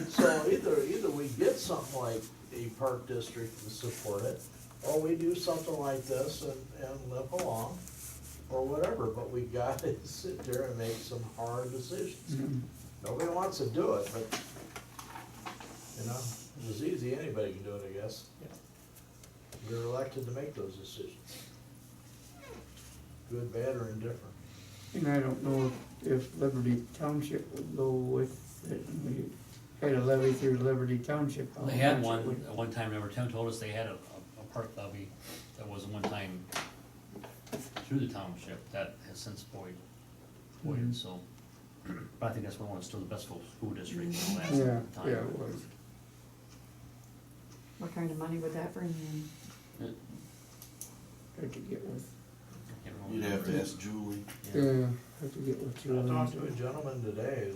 So either we get something like a park district to support it, or we do something like this and limp along, or whatever, but we gotta sit there and make some hard decisions. Nobody wants to do it, but, you know, if it's easy, anybody can do it, I guess. We're elected to make those decisions. Good, bad, or indifferent. And I don't know if Liberty Township would go with it. We had a levy through Liberty Township. They had one, at one time, number 10 told us they had a park levy that was one time through the township that has since voided, so. But I think that's one that's still the best school district in the last Yeah, time. yeah, it was. What kind of money would that bring in? Had to get with, You'd have to ask Julie. yeah, had to get with you. I talked to a gentleman today,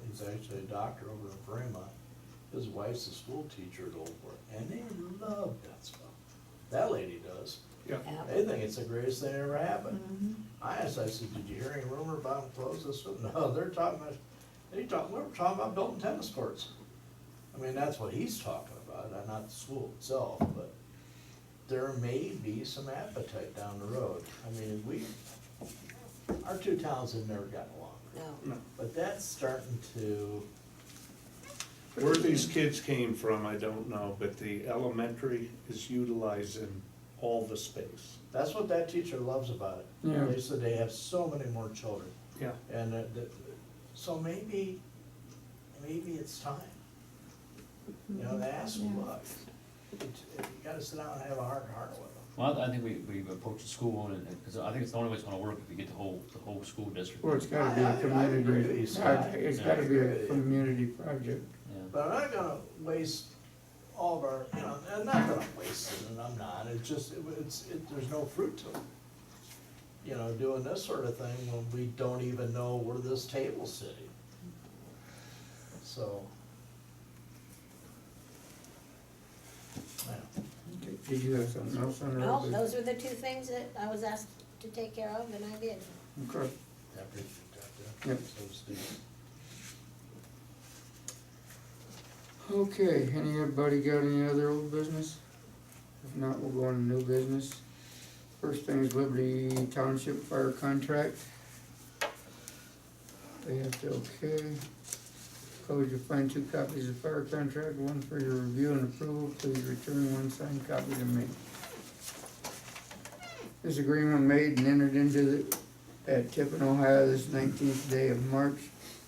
he's actually a doctor over in Fremont. His wife's a school teacher at Old Port, and they love Dunsville. That lady does. Yeah. They think it's the greatest thing that ever happened. I asked, I said, did you hear any rumor about them closing this one? No, they're talking about, we were talking about building tennis courts. I mean, that's what he's talking about, not the school itself, but there may be some appetite down the road. I mean, our two towns have never gotten along. No. But that's starting to, Where these kids came from, I don't know, but the elementary is utilizing all the space. that's what that teacher loves about it. Yeah. They said they have so many more children. Yeah. And so maybe it's time. You know, they ask, look, you gotta sit down and have a heart to heart with them. Well, I think we approach the school, and, because I think it's the only way it's gonna work if we get the whole school district. Well, it's gotta be a I agree with community you, Scott. project, it's gotta be a community project. Yeah. But I'm not gonna waste all of our, you know, I'm not gonna waste it, and I'm not, it's just, there's no fruit to it. You know, doing this sort of thing when we don't even know where this table's sitting. So. Yeah. Okay, did you have something else on the No, road? those were the two things that I was asked to take care of, and I did. Okay. I appreciate that, Yep. So Steve. Okay, anybody got any other old business? If not, we'll go on to new business. First thing is Liberty Township Fire Contract. They have to okay. Code, you'll find 2 copies of fire contract, one for your review and approval. Please return 1 signed copy to me. This agreement made and entered into at Tiffin, Ohio, this 19th day of March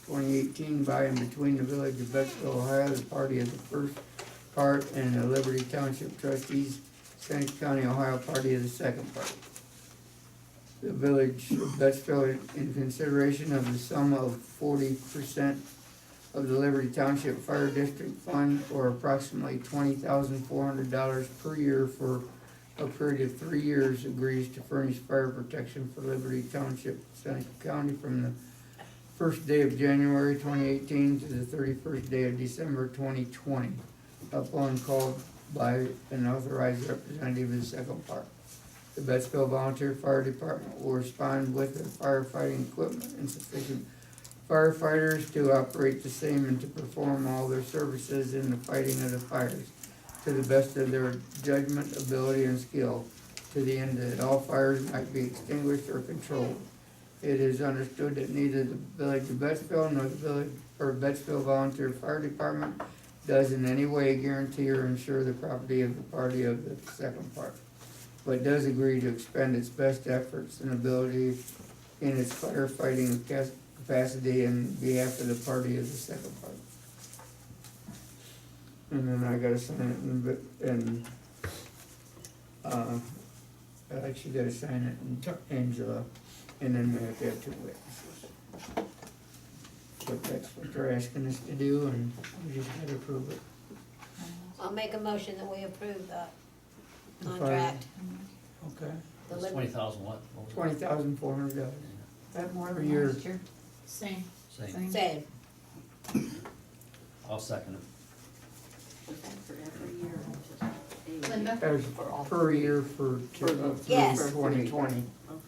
2018 by and between the Village of Betsville, Ohio, the party of the first part, and the Liberty Township trustees, Seneca County, Ohio, party of the second part. The Village of Betsville, in consideration of the sum of 40% of the Liberty Township Fire District Fund, or approximately $20,400 per year for a period of 3 years, agrees to furnish fire protection for Liberty Township, Seneca County from the first day of January 2018 to the 31st day of December 2020, upon call by an authorized representative of the second part. The Betsville Volunteer Fire Department will respond with their firefighting equipment and sufficient firefighters to operate the same and to perform all their services in the fighting of the fires to the best of their judgment, ability, and skill, to the end that all fires might be extinguished or controlled. It is understood that neither the Village of Betsville nor the Village or Betsville Volunteer Fire Department does in any way guarantee or ensure the property of the party of the second part, but does agree to expend its best efforts and ability in its firefighting capacity in behalf of the party of the second part. And then I gotta sign it and Alex, you gotta sign it, and Angela, and then we have to have 2 witnesses. But that's what they're asking us to do, and we just gotta approve it. I'll make a motion that we approve the The fire- contract. Okay. The It's Liberty, 20,000 what? What was it? $20,400. That more Per than year. last year? Same. Same. same. I'll second it. Linda? That's per year for Yes. 2020,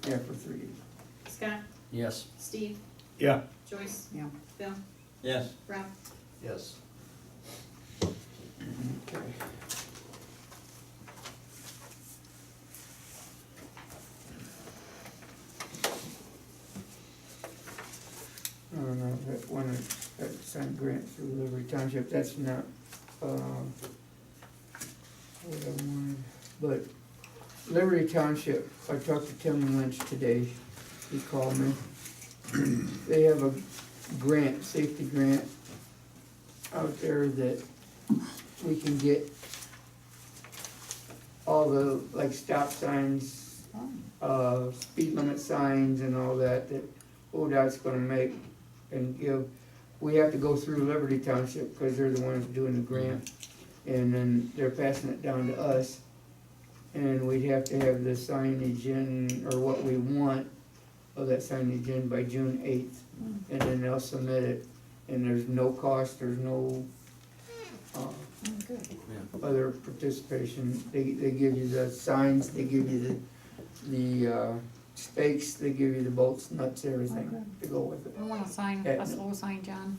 yeah, for 3 years. Scott? Yes. Steve? Yeah. Joyce? Yeah. Bill? Yes. Ralph? Yes. Okay. I don't know, that one, that signed grant through Liberty Township, that's not, what I wanted, but Liberty Township, I talked to Tim Lynch today, he called me. They have a grant, safety grant out there that we can get all the, like, stop signs, speed limit signs and all that, that ODOT's gonna make and give. We have to go through Liberty Township, cause they're the ones doing the grant, and then they're passing it down to us. And we'd have to have the signage in, or what we want of that signage in by June 8th. And then they'll submit it, and there's no cost, there's no, other participation. They give you the signs, they give you the stakes, they give you the bolts, nuts, everything to go with it. I want a sign, a slow sign, John.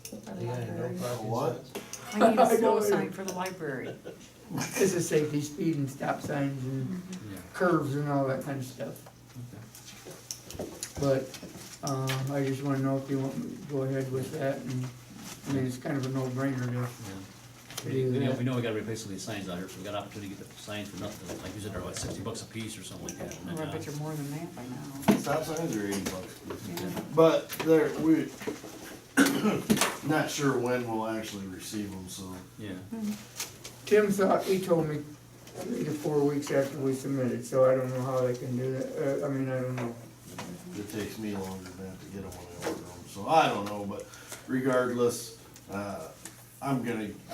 For the Yeah, no library. parking What? signs. I need a I slow know. sign for the library. This is safety, speed and stop signs and curves and all that kind of stuff. But, I just wanna know if you want me to go ahead with that, and, I mean, it's kind of a no-brainer to do that. We know we gotta replace some of these signs out here, so we got an opportunity to get the signs for nothing, like you said, they're about $60 a piece or something like that. And Oh, then, I bet you're more than that by now. Stop signs are $80. Yeah. But there, we, not sure when we'll actually receive them, so. Yeah. Tim thought, he told me 3 to 4 weeks after we submitted, so I don't know how they can do that, I mean, I don't know. It takes me longer than that to get them when I order them, so I don't know, but regardless, I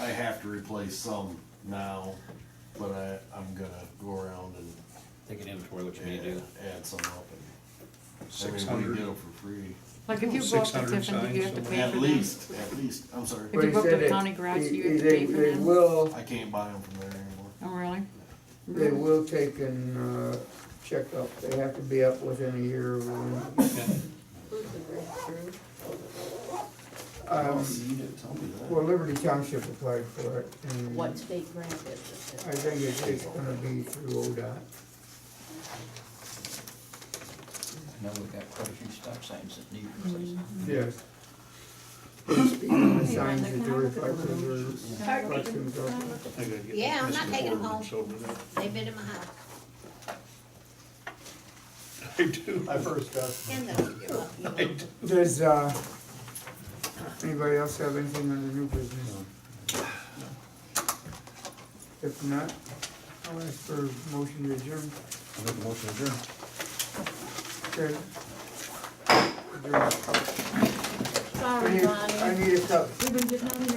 have to replace some now, but I'm gonna go around and Take an inventory, what you need to do. add some up and, I mean, we 600. can get them for free. Like if you go up to 600 Tiffin, do you have to signs, pay At for them? least, I'm sorry. If But you he go up to said the that county garage, do you have to they- pay for they them? will, I can't buy them from there anymore. Oh, really? they will take and, check up, they have to be up within a year of one. Who's the grant through? You didn't tell me that. Well, Liberty Township applied for it, and What state grant is it? I think it's gonna be through ODOT. I know we've got quite a few stop signs that need replacing. Yes. Speed limit signs that the reflectors are, reflections are. I gotta get Yeah, I'm Mr. not taking them Horowitz home. over there. They've been in my house. I do. I first got. And they'll, Does, anybody else have anything under new business? If not, I'll ask for a motion to adjourn. I'll make a motion to adjourn. Okay. Adjourn. Sorry, Bonnie. I need a cup. We've been getting on here.